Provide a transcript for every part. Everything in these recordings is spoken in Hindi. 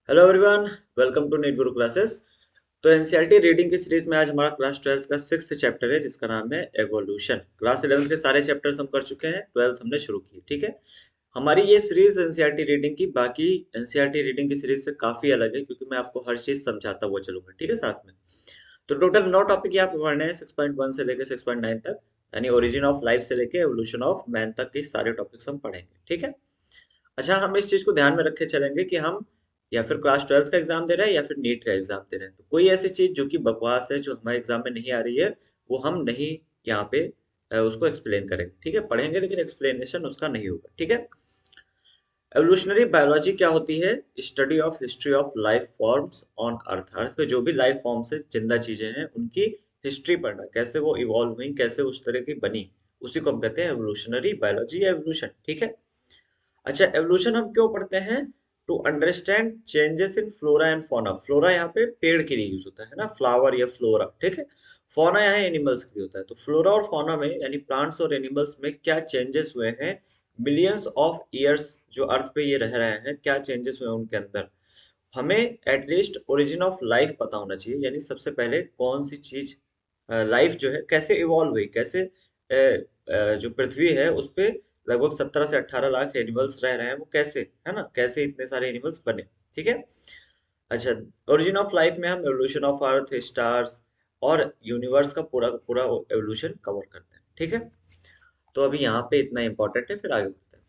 Hello everyone, welcome to NEET Guru classes. तो एनसीईआरटी रीडिंग की सीरीज में आज हमारा क्लास 12 का सिक्स्थ चैप्टर है जिसका नाम है एवोल्यूशन। क्लास 11 के सारे चैप्टर्स हम कर चुके हैं, 12th हमने शुरू की। ठीक है। हमारी ये सीरीज एनसीईआरटी रीडिंग की बाकी एनसीईआरटी रीडिंग की सीरीज से काफी अलग है क्योंकि मैं आपको हर चीज समझाता हुआ चलूंगा। ठीक है, साथ में तो टोटल 9 टॉपिक यहाँ पे पढ़ने हैं, 6.1 से लेकर 6.9 तक। यानी ओरिजिन ऑफ लाइफ से लेकर एवोल्यूशन ऑफ मैन तक के सारे टॉपिक्स हम पढ़ेंगे। ठीक है। अच्छा, हम इस चीज को ध्यान में रखे चलेंगे कि हम या फिर क्लास 12 का एग्जाम दे रहे हैं या फिर नीट का एग्जाम दे रहे हैं, तो कोई ऐसी चीज जो कि बकवास है, जो हमारे एग्जाम में नहीं आ रही है, वो हम नहीं यहाँ पे उसको एक्सप्लेन करेंगे। ठीक है, पढ़ेंगे लेकिन एक्सप्लेनेशन उसका नहीं होगा। ठीक है। एवोल्यूशनरी बायोलॉजी क्या होती है? Study of history of life forms on earth. Earth पे जो भी लाइफ फॉर्म्स है, जिंदा चीजें हैं, उनकी हिस्ट्री पढ़ना, कैसे वो इवॉल्व हुई, कैसे उस तरह की बनी, उसी को हम कहते हैं एवोल्यूशनरी बायोलॉजी या एवोल्यूशन। ठीक है। अच्छा, एवोल्यूशन हम क्यों पढ़ते हैं? To understand changes in flora and fauna. Flora यहाँ पे पेड़ के लिए यूज होता है ना, फ्लावर या फ्लोरा। ठीक है। फौना यहाँ एनिमल्स के लिए होता है। तो फ्लोरा और फौना में यानी प्लांट्स और एनिमल्स में क्या चेंजेस हुए हैं मिलियंस ऑफ ईयर्स, जो अर्थ पे ये रह रहे हैं, क्या चेंजेस हुए हैं उनके अंदर, हमें एटलीस्ट ओरिजिन ऑफ लाइफ पता होना चाहिए। यानी सबसे पहले कौन सी चीज, लाइफ जो है कैसे इवॉल्व हुई, कैसे जो पृथ्वी है उस पे लगभग 17 से 18 लाख एनिमल्स रह रहे हैं, वो कैसे, है ना, कैसे इतने सारे एनिमल्स बने। ठीक है। अच्छा, ओरिजिन ऑफ लाइफ में हम एवोल्यूशन ऑफ अर्थ, स्टार्स और यूनिवर्स का पूरा पूरा एवोल्यूशन कवर करते हैं। ठीक है। तो अभी यहाँ पे इतना इंपॉर्टेंट है, फिर आगे बढ़ते हैं।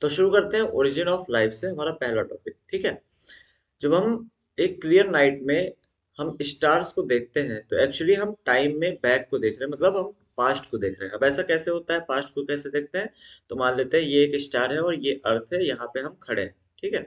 तो शुरू करते हैं ओरिजिन ऑफ लाइफ से, हमारा पहला टॉपिक। ठीक है। जब हम एक क्लियर नाइट में हम स्टार्स को देखते हैं तो एक्चुअली हम टाइम में बैक को देख रहे हैं, मतलब हम पास्ट को देख रहे हैं। अब ऐसा कैसे होता है, पास्ट को कैसे देखते हैं? तो मान लेते हैं ये एक स्टार है और ये अर्थ है, यहाँ पे हम खड़े हैं। ठीक है।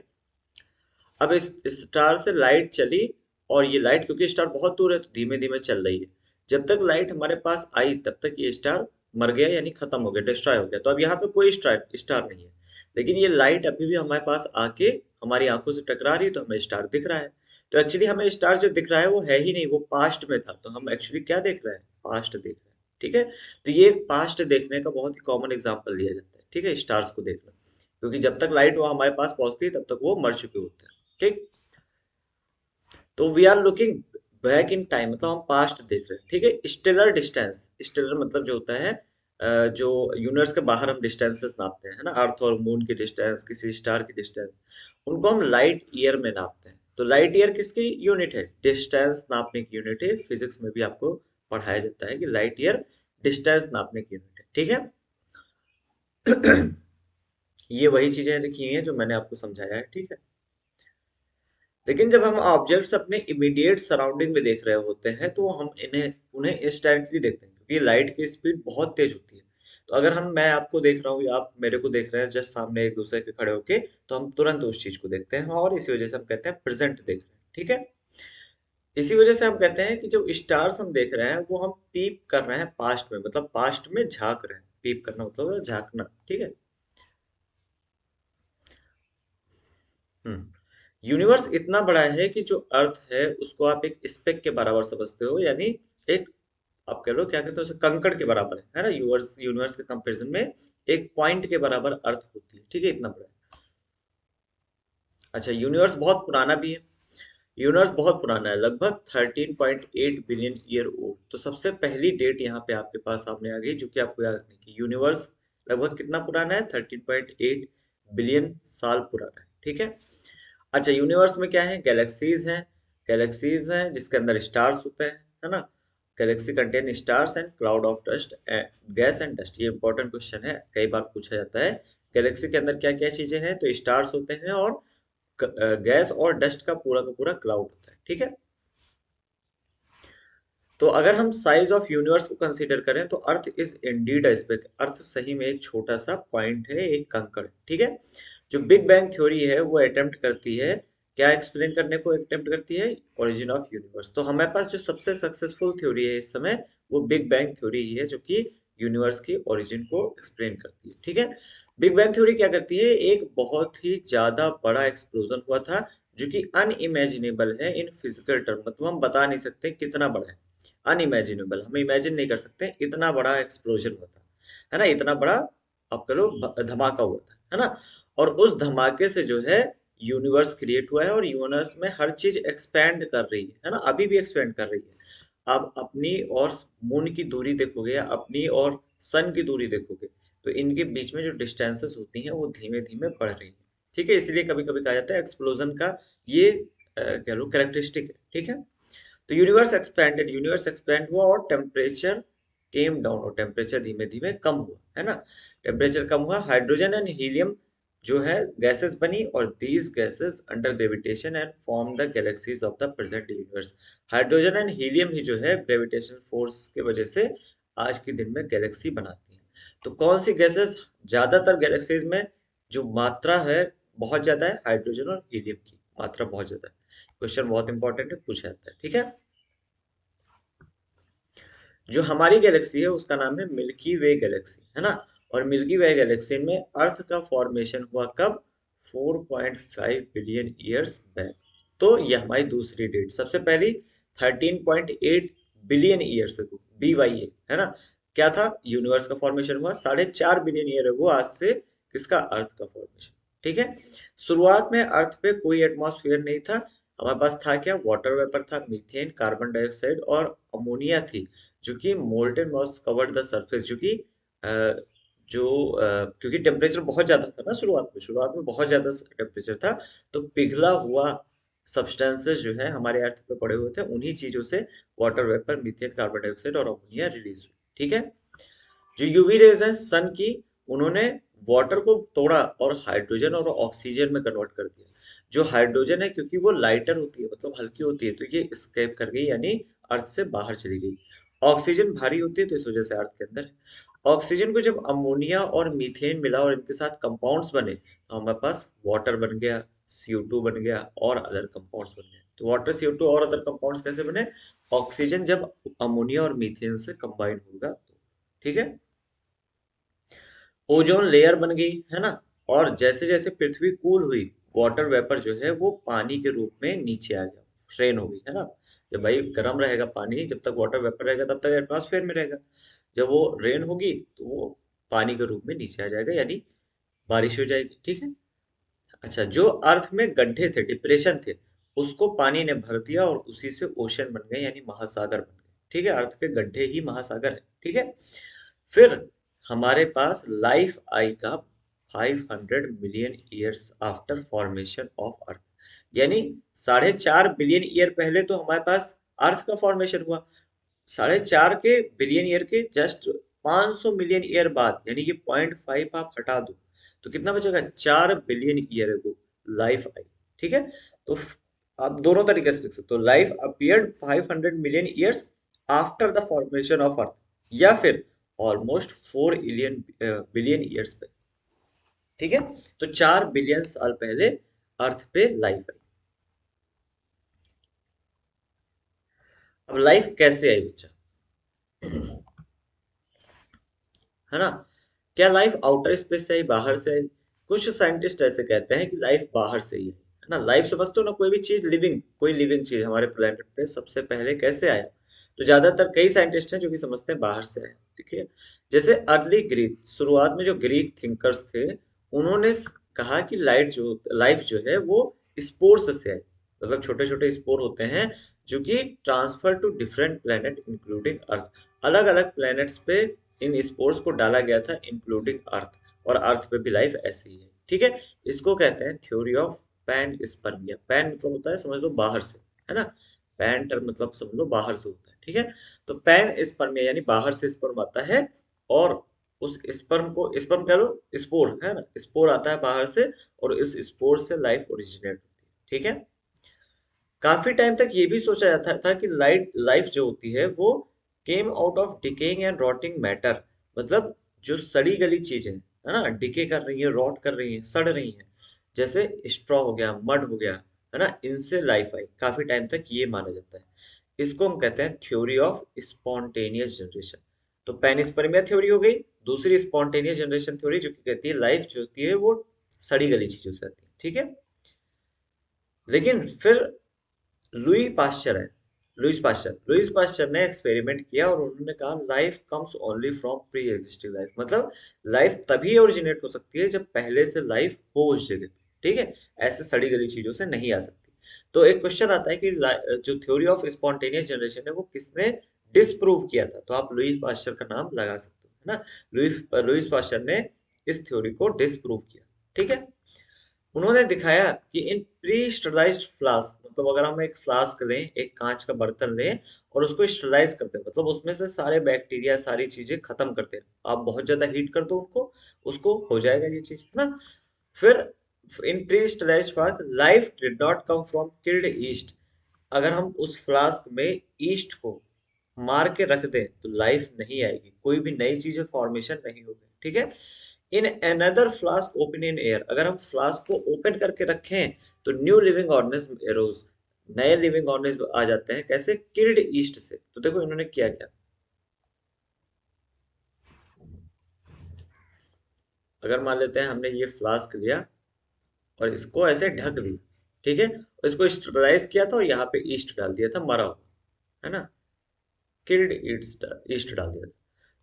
अब इस स्टार से लाइट चली, और ये लाइट क्योंकि स्टार बहुत दूर है तो धीमे धीमे चल रही है। जब तक लाइट हमारे पास आई तब तक ये स्टार मर गया, यानी खत्म हो गया, डिस्ट्रॉय हो गया। तो अब यहाँ पे कोई स्टार स्टार नहीं है, लेकिन ये लाइट अभी भी हमारे पास आके हमारी आंखों से टकरा रही है, तो हमें स्टार दिख रहा है। तो एक्चुअली हमें स्टार जो दिख रहा है वो है ही नहीं, वो पास्ट में था। तो हम एक्चुअली क्या देख रहे हैं? पास्ट देख रहे हैं। ठीक है। तो ये पास्ट देखने का बहुत ही कॉमन एग्जाम्पल दिया जाता है। ठीक है, स्टार्स को देखना, क्योंकि जब तक लाइट वो हमारे पास पहुंचती है तब तक वो मर चुके होते हैं। ठीक। तो we are looking back in time, मतलब हम पास्ट देख रहे हैं। ठीक है। स्टेलर डिस्टेंस, स्टेलर मतलब जो होता है जो यूनिवर्स के बाहर हम डिस्टेंसेस नापते हैं, है ना, अर्थ और मून की डिस्टेंस, किसी स्टार की डिस्टेंस, उनको हम लाइट ईयर में नापते हैं। तो लाइट ईयर किसकी यूनिट है? डिस्टेंस नापने की यूनिट है। फिजिक्स में भी आपको पढ़ाया जाता है कि लाइट ईयर डिस्टेंस नापने की यूनिट है। ठीक है। ये वही चीजें लिखी हैं जो मैंने आपको समझाया है। ठीक है। लेकिन जब हम ऑब्जेक्ट्स अपने इमीडिएट सराउंडिंग में देख रहे होते हैं तो हम इन्हें उन्हें इंस्टेंटली देखते हैं, क्योंकि लाइट की स्पीड बहुत तेज होती है। तो अगर मैं आपको देख रहा हूँ या आप मेरे को देख रहे हैं जस्ट सामने एक दूसरे के खड़े होके, तो हम तुरंत उस चीज को देखते हैं, और इसी वजह से हम कहते हैं प्रेजेंट देख रहे हैं। ठीक है। इसी वजह से हम कहते हैं कि जो स्टार्स हम देख रहे हैं वो हम पीप कर रहे हैं पास्ट में, मतलब पास्ट में झांक रहे हैं। पीप करना मतलब होता है झांकना। ठीक है। यूनिवर्स इतना बड़ा है कि जो अर्थ है उसको आप एक स्पेक के बराबर समझते हो, यानी एक, आप कह लो क्या कहते हो उसे, कंकड़ के बराबर है ना। यूनिवर्स यूनिवर्स के कंपैरिजन में एक पॉइंट के बराबर अर्थ होती है। ठीक है, इतना बड़ा है। अच्छा, यूनिवर्स बहुत पुराना भी है। यूनिवर्स बहुत पुराना है, लगभग 13.8 बिलियन ईयर ओल्ड। तो सबसे पहली डेट यहाँ पे आपके पास सामने आ गई, जो कि आपको याद रखनी है कि यूनिवर्स लगभग कितना पुराना है? 13.8 बिलियन साल पुराना है। ठीक है। अच्छा, यूनिवर्स में क्या है? गैलेक्सीज हैं। गैलेक्सीज हैं जिसके अंदर स्टार्स होते हैं, है ना। Galaxy contain stars and cloud of dust, gas and dust. ये इंपॉर्टेंट क्वेश्चन है, कई बार पूछा जाता है। गैलेक्सी के अंदर क्या क्या चीजें हैं? तो स्टार्स होते हैं और गैस और डस्ट का पूरा क्लाउड होता है। ठीक है। तो अगर हम साइज ऑफ यूनिवर्स को कंसीडर करें तो earth is indeed a speck. Earth सही में एक छोटा सा पॉइंट है, एक कंकड़। ठीक है। जो बिग बैंग थ्योरी है वो अटेम्प्ट करती है, क्या एक्सप्लेन करने को अटेम्प्ट करती है? Origin of universe. तो हमारे पास जो सबसे सक्सेसफुल थ्योरी है इस समय, वो बिग बैंग थ्योरी ही है, जो कि यूनिवर्स की ओरिजिन को एक्सप्लेन करती है। ठीक है। बिग बैंग थ्योरी क्या करती है? एक बहुत ही ज्यादा बड़ा एक्सप्लोजन हुआ था, जो कि अनइमेजिनेबल है इन फिजिकल टर्म, मतलब हम बता नहीं सकते कितना बड़ा है। अनइमेजिनेबल, हम इमेजिन नहीं कर सकते, इतना बड़ा एक्सप्लोजन हुआ था, है ना, इतना बड़ा, आप कह लो धमाका हुआ था, है ना। और उस धमाके से जो है यूनिवर्स क्रिएट हुआ है और यूनिवर्स में हर चीज एक्सपेंड कर रही है ना, अभी भी एक्सपेंड कर रही है। आप अपनी और मून की दूरी देखोगे या अपनी और सन की दूरी देखोगे, तो इनके बीच में जो डिस्टेंसेस होती हैं वो धीमे धीमे बढ़ रही है। ठीक है, इसलिए कभी कभी कहा जाता है एक्सप्लोजन का ये कह लो कैरेक्टरिस्टिक है। ठीक है, तो यूनिवर्स एक्सपेंड हुआ और टेम्परेचर केम डाउन, और टेम्परेचर धीमे धीमे कम हुआ, है ना। टेम्परेचर कम हुआ, हाइड्रोजन एंड हीलियम जो है गैसेस बनी, और these gases under gravitation and form the galaxies of the present universe. Hydrogen and helium ही जो है ग्रेविटेशन फोर्स के वजह से आज के दिन में गैलेक्सी बनाती हैं। तो कौन सी गैसेस ज्यादातर गैलेक्सीज में जो मात्रा है बहुत ज्यादा है, हाइड्रोजन और हीलियम की मात्रा बहुत ज्यादा है। क्वेश्चन बहुत इंपॉर्टेंट है, पूछा जाता है। ठीक है, जो हमारी गैलेक्सी है उसका नाम है मिल्की वे गैलेक्सी, है ना। और मिल्की वे गैलेक्सी में अर्थ का फॉर्मेशन हुआ कब? 4.5 बिलियन ईयर्स बैक। तो ये हमारी दूसरी डेट। सबसे पहली 13.8 बिलियन ईयर्स अगो, BYA, है ना। क्या था? यूनिवर्स का फॉर्मेशन हुआ 4.5 बिलियन ईयर अगो, आज से किसका? अर्थ का फॉर्मेशन। ठीक है, शुरुआत में अर्थ पे कोई एटमॉस्फेयर नहीं था। हमारे पास था क्या? वाटर वेपर था, मीथेन, कार्बन डाइऑक्साइड और अमोनिया थी, जो कि molten mass covered the surface, जो कि अ, क्योंकि टेम्परेचर बहुत ज्यादा था ना, शुरुआत में बहुत ज्यादा टेम्परेचर था, तो पिघला हुआ सब्सटेंसेस जो है हमारे अर्थ पे पड़े हुए थे, उन्हीं चीजों से water vapour, methane, carbon dioxide और अमोनिया रिलीज हुई। ठीक है, जो यूवी रेज है सन की, उन्होंने वाटर को तोड़ा और हाइड्रोजन और ऑक्सीजन में कन्वर्ट कर दिया। जो हाइड्रोजन है, क्योंकि वो लाइटर होती है, मतलब हल्की होती है, तो ये स्केप कर गई, यानी अर्थ से बाहर चली गई। ऑक्सीजन भारी होती है, तो इस वजह से अर्थ के अंदर है। ऑक्सीजन को जब अमोनिया और मीथेन मिला और इनके साथ कंपाउंड्स बने, तो हमारे पास वाटर बन गया, CO2 बन गया और अदर कंपाउंड्स बन गए। तो वाटर, CO2 और अदर कंपाउंड्स कैसे बने? ऑक्सीजन जब अमोनिया और मीथेन से कंबाइन होगा तो। ठीक है, ओजोन लेयर बन गई, है ना। और जैसे जैसे पृथ्वी कूल हुई, वाटर वेपर जो है वो पानी के रूप में नीचे आ गया, ट्रेन हो गई, है ना। जब भाई गर्म रहेगा पानी, जब तक वाटर वेपर रहेगा तब तक एटमॉस्फेयर में रहेगा। जब वो रेन होगी तो वो पानी के रूप में नीचे आ जाएगा, यानी बारिश हो जाएगी। ठीक है, अच्छा, जो अर्थ में गड्ढे थे, डिप्रेशन थे, उसको पानी ने भर दिया और उसी से ओशन बन गए, यानी महासागर बन गए। ठीक है, अर्थ के गड्ढे ही महासागर है। ठीक है, फिर हमारे पास लाइफ आई का 500 million years after formation of earth, यानी 4.5 बिलियन ईयर पहले तो हमारे पास अर्थ का फॉर्मेशन हुआ। 4.5 के बिलियन ईयर के जस्ट 500 मिलियन ईयर बाद, यानी ये 0.5 आप हटा दो, तो कितना बचेगा? 4 बिलियन ईयर को लाइफ आई। ठीक है, तो आप दोनों तरीके से लिख सकते हो, life appeared 500 million years after the formation of earth, या फिर ऑलमोस्ट 4 बिलियन ईयर्स पे। ठीक है, तो 4 बिलियन साल पहले अर्थ पे लाइफ आई। अब लाइफ कैसे आई बच्चा, है ना। क्या लाइफ आउटर स्पेस से आई, बाहर से आई? कुछ साइंटिस्ट ऐसे कहते हैं कि लाइफ बाहर से ही है ना। लाइफ समझते हो ना, कोई भी चीज लिविंग, कोई लिविंग चीज हमारे प्लेनेट पे सबसे पहले कैसे आया? तो ज्यादातर कई साइंटिस्ट हैं जो कि समझते हैं बाहर से आया। ठीक है, जैसे अर्ली ग्रीक, शुरुआत में जो ग्रीक थिंकर्स थे, उन्होंने कहा कि लाइफ जो है वो स्पोर्स से आई। मतलब छोटे छोटे स्पोर होते हैं जो कि transfer to different planet including earth. अलग अलग प्लैनेट्स पे इन स्पोर्स को डाला गया था, इंक्लूडिंग अर्थ, और अर्थ पे भी लाइफ ऐसी ही है। ठीक है, इसको कहते हैं थ्योरी ऑफ पैन स्पर्मिया। पैन मतलब होता है, समझ लो बाहर से, है ना। पैन टर्म मतलब समझ लो बाहर से होता है। ठीक है, तो पैन स्पर्मिया यानी बाहर से स्पर्म आता है, और उस स्पर्म को, स्पर्म कह लो, स्पोर है ना, स्पोर आता है बाहर से, और इस स्पोर से लाइफ ओरिजिनेट होती है। ठीक है, काफी टाइम तक ये भी सोचा जाता था कि लाइफ जो होती है वो came out of decaying and rotting matter. मतलब जो सड़ी गली चीजें है ना, डिके कर रही है, रॉट कर रही है, सड़ रही है, जैसे स्ट्रॉ हो गया, मड हो गया, है ना, इनसे लाइफ आई। काफी टाइम तक ये माना जाता है। इसको हम कहते हैं थ्योरी ऑफ स्पॉन्टेनियस जनरेशन। तो पेनिस्पर्मिया थ्योरी हो गई। दूसरी स्पॉन्टेनियस जनरेशन थ्योरी, जो कि कहती है लाइफ जो होती है वो सड़ी गली चीजों से आती है। ठीक है, लेकिन फिर लुई पाश्चर है लुईस पाश्चर ने एक्सपेरिमेंट किया और उन्होंने कहा life comes only from pre existing life. मतलब लाइफ तभी ओरिजिनेट हो सकती है जब पहले से लाइफ हो उस जगह पे। ठीक है, ऐसे सड़ी गली चीजों से नहीं आ सकती। तो एक क्वेश्चन आता है कि जो थ्योरी ऑफ स्पॉन्टेनियस जनरेशन है वो किसने डिसप्रूव किया था, तो आप लुईस पास्चर का नाम लगा सकते हो, है ना। लुईस पास्चर ने इस थ्योरी को डिसप्रूव किया। ठीक है, उन्होंने दिखाया कि इन प्री स्टरलाइज्ड फ्लास्क, मतलब अगर हम एक फ्लास्क लें, एक कांच का बर्तन लें और उसको स्टरलाइज करते हैं, मतलब उसमें से सारे बैक्टीरिया सारी चीजें खत्म करते हैं, आप बहुत ज्यादा हीट कर दो उनको, उसको हो जाएगा ये चीज, है ना। फिर इन pre sterilised flask life did not come from killed east, अगर हम उस फ्लास्क में ईस्ट को मार के रख दें तो लाइफ नहीं आएगी, कोई भी नई चीजें फॉर्मेशन नहीं होगी। ठीक है, in another flask open in air, अगर हम फ्लास्क को ओपन करके रखें तो न्यू लिविंग ऑर्गेनिज्म एरोज, नए लिविंग ऑर्गेनिज्म आ जाते हैं, कैसे, किल्ड ईस्ट से। तो देखो इन्होंने किया क्या, अगर मान लेते हैं हमने ये फ्लास्क लिया और इसको ऐसे ढक दिया, ठीक है, और इसको स्टरलाइज किया था और यहाँ पे ईस्ट डाल दिया था मरा हुआ, है ना, किल्ड ईस्ट ईस्ट डाल दिया था।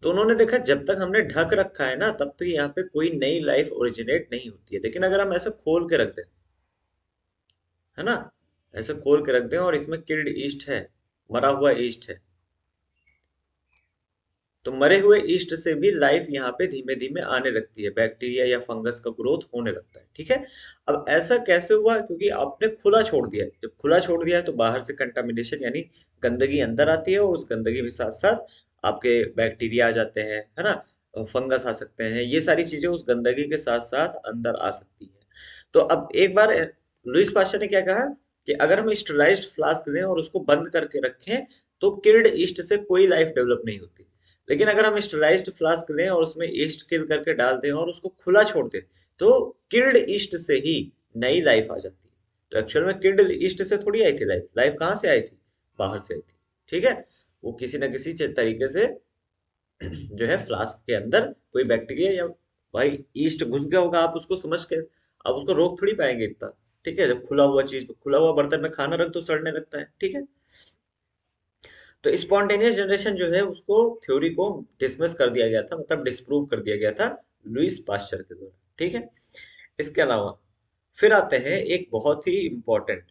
तो उन्होंने देखा जब तक हमने ढक रखा है ना तब तक यहाँ पे कोई नई लाइफ ओरिजिनेट नहीं होती है, लेकिन अगर हम ऐसे खोल के रख दें, है ना, ऐसे खोल के रख दें और इसमें किल्ड ईस्ट है, मरा हुआ ईस्ट है, तो मरे हुए ईस्ट से भी लाइफ यहाँ पे धीमे धीमे आने लगती है, बैक्टीरिया या फंगस का ग्रोथ होने लगता है। ठीक है, अब ऐसा कैसे हुआ, क्योंकि आपने खुला छोड़ दिया है, जब खुला छोड़ दिया है तो बाहर से कंटामिनेशन यानी गंदगी अंदर आती है, और उस गंदगी के साथ साथ आपके बैक्टीरिया आ जाते हैं, है ना, फंगस आ सकते हैं, ये सारी चीजें उस गंदगी के साथ साथ अंदर आ सकती है। तो अब एक बार लुईस पास्चर ने क्या कहा कि अगर हम स्टरलाइज्ड फ्लास्क लें और उसको बंद करके रखें तो किल्ड ईस्ट से कोई लाइफ डेवलप नहीं होती, लेकिन अगर हम स्टरलाइज्ड फ्लास्क लें और उसमें ईस्ट किल करके डाल दें और उसको खुला छोड़ दें तो किल्ड ईस्ट से ही नई लाइफ आ जाती है। तो एक्चुअल में किल्ड ईस्ट से थोड़ी आई थी लाइफ, लाइफ कहाँ से आई थी, बाहर से आई थी। ठीक है, वो किसी ना किसी तरीके से जो है फ्लास्क के अंदर कोई बैक्टीरिया या, भाई ईस्ट घुस गया होगा, आप उसको समझ के आप उसको रोक थोड़ी पाएंगे इतना। ठीक है, जब खुला हुआ चीज, खुला हुआ बर्तन में खाना रख दो सड़ने लगता है। ठीक है, तो स्पॉन्टेनियस जनरेशन जो है उसको थ्योरी को डिसमिस कर दिया गया था, मतलब डिस्प्रूव कर दिया गया था लुईस पास्चर के द्वारा। ठीक है, इसके अलावा फिर आते हैं एक बहुत ही इंपॉर्टेंट,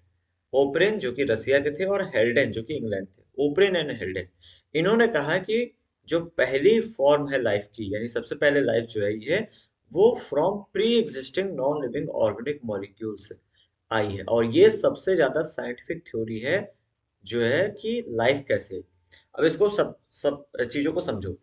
ओपरेन जो कि रसिया के थे और हेल्डेन जो कि इंग्लैंड थे, ओपरेन एंड हेल्डेन। इन्होंने कहा कि जो पहली फॉर्म है लाइफ की, यानी सबसे पहले लाइफ जो है ये, वो from pre existing non living organic molecule से आई है, और ये सबसे ज्यादा साइंटिफिक थ्योरी है जो है कि लाइफ कैसे है। अब इसको सब सब चीजों को समझो।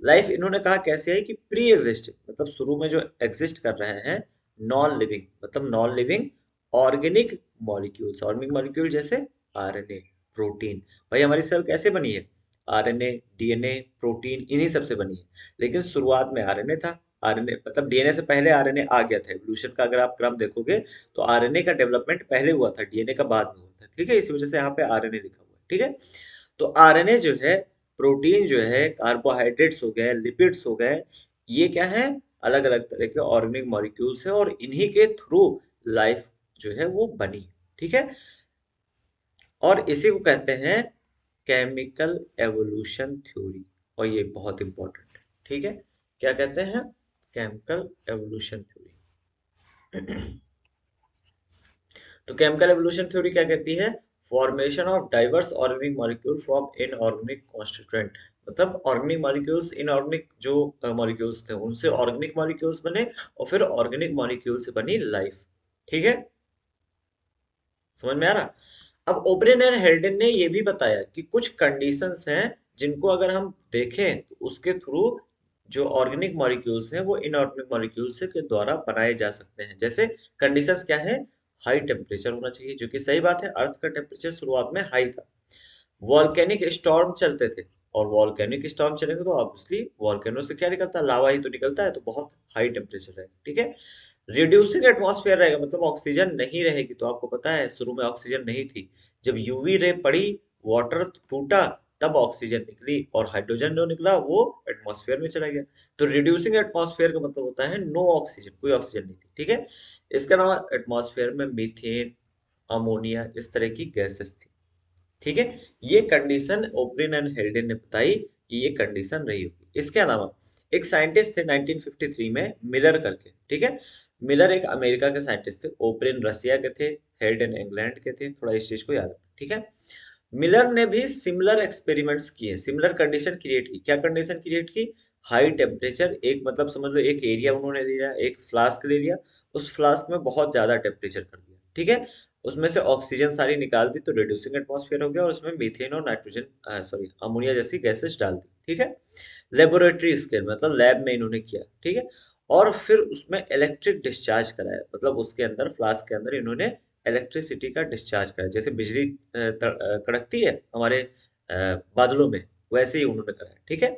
लाइफ इन्होंने कहा कैसे है कि प्री एग्जिस्टिंग, मतलब शुरू में जो एग्जिस्ट कर रहे हैं, नॉन लिविंग मतलब non living organic molecules, organic molecule जैसे आरएनए, प्रोटीन। भाई हमारी सेल कैसे बनी है, आरएनए, डीएनए, प्रोटीन, इन्हीं सब से बनी है। लेकिन शुरुआत में आरएनए था, आरएनए मतलब डीएनए से पहले आरएनए आ गया था, एवोल्यूशन का अगर आप क्रम देखोगे तो आरएनए का डेवलपमेंट पहले हुआ था, डीएनए का बाद में हुआ था। ठीक है, इसी वजह से यहाँ पे आरएनए लिखा हुआ है। ठीक है, तो आरएनए जो है, प्रोटीन जो है, कार्बोहाइड्रेट्स हो गए, लिपिड्स हो गए, ये क्या है, अलग अलग तरह के ऑर्गेनिक मॉलिक्यूल्स हैं, और इन्हीं के थ्रू लाइफ जो है वो बनी। ठीक है, और इसी को कहते हैं केमिकल एवोल्यूशन थ्योरी, और ये बहुत इंपॉर्टेंट है। ठीक है, क्या कहते हैं, केमिकल एवोल्यूशन थ्योरी। तो केमिकल एवोल्यूशन थ्योरी क्या कहती है, formation of diverse organic molecule from inorganic constituent, मतलब ऑर्गेनिक मॉलिक्यूल्स, इनऑर्गेनिक जो मॉलिक्यूल्स थे उनसे ऑर्गेनिक मॉलिक्यूल्स बने, और फिर ऑर्गेनिक मॉलिक्यूल से बनी लाइफ। ठीक है, समझ में आ रहा। अब ओब्रेन एंड हेल्डन ने ये भी बताया कि कुछ कंडीशंस हैं जिनको अगर हम देखें तो उसके थ्रू जो ऑर्गेनिक मॉलिक्यूल्स हैं वो इनऑर्गेनिक मॉलिक्यूल्स के द्वारा बनाए जा सकते हैं। जैसे कंडीशंस क्या है, हाई टेम्परेचर होना चाहिए, जो कि सही बात है, अर्थ का टेम्परेचर शुरुआत में हाई था। वॉल्केनिक स्टॉर्म चलते थे, और वॉल्केनिक स्टॉर्म चलेंगे तो ऑब्वियसली वॉल्केनो से क्या निकलता है, लावा ही तो निकलता है, तो बहुत हाई टेम्परेचर है। ठीक है, रिड्यूसिंग एटमॉस्फेयर रहेगा, मतलब ऑक्सीजन नहीं रहेगी, तो आपको पता है शुरू में ऑक्सीजन नहीं थी, जब यूवी रे पड़ी, वाटर टूटा, तब ऑक्सीजन निकली, और हाइड्रोजन जो निकला वो एटमॉस्फेयर में चला गया। तो रिड्यूसिंग एटमॉस्फेयर का मतलब होता है नो ऑक्सीजन, कोई ऑक्सीजन नहीं थी। ठीक है, इसके अलावा एटमॉस्फेयर में मीथेन, अमोनिया, इस तरह की गैसेस थी। ठीक है, ये कंडीशन ओब्रिन एंड हेल्डेन ने बताई कि ये कंडीशन रही होगी। इसके अलावा एक साइंटिस्ट थे 1953 में, मिलर करके। ठीक है, मिलर एक अमेरिका के साइंटिस्ट थे, ओपरेन रसिया के थे, हेल्डन इंग्लैंड के थे, थोड़ा इस चीज को याद रखना, ठीक है। मिलर ने भी सिमिलर एक्सपेरिमेंट्स किए, सिमिलर कंडीशन क्रिएट की। क्या कंडीशन क्रिएट की? हाई टेम्परेचर, एक मतलब समझ लो एक एरिया उन्होंने लिया, एक फ्लास्क ले लिया, उस फ्लास्क में बहुत ज्यादा टेम्परेचर कर दिया, ठीक है। उसमें से ऑक्सीजन सारी निकाल दी तो रिड्यूसिंग एटमॉस्फेयर हो गया, और उसमें मीथेन और नाइट्रोजन सॉरी अमोनिया जैसी गैसेस डाल दी, ठीक है। लेबोरेटरी स्केल मतलब लैब में इन्होंने किया, ठीक है। और फिर उसमें इलेक्ट्रिक डिस्चार्ज कराया, मतलब उसके अंदर फ्लास्क के अंदर इन्होंने इलेक्ट्रिसिटी का डिस्चार्ज कराया, जैसे बिजली कड़कती है हमारे बादलों में, वैसे ही उन्होंने कराया, ठीक है।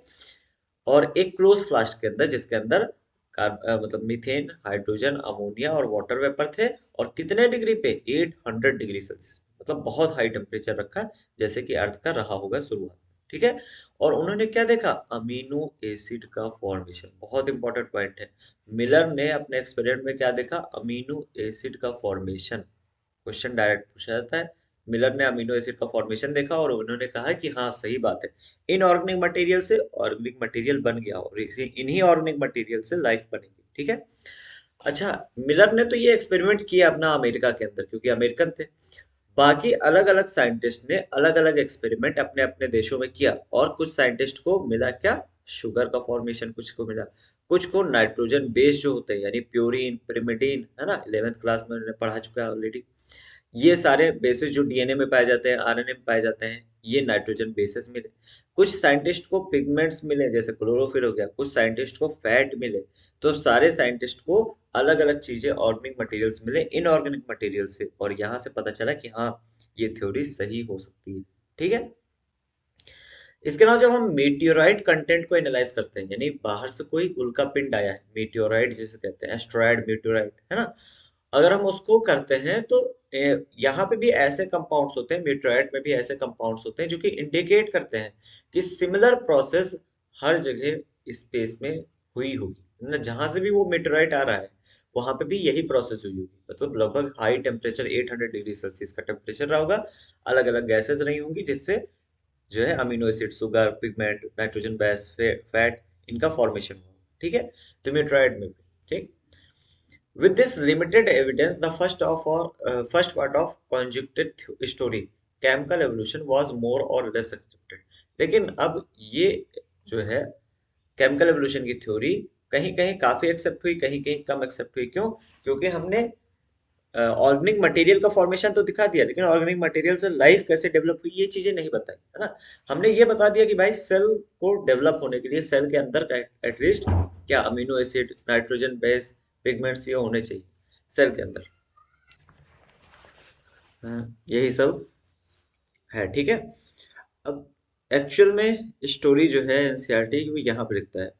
और एक क्लोज फ्लास्क के अंदर, जिसके अंदर मतलब मीथेन, हाइड्रोजन, अमोनिया और वाटर वेपर थे। और कितने डिग्री पे? 800 डिग्री सेल्सियस, मतलब बहुत हाई टेम्परेचर रखा, जैसे कि अर्थ का रहा होगा शुरुआत में, ठीक है। और उन्होंने क्या देखा? अमीनो एसिड का फॉर्मेशन, बहुत इंपॉर्टेंट पॉइंट है। मिलर ने अपने एक्सपेरिमेंट में क्या देखा? अमीनो एसिड का फॉर्मेशन। क्वेश्चन डायरेक्ट पूछा जाता है। मिलर ने अमीनो एसिड का फॉर्मेशन देखा और उन्होंने कहा कि हाँ सही बात है, इनऑर्गेनिक मटेरियल से ऑर्गेनिक मटेरियल बन गया और इसी इन्हीं ऑर्गेनिक मटेरियल से लाइफ बनेगी, ठीक है। अच्छा, मिलर ने तो ये एक्सपेरिमेंट किया अपना अमेरिका के अंदर, क्योंकि अमेरिकन थे। बाकी अलग अलग साइंटिस्ट ने अलग अलग एक्सपेरिमेंट अपने अपने देशों में किया, और कुछ साइंटिस्ट को मिला क्या? शुगर का फॉर्मेशन कुछ को मिला, कुछ को नाइट्रोजन बेस जो होते हैं, यानी प्योरीन, पिरिमिडीन, है ना, 11th क्लास में मैंने पढ़ा चुका है ऑलरेडी। ये सारे बेसिस जो डीएनए में पाए जाते हैं, आरएनए में पाए जाते हैं, ये नाइट्रोजन बेसिस मिले। कुछ साइंटिस्ट को पिगमेंट्स मिले, जैसे क्लोरोफिल हो गया, कुछ साइंटिस्ट को फैट मिले। तो सारे साइंटिस्ट को अलग अलग चीजें, ऑर्गेनिक मटेरियल्स मिले इनऑर्गेनिक मटेरियल से, और यहाँ से पता चला कि हाँ ये थ्योरी सही हो सकती है, ठीक है। इसके अलावा जब हम मीटियोराइट कंटेंट को एनालाइज करते हैं, यानी बाहर से कोई उल्का पिंड आया है, मीटियोराइट जिसे कहते हैं, एस्ट्रॉयड, मीटियोराइट, है ना। अगर हम उसको करते हैं तो यहाँ पे भी ऐसे कंपाउंड्स होते हैं, मीटराइट में भी ऐसे कंपाउंड्स होते हैं जो कि इंडिकेट करते हैं कि सिमिलर प्रोसेस हर जगह स्पेस में हुई होगी, ना जहां से भी वो मीटराइट आ रहा है वहां पे भी यही प्रोसेस हुई होगी, मतलब लगभग हाई टेम्परेचर 800 डिग्री सेल्सियस का टेम्परेचर रहा होगा, अलग अलग गैसेस रही होंगी, जिससे जो है amino acid, sugar, pigment, nitrogen base, fat, इनका फॉर्मेशन हुआ, ठीक है। तो मीटराइट में भी, ठीक। With this limited evidence, the first part of conjectured story, chemical evolution was more or less accepted. लेकिन अब ये जो है केमिकल एवोल्यूशन की थ्योरी कहीं कहीं काफी एक्सेप्ट हुई, कहीं कहीं कम एक्सेप्ट हुई। क्यों? क्योंकि हमने ऑर्गेनिक मटेरियल का फॉर्मेशन तो दिखा दिया, लेकिन ऑर्गेनिक मटेरियल से लाइफ कैसे डेवलप हुई ये चीजें नहीं बताई, है ना। हमने ये बता दिया कि भाई सेल को डेवलप होने के लिए सेल के अंदर एटलीस्ट क्या amino acid, nitrogen base, pigments ये होने चाहिए सेल के अंदर। यही सब है, ठीक है। अब एक्चुअल में स्टोरी जो है एनसीईआरटी वो यहाँ पे लिखता है,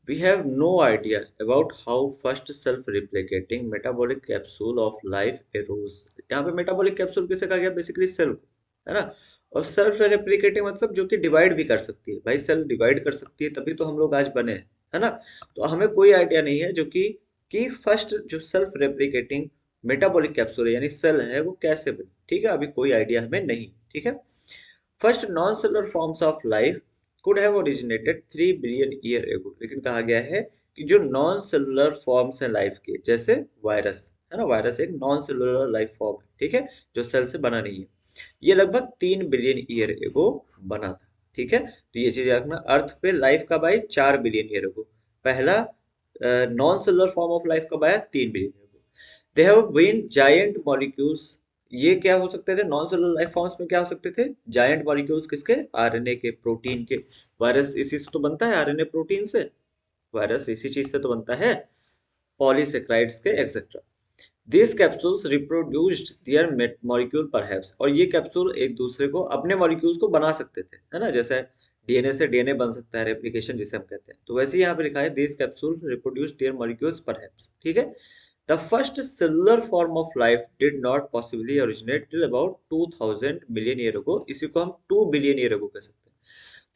We have no idea about how first self-replicating metabolic capsule of life arose। यहाँ पे मेटाबॉलिक कैप्सूल किसे कहा गया? बेसिकली सेल को, है ना। और सेल्फ रेप्लिकेटिंग मतलब जो कि डिवाइड भी कर सकती है, भाई सेल डिवाइड कर सकती है तभी तो हम लोग आज बने हैं, है ना। तो हमें कोई आइडिया नहीं है जो कि फर्स्ट जो सेल्फ रेप्लिकेटिंग मेटाबॉलिक कैप्सूल है यानी सेल है वो कैसे बनी, ठीक है, अभी कोई आइडिया हमें नहीं, ठीक है। First non cellular forms of life could have originated 3 billion year एगो। लेकिन कहा गया है कि जो नॉन सेलुलर फॉर्म्स हैं लाइफ के, जैसे वायरस, है ना, वायरस एक नॉन सेलुलर लाइफ फॉर्म है, ठीक है, जो सेल से बना नहीं है, ये लगभग 3 बिलियन ईयर एगो बना था, ठीक है। तो ये चीज याद रखना, अर्थ पे लाइफ कब आई? 4 बिलियन ईयर एगो। पहला non cellular form of life कब आया? 3 billion year ago. They have been giant molecules. ये क्या हो सकते थे? नॉन सेलुलर लाइफ फॉर्म्स में क्या हो सकते थे? जायंट मॉलिक्यूल्स, किसके? आरएनए के, प्रोटीन के। वायरस इसी से तो बनता है, आरएनए प्रोटीन से। वायरस इसी चीज से तो बनता है, पॉलीसेक्राइड्स के etcetera. These capsules reproduced their molecule perhaps। और ये कैप्सूल एक दूसरे को, अपने मॉलिक्यूल्स को बना सकते थे, है ना, जैसे डीएनए से डीएनए बन सकता है, रेप्लिकेशन जिसे हम कहते हैं, तो वैसे ही यहाँ पे लिखा है these capsules reproduced their molecules perhaps, ठीक है। The first cellular form of life did not possibly originate till about 2000 million year ago। इसी को हम 2 बिलियन ईयर ago कह सकते हैं।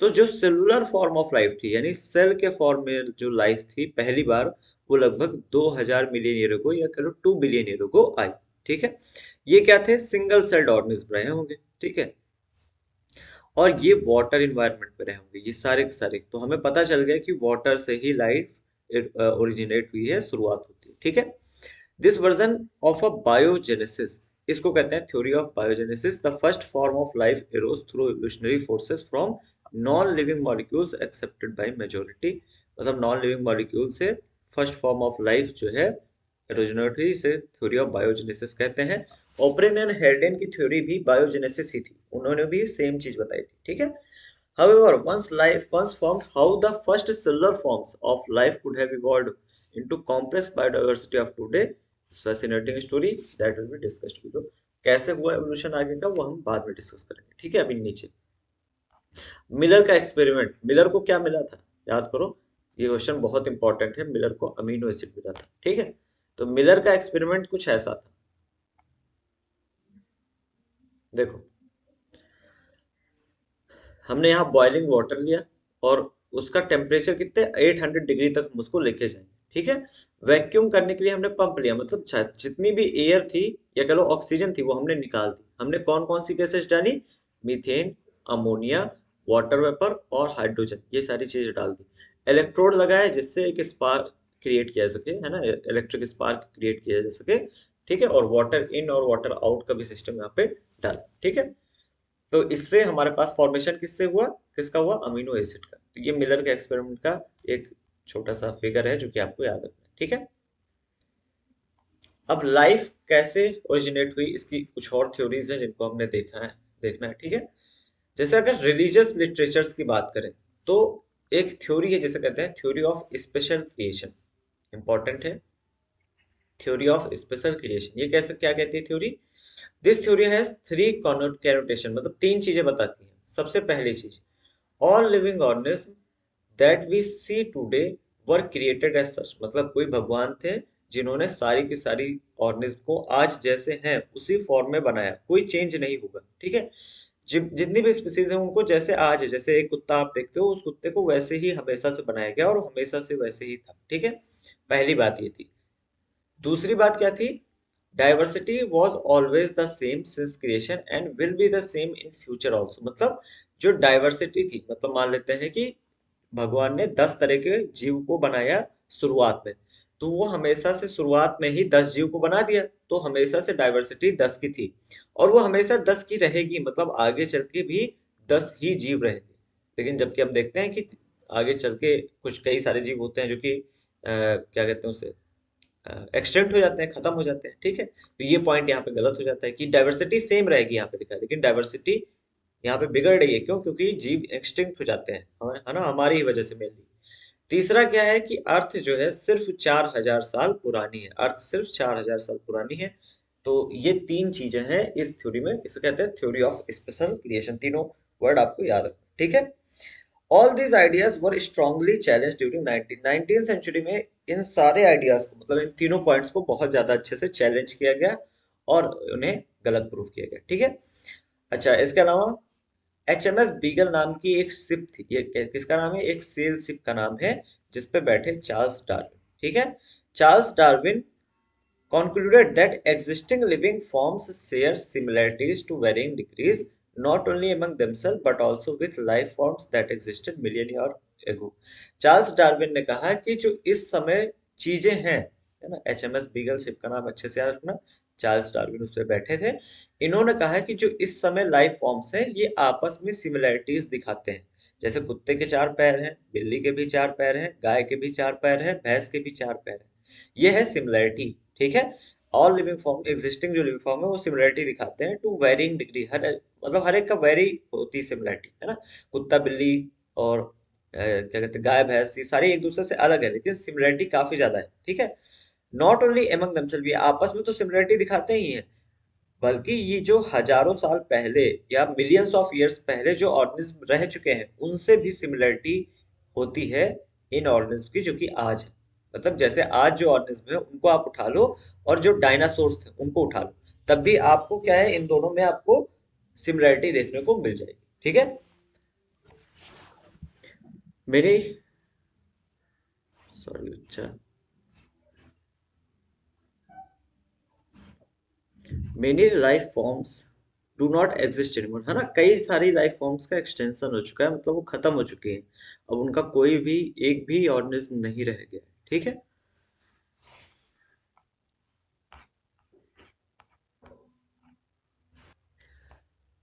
तो जो सेलुलर फॉर्म ऑफ लाइफ थी, यानी सेल के फॉर्म में जो लाइफ थी पहली बार, वो लगभग 2000 मिलियन ईयर को, या कह लो 2 बिलियन ईयर को आई, ठीक है। ये क्या थे? सिंगल सेल्ड ऑर्गेनिज्म रहे होंगे, ठीक है। और ये वाटर इन्वायरमेंट में रहे होंगे, ये सारे के सारे। तो हमें पता चल गया कि वाटर से ही लाइफ ओरिजिनेट हुई है, शुरुआत होती है, ठीक है। This version of a biogenesis, इसको कहते हैं theory of biogenesis. The first form of life arrows through evolutionary forces from non living molecules accepted by majority. मतलब नॉन लिविंग मॉलिक्यूल से फर्स्ट फॉर्म ऑफ लाइफ जो है एरोजेनेटी से थ्योरी ऑफ बायोजेनेसिस कहते हैं। ओपरेन एंड हेर्डेन की थ्योरी भी बायोजेनेसिस ही थी, उन्होंने भी सेम चीज बताई थी, ठीक है। However, once formed, how the first cellular forms of life could have evolved into complex biodiversity of today is fascinating story that will be discussed below। कैसे हुआ एवोल्यूशन आगे का वो हम बाद में डिस्कस करेंगे, ठीक है। अभी नीचे मिलर का एक्सपेरिमेंट, मिलर को क्या मिला था याद करो, ये क्वेश्चन बहुत इंपॉर्टेंट है। मिलर को अमीनो एसिड मिला था, ठीक है। तो मिलर का एक्सपेरिमेंट कुछ ऐसा था, देखो हमने यहाँ बॉइलिंग वाटर लिया और उसका टेम्परेचर कितने 800 डिग्री तक हम उसको लेके जाएंगे, ठीक है। वैक्यूम करने के लिए हमने पंप लिया, मतलब जितनी भी एयर थी या कह लो ऑक्सीजन थी वो हमने निकाल दी। हमने कौन कौन सी गैसेस डाली, मीथेन, अमोनिया, वाटर वेपर और हाइड्रोजन, ये सारी चीजें डाल दी। इलेक्ट्रोड लगाया जिससे एक स्पार्क क्रिएट किया जा सके, है ना, इलेक्ट्रिक स्पार्क क्रिएट किया जा सके, ठीक है। और वाटर इन और वाटर आउट का भी सिस्टम यहाँ पे डाला, ठीक है। तो इससे हमारे पास फॉर्मेशन किससे हुआ, किसका हुआ, अमीनो एसिड का। तो ये मिलर के एक्सपेरिमेंट का एक छोटा सा फिगर है जो कि आपको याद रखना है, ठीक है। अब लाइफ कैसे ओरिजिनेट हुई, इसकी कुछ और थ्योरीज हैं जिनको हमने देखना है, ठीक है। जैसे अगर रिलीजियस लिटरेचर्स की बात करें तो एक थ्योरी है जिसे कहते हैं theory of special creation, important है। थ्योरी ऑफ स्पेशल क्रिएशन ये कैसे क्या कहती है theory, this theory has three connotation, मतलब तीन चीजें बताती है। सबसे पहली चीज, all living organism that we see today were created as such, मतलब कोई भगवान थे जिन्होंने सारी की सारी ऑर्गेनिज्म को आज जैसे हैं उसी फॉर्म में बनाया, कोई चेंज नहीं होगा, ठीक है। जितनी भी स्पीसीज हैं उनको जैसे आज है, जैसे एक कुत्ता आप देखते हो उस कुत्ते को वैसे ही हमेशा से बनाया गया और हमेशा से वैसे ही था, ठीक है। पहली बात ये थी। दूसरी बात क्या थी, diversity was always the same since creation and will be the same in future also. मतलब जो डाइवर्सिटी थी, मतलब मान लेते हैं कि भगवान ने 10 तरह के जीव को बनाया शुरुआत में, तो वो हमेशा से शुरुआत में ही 10 जीव को बना दिया, तो हमेशा से डाइवर्सिटी 10 की थी और वो हमेशा 10 की रहेगी, मतलब आगे चल के भी 10 ही जीव रहेंगे। लेकिन जबकि हम देखते हैं कि आगे चल के कुछ कई सारे जीव होते हैं जो कि क्या कहते हैं उसे एक्सटेंट हो जाते हैं, खत्म हो जाते हैं, ठीक है। तो ये पॉइंट यहाँ पे गलत हो जाता है कि डाइवर्सिटी सेम रहेगी यहाँ पे लिखा है, लेकिन डाइवर्सिटी यहाँ पे बिगड़ रही है, क्यों, क्योंकि जीव एक्सटिंक्ट हो जाते हैं, है ना, हमारी ही वजह से मेनली। तीसरा क्या है कि अर्थ जो है सिर्फ 4000 साल पुरानी है, अर्थ सिर्फ 4000 साल पुरानी है। तो ये तीन चीजें हैं इस थ्योरी में, इसे कहते हैं थ्योरी ऑफ स्पेशल क्रिएशन। तीनों वर्ड आपको याद रखना, ठीक है। All these ideas were strongly challenge during 19th century में। इन सारे आइडियाज को, मतलब इन तीनों पॉइंट्स को बहुत ज्यादा अच्छे से चैलेंज किया गया और उन्हें गलत प्रूफ किया गया, ठीक है। अच्छा, इसके अलावा HMS बीगल नाम की एक शिप थी, ये किसका नाम है, एक सेल शिप का नाम है, जिसपे बैठे चार्ल्स डार्विन, ठीक है। Charles Darwin concluded that existing living forms share similarities to varying degrees, not only among themselves but also with life forms that existed million years ago। Charles Darwin ने कहा कि जो इस समय चीजें हैं, है ना, HMS बीगल शिप का नाम अच्छे से याद रखना, चार्ल्स डार्विन उस पर बैठे थे। इन्होंने कहा कि जो इस समय लाइफ फॉर्म्स हैं ये आपस में सिमिलैरिटीज दिखाते हैं। जैसे कुत्ते के 4 पैर हैं, बिल्ली के भी 4 पैर हैं, गाय के भी 4 पैर हैं, भैंस के भी 4 पैर हैं, ये है सिमिलैरिटी, ठीक है। ऑल लिविंग फॉर्म, एग्जिस्टिंग जो लिविंग फॉर्म है वो सिमिलैरिटी दिखाते हैं टू वेरिंग डिग्री, हर मतलब हर एक का वेरी होती है सिमिलैरिटी, है ना। कुत्ता बिल्ली और क्या कहते हैं गाय भैंस, ये सारी एक दूसरे से अलग है लेकिन सिमिलैरिटी काफी ज्यादा है, ठीक है। नॉट ओनली एमंग देमसेल्फ, ये आपस में तो सिमिलैरिटी दिखाते ही हैं, बल्कि ये जो हजारों साल पहले या मिलियंस ऑफ ईयर्स पहले जो ऑर्गेनिज्म रह चुके हैं उनसे भी सिमिलरिटी होती है इन ऑर्गेनिज्म की जो कि आज है। मतलब जैसे आज जो ऑर्गेनिज्म है उनको आप उठा लो और जो डायनासोर्स थे उनको उठा लो, तब भी आपको क्या है, इन दोनों में आपको सिमिलरिटी देखने को मिल जाएगी, ठीक है। मेरी सॉरी, अच्छा, many life forms do not exist anymore, है ना, कई सारी लाइफ फॉर्म्स का एक्सटेंशन हो चुका है, मतलब वो खत्म हो चुके हैं, अब उनका कोई भी एक भी ऑर्गेनिज्म नहीं रह गया है, ठीक है।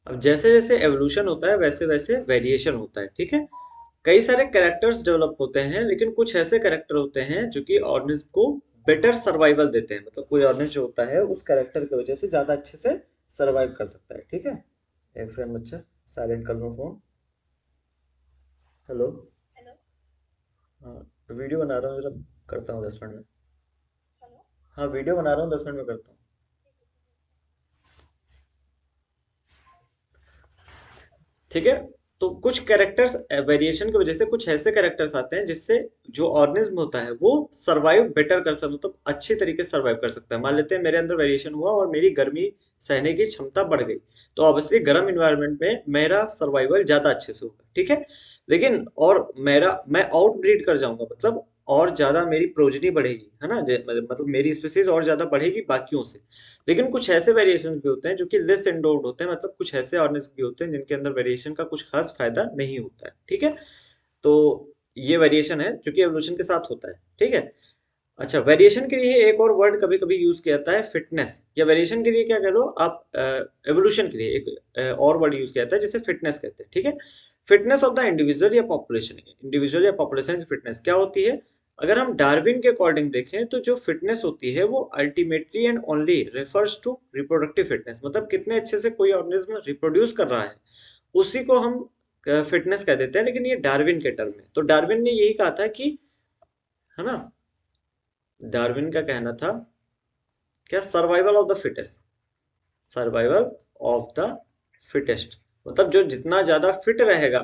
अब जैसे जैसे एवोल्यूशन होता है वैसे वैसे वेरिएशन होता है, ठीक है। कई सारे कैरेक्टर्स डेवलप होते हैं, लेकिन कुछ ऐसे कैरेक्टर होते हैं जो कि ऑर्गेनिज्म को बेटर सर्वाइवल देते हैं, मतलब कोई ऑर्गेनिज्म जो होता है उस कैरेक्टर की वजह से ज्यादा अच्छे से सर्वाइव कर सकता है, ठीक है। एक सेकंड बच्चा, साइलेंट कर लो फोन। हेलो। हाँ, वीडियो बना रहा हूँ जरा, करता हूँ 10 मिनट में। हाँ, वीडियो बना रहा हूँ, 10 मिनट में करता हूँ। ठीक है। तो कुछ कैरेक्टर्स वेरिएशन की वजह से कुछ ऐसे कैरेक्टर्स आते हैं जिससे जो ऑर्गेनिज्म होता है वो सरवाइव बेटर कर सकता, मतलब अच्छी तरीके से सरवाइव कर सकता है। मान लेते हैं मेरे अंदर वेरिएशन हुआ और मेरी गर्मी सहने की क्षमता बढ़ गई, तो ऑब्वियसली गर्म इन्वायरमेंट में मेरा सर्वाइवल ज्यादा अच्छे से होगा, ठीक है। लेकिन और मैं आउट ब्रीड कर जाऊंगा, मतलब और ज्यादा मेरी प्रोजनी बढ़ेगी, है ना, मतलब मेरी स्पीसीज और ज्यादा बढ़ेगी बाकियों से। लेकिन कुछ ऐसे वेरिएशन भी होते हैं जो कि लेस एंडोव्ड होते हैं, मतलब कुछ ऐसे ऑर्गेनिज्म भी होते हैं जिनके अंदर वेरिएशन का कुछ खास फायदा नहीं होता है, ठीक है। तो ये वेरिएशन है जो कि एवोल्यूशन के साथ होता है, ठीक है। अच्छा, वेरिएशन के लिए एक और वर्ड कभी कभी यूज किया जाता है, फिटनेस, या वेरिएशन के लिए क्या कह लो आप, एवोल्यूशन के लिए एक और वर्ड यूज किया जाता है जिसे फिटनेस कहते हैं, ठीक है। फिटनेस ऑफ द इंडिविजुअल या पॉपुलेशन, इंडिविजुअल या पॉपुलेशन की फिटनेस क्या होती है। अगर हम डार्विन के अकॉर्डिंग देखें तो जो फिटनेस होती है वो ultimately and only refers to reproductive fitness, मतलब कितने अच्छे से कोई ऑर्गेनिज्म रिप्रोड्यूस कर रहा है उसी को हम फिटनेस कह देते हैं। लेकिन ये डार्विन के टर्म में, तो डार्विन ने यही कहा था कि, है ना, डार्विन का कहना था क्या, survival of the fittest, survival of the fittest, मतलब जो जितना ज्यादा फिट रहेगा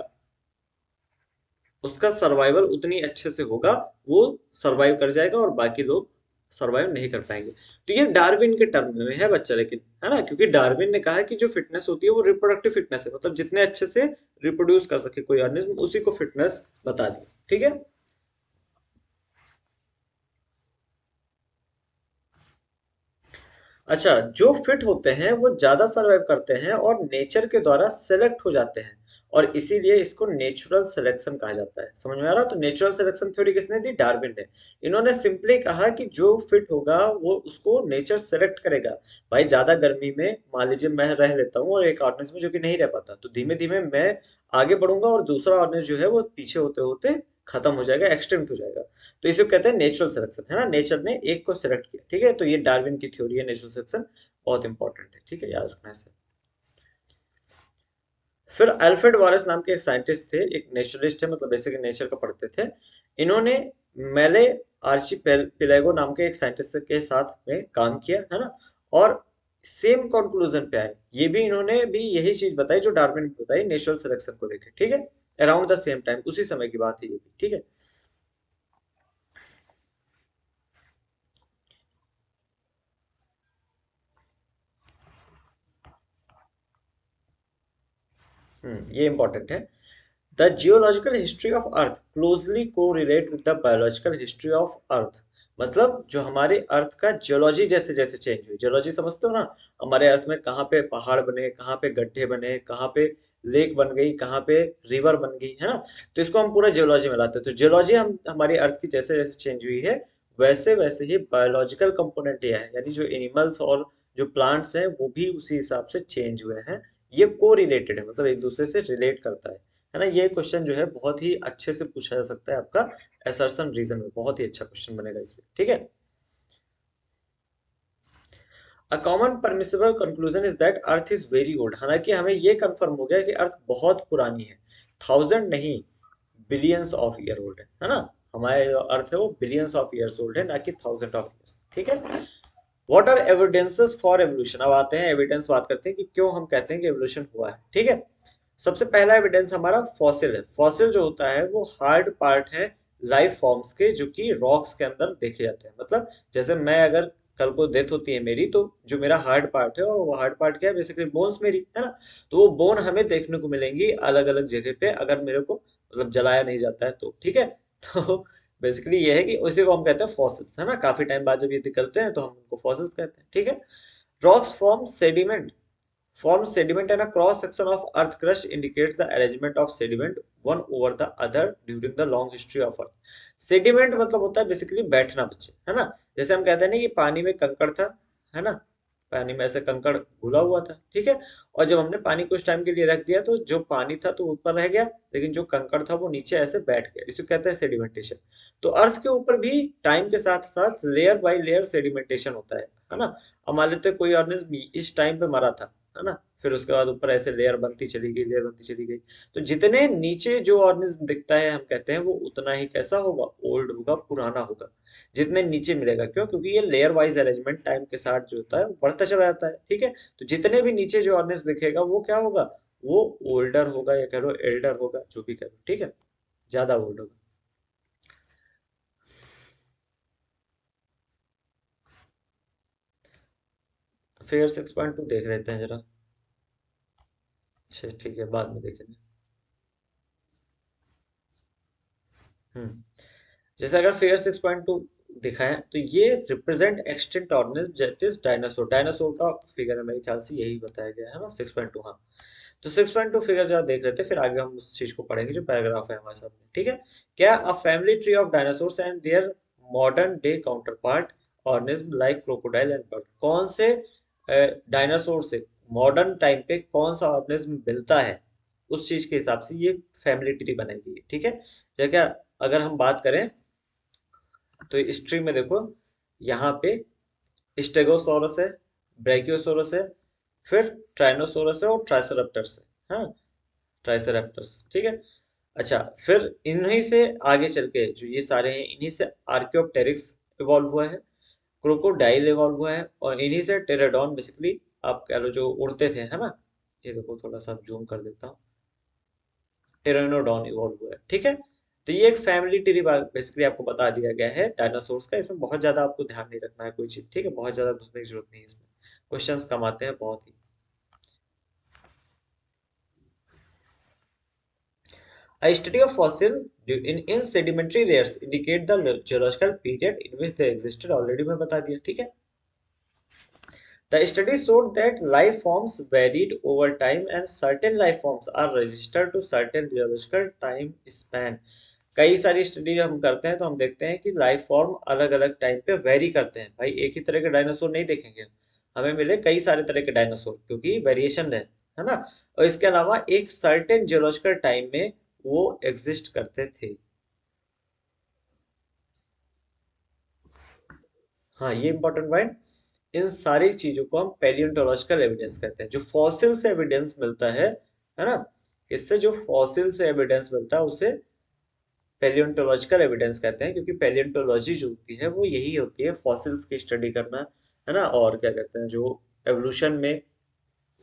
उसका सर्वाइवल उतनी अच्छे से होगा, वो सर्वाइव कर जाएगा और बाकी लोग सर्वाइव नहीं कर पाएंगे। तो ये डार्विन के टर्म में है बच्चा, लेकिन है ना, क्योंकि डार्विन ने कहा है कि जो फिटनेस होती है वो रिप्रोडक्टिव फिटनेस है, मतलब जितने अच्छे से रिप्रोड्यूस कर सके कोई ऑर्गेनिज्म उसी को फिटनेस बता दी, ठीक है। अच्छा, जो फिट होते हैं वो ज्यादा सर्वाइव करते हैं और नेचर के द्वारा सेलेक्ट हो जाते हैं, और इसीलिए इसको नेचुरल सिलेक्शन कहा जाता है। समझ में आ रहा? तो नेचुरल सिलेक्शन थ्योरी किसने दी? डार्विन ने। इन्होंने सिंपली कहा कि जो फिट होगा वो उसको नेचर सेलेक्ट करेगा। भाई ज्यादा गर्मी में मान लीजिए मैं रह लेता हूँ और एक ऑर्गेनिज्म जो कि नहीं रह पाता, तो धीमे धीमे मैं आगे बढ़ूंगा और दूसरा ऑर्गेनिज्म जो है वो पीछे होते होते खत्म हो जाएगा, एक्सटिंक्ट हो जाएगा। तो इसे कहते हैं नेचुरल सिलेक्शन, है ना, नेचर ने एक को सिलेक्ट किया, ठीक है। तो ये डार्विन की थ्योरी है नेचुरल सिलेक्शन, बहुत इंपॉर्टेंट है, ठीक है, याद रखना है। फिर अल्फ्रेड वारिस नाम के एक साइंटिस्ट थे, एक नेचुरलिस्ट है, मतलब बेसिकली नेचर का पढ़ते थे। इन्होंने मेले आर्चिपेलागो नाम के एक साइंटिस्ट के साथ में काम किया, है ना, और सेम कंक्लूजन पे आए। ये भी इन्होंने भी यही चीज बताई जो डार्विन ने बताई नेचुरल सिलेक्शन को लेकर, ठीक है। अराउंड द सेम टाइम, उसी समय की बात है ये भी, ठीक है। ये इंपॉर्टेंट है। The geological history of earth closely correlate with the biological history of earth, मतलब जो हमारे अर्थ का जियोलॉजी जैसे जैसे चेंज हुई, जियोलॉजी समझते हो ना, हमारे अर्थ में कहाँ पे पहाड़ बने, कहाँ पे गड्ढे बने, कहाँ पे लेक बन गई, कहाँ पे रिवर बन गई, है ना। तो इसको हम पूरा जियोलॉजी में लाते हैं। तो जियोलॉजी हम हमारी अर्थ की जैसे जैसे चेंज हुई है वैसे वैसे ही बायोलॉजिकल कंपोनेंट ये है, यानी जो एनिमल्स और जो प्लांट्स हैं वो भी उसी हिसाब से चेंज हुए हैं। ये को रिलेटेड है, मतलब एक दूसरे से रिलेट करता है ना। ये क्वेश्चन जो है बहुत ही अच्छे से पूछा जा सकता है आपका असर्शन रीजन में, बहुत ही अच्छा क्वेश्चन बनेगा इसमें, ठीक है। A common permissible conclusion is that earth is very old, हालांकि हमें ये कंफर्म हो गया कि अर्थ बहुत पुरानी है, थाउजेंड नहीं, बिलियंस ऑफ ईयर ओल्ड है ना। हमारे जो अर्थ है वो बिलियंस ऑफ ईयर्स ओल्ड है, ना कि थाउजेंड ऑफ ईयर्स, ठीक है। What are evidences for evolution, अब आते हैं एविडेंस, बात करते हैं कि क्यों हम कहते हैं कि एवोल्यूशन हुआ है, ठीक है। सबसे पहला एविडेंस हमारा फॉसिल है। फॉसिल जो होता है वो हार्ड पार्ट है लाइफ फॉर्म्स के, जो कि रॉक्स के अंदर देखे जाते हैं। मतलब जैसे मैं अगर कल को डेथ होती है मेरी, तो जो मेरा हार्ड पार्ट है, और वो हार्ड पार्ट क्या है, बेसिकली बोन्स मेरी, है ना। तो वो बोन हमें देखने को मिलेंगी अलग अलग जगह पे, अगर मेरे को मतलब जलाया नहीं जाता है तो, ठीक है। तो बेसिकली ये है कि उसी को हम कहते हैं फॉसिल्स, है ना। काफी टाइम बाद जब ये निकलते हैं तो हम उनको फॉसिल्स कहते हैं, ठीक है। Rocks form sediment, forms sediment and a cross section of earth crust indicates the arrangement of sediment one over the other during the long history of earth। sediment मतलब होता है बेसिकली बैठना, बच्चे, है ना। जैसे हम कहते हैं ना कि पानी में कंकड़ था, है ना, पानी में ऐसे कंकड़ घुला हुआ था, ठीक है। और जब हमने पानी को उस टाइम के लिए रख दिया तो जो पानी था तो ऊपर रह गया, लेकिन जो कंकड़ था वो नीचे ऐसे बैठ गया, इसे कहते हैं सेडिमेंटेशन। तो अर्थ के ऊपर भी टाइम के साथ साथ लेयर बाय लेयर सेडिमेंटेशन होता है ना। अब मान लेते हैं कोई ऑर्गेनिज्म इस टाइम पे मरा था, है ना, फिर उसके बाद ऊपर ऐसे लेयर बनती चली गई, लेयर बनती चली गई। तो जितने नीचे जो ऑर्गेनिज्म दिखता है हम कहते हैं वो उतना ही कैसा होगा, ओल्ड होगा, पुराना होगा। जितने नीचे मिलेगा, क्यों, क्योंकि ये लेयर वाइज अरेंजमेंट टाइम के साथ जो होता है वो बढ़ता चला जाता है, ठीक है। तो जितने भी नीचे जो ऑर्गेनिज्म दिखेगा वो क्या होगा, वो ओल्डर होगा, या कह लो एल्डर होगा, जो भी कह लो, ठीक है, ज्यादा ओल्ड होगा। फिर 6.2 देख लेते हैं जरा। अच्छा ठीक है, बाद में देखेंगे। हम्म। जैसे अगर फिगर 6.2 दिखाएं तो ये represent extinct organism that is dinosaur. Dinosaur का फिगर है, मेरे ख्याल से यही बताया गया है ना 6.2। हाँ, तो 6.2 फिगर जरा देख लेते हैं, फिर आगे हम उस चीज को पढ़ेंगे जो पैराग्राफ है हमारे सामने, ठीक है। क्या a family tree of dinosaurs and their modern day counterpart organism like crocodile and bird, कौन से डायनासोर से मॉडर्न टाइम पे कौन सा ऑर्गेनिज्म मिलता है, उस चीज के हिसाब से ये फैमिली ट्री बनाई गई है, ठीक है। जैसे क्या, अगर हम बात करें तो हिस्ट्री में देखो, यहाँ पे स्टेगोसोरस है, ब्रैकियोसोरस है, फिर ट्राइनोसोरस है और ट्राइसेराप्टर्स है, हाँ, ट्राइसेराप्टर्स, ठीक है। अच्छा, फिर इन्हीं से आगे चल के जो ये सारे हैं, इन्हीं से आर्कियोप्टेरिक्स इवॉल्व हुआ है, क्रोकोडाइल इवॉल्व हुआ है, और इन्हीं से टेराडॉन बेसिकली आप कह लो जो उड़ते थे, है ना। ये देखो थोड़ा सा जूम कर देता हूँ, टेरानोडॉन इवॉल्व हुआ है, ठीक है। तो ये एक फैमिली ट्री बेसिकली आपको बता दिया गया है डायनासोर्स का। इसमें बहुत ज्यादा आपको ध्यान नहीं रखना है कोई चीज, ठीक है, बहुत ज्यादा घुसने की जरूरत नहीं है इसमें, क्वेश्चंस कम आते हैं बहुत ही। A study of fossil in sedimentary layers indicate the geological period in which they existed, already मैं बता दिया, ठीक है। The study showed that life forms varied over time and certain life forms are registered to certain geological time span. कई सारी स्टडी हम करते हैं तो हम देखते हैं कि लाइफ फॉर्म अलग अलग टाइम पे वेरी करते हैं, भाई एक ही तरह के डायनासोर नहीं देखेंगे हम। हमें मिले कई सारे तरह के डायनासोर, क्योंकि वेरिएशन है ना। और इसके अलावा एक सर्टेन जियोलॉजिकल टाइम में वो एग्जिस्ट करते थे। हाँ, ये इंपॉर्टेंट पॉइंट। इन सारी चीजों को हम पैलियोंटोलॉजिकल एविडेंस कहते हैं। जो फॉसिल से एविडेंस मिलता है ना, इससे जो फॉसिल से एविडेंस मिलता है उसे पैलियोंटोलॉजिकल एविडेंस कहते हैं, क्योंकि पैलियोंटोलॉजी जो होती है वो यही होती है, फॉसिल्स की स्टडी करना, है ना। और क्या कहते हैं, जो एवोल्यूशन में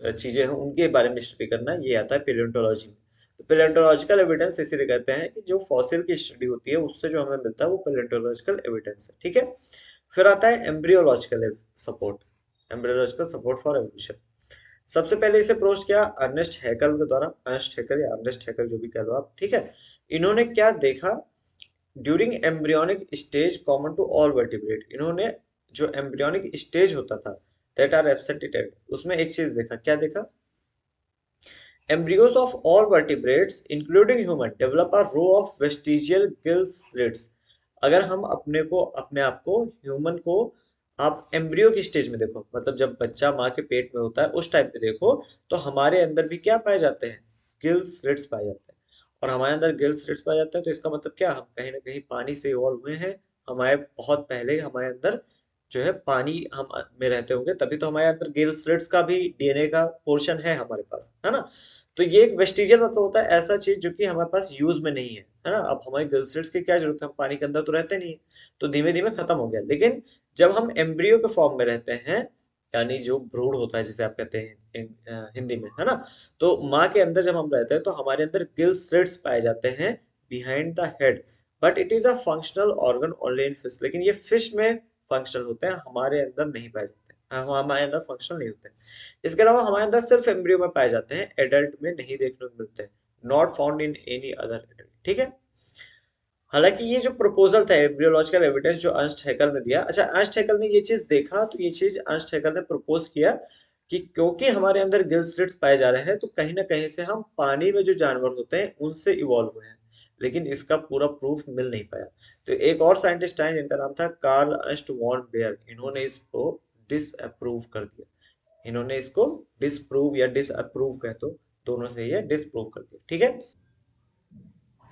चीजें हैं उनके बारे में स्टडी करना, ये आता है पैलियोंटोलॉजी में। तो पैलियोंटोलॉजिकल एविडेंस इसीलिए कहते हैं कि जो फॉसिल की स्टडी होती है उससे जो हमें मिलता है वो पैलियोंटोलॉजिकल एविडेंस है, ठीक है। फिर आता है embryological support, embryological support for evolution. सबसे पहले इसे प्रोज किया अर्नेस्ट हैकल के द्वारा, अर्नेस्ट हैकल या अर्नेस्ट हैकल जो भी कह लो आप, ठीक है। इन्होंने क्या देखा, during embryonic stage common to all vertebrate, इन्होंने जो एम्ब्रियोनिक स्टेज होता था दैट आर एब्सेंटेड, उसमें एक चीज देखा, क्या देखा, embryos of all vertebrates including human develop a row of vestigial gill slits। अगर हम अपने आप को ह्यूमन को आप एम्ब्रियो की स्टेज में देखो, मतलब जब बच्चा माँ के पेट में होता है उस टाइम पे देखो, तो हमारे अंदर भी क्या पाए जाते हैं, गिल स्लिट्स पाए जाते हैं। और हमारे अंदर गिल स्लिट्स पाए जाते हैं तो इसका मतलब क्या, हम कहीं ना कहीं पानी से इवॉल्व हुए हैं। हमारे बहुत पहले हमारे अंदर जो है पानी हम में रहते होंगे, तभी तो हमारे अंदर गिल स्लिट्स का भी डीएनए का पोर्शन है हमारे पास, है ना। तो ये एक वेस्टिजियल मतलब होता है ऐसा चीज जो कि हमारे पास यूज में नहीं है ना। अब हमारे गिल स्लिट्स की क्या जरूरत है, हम पानी के अंदर तो रहते नहीं है, तो धीमे धीमे खत्म हो गया। लेकिन जब हम एम्ब्रियो के फॉर्म में रहते हैं, यानी जो भ्रूण होता है जिसे आप कहते हैं हिंदी में, है ना, तो माँ के अंदर जब हम रहते हैं तो हमारे अंदर गिल स्लिट्स पाए जाते हैं behind the head, but it is a functional organ only in fish. लेकिन ये फिश में फंक्शनल होते हैं, हमारे अंदर नहीं पाए जाते हैं, हमारे अंदर फंक्शनल नहीं होते हैं। इसके अलावा हमारे अंदर सिर्फ एम्ब्रियो में पाए जाते हैं, एडल्ट में नहीं देखने को मिलते हैं, not found in any other adult, ठीक है। हालांकि ये जो प्रपोजल था एम्ब्रियोलॉजिकल एविडेंस जो अर्नस्ट हैकल ने दिया, अच्छा अर्नस्ट हैकल ने ये चीज देखा, तो ये चीज अर्नस्ट हैकल ने प्रपोज किया कि क्योंकि हमारे अंदर गिल स्लिट्स पाए जा रहे हैं तो कहीं ना कहीं से हम पानी में जो जानवर होते हैं उनसे इवॉल्व हुए हैं। लेकिन इसका पूरा प्रूफ मिल नहीं पाया। तो एक और साइंटिस्ट आए जिनका नाम था कार्ल अर्नस्ट वॉन बेयर, इन्होंने इसको डिसअप्रूव कर दिया। इन्होंने इसको डिसप्रूव या डिसअप्रूव कह दो, दोनों से ये डिसप्रूव कर दिया, ठीक है।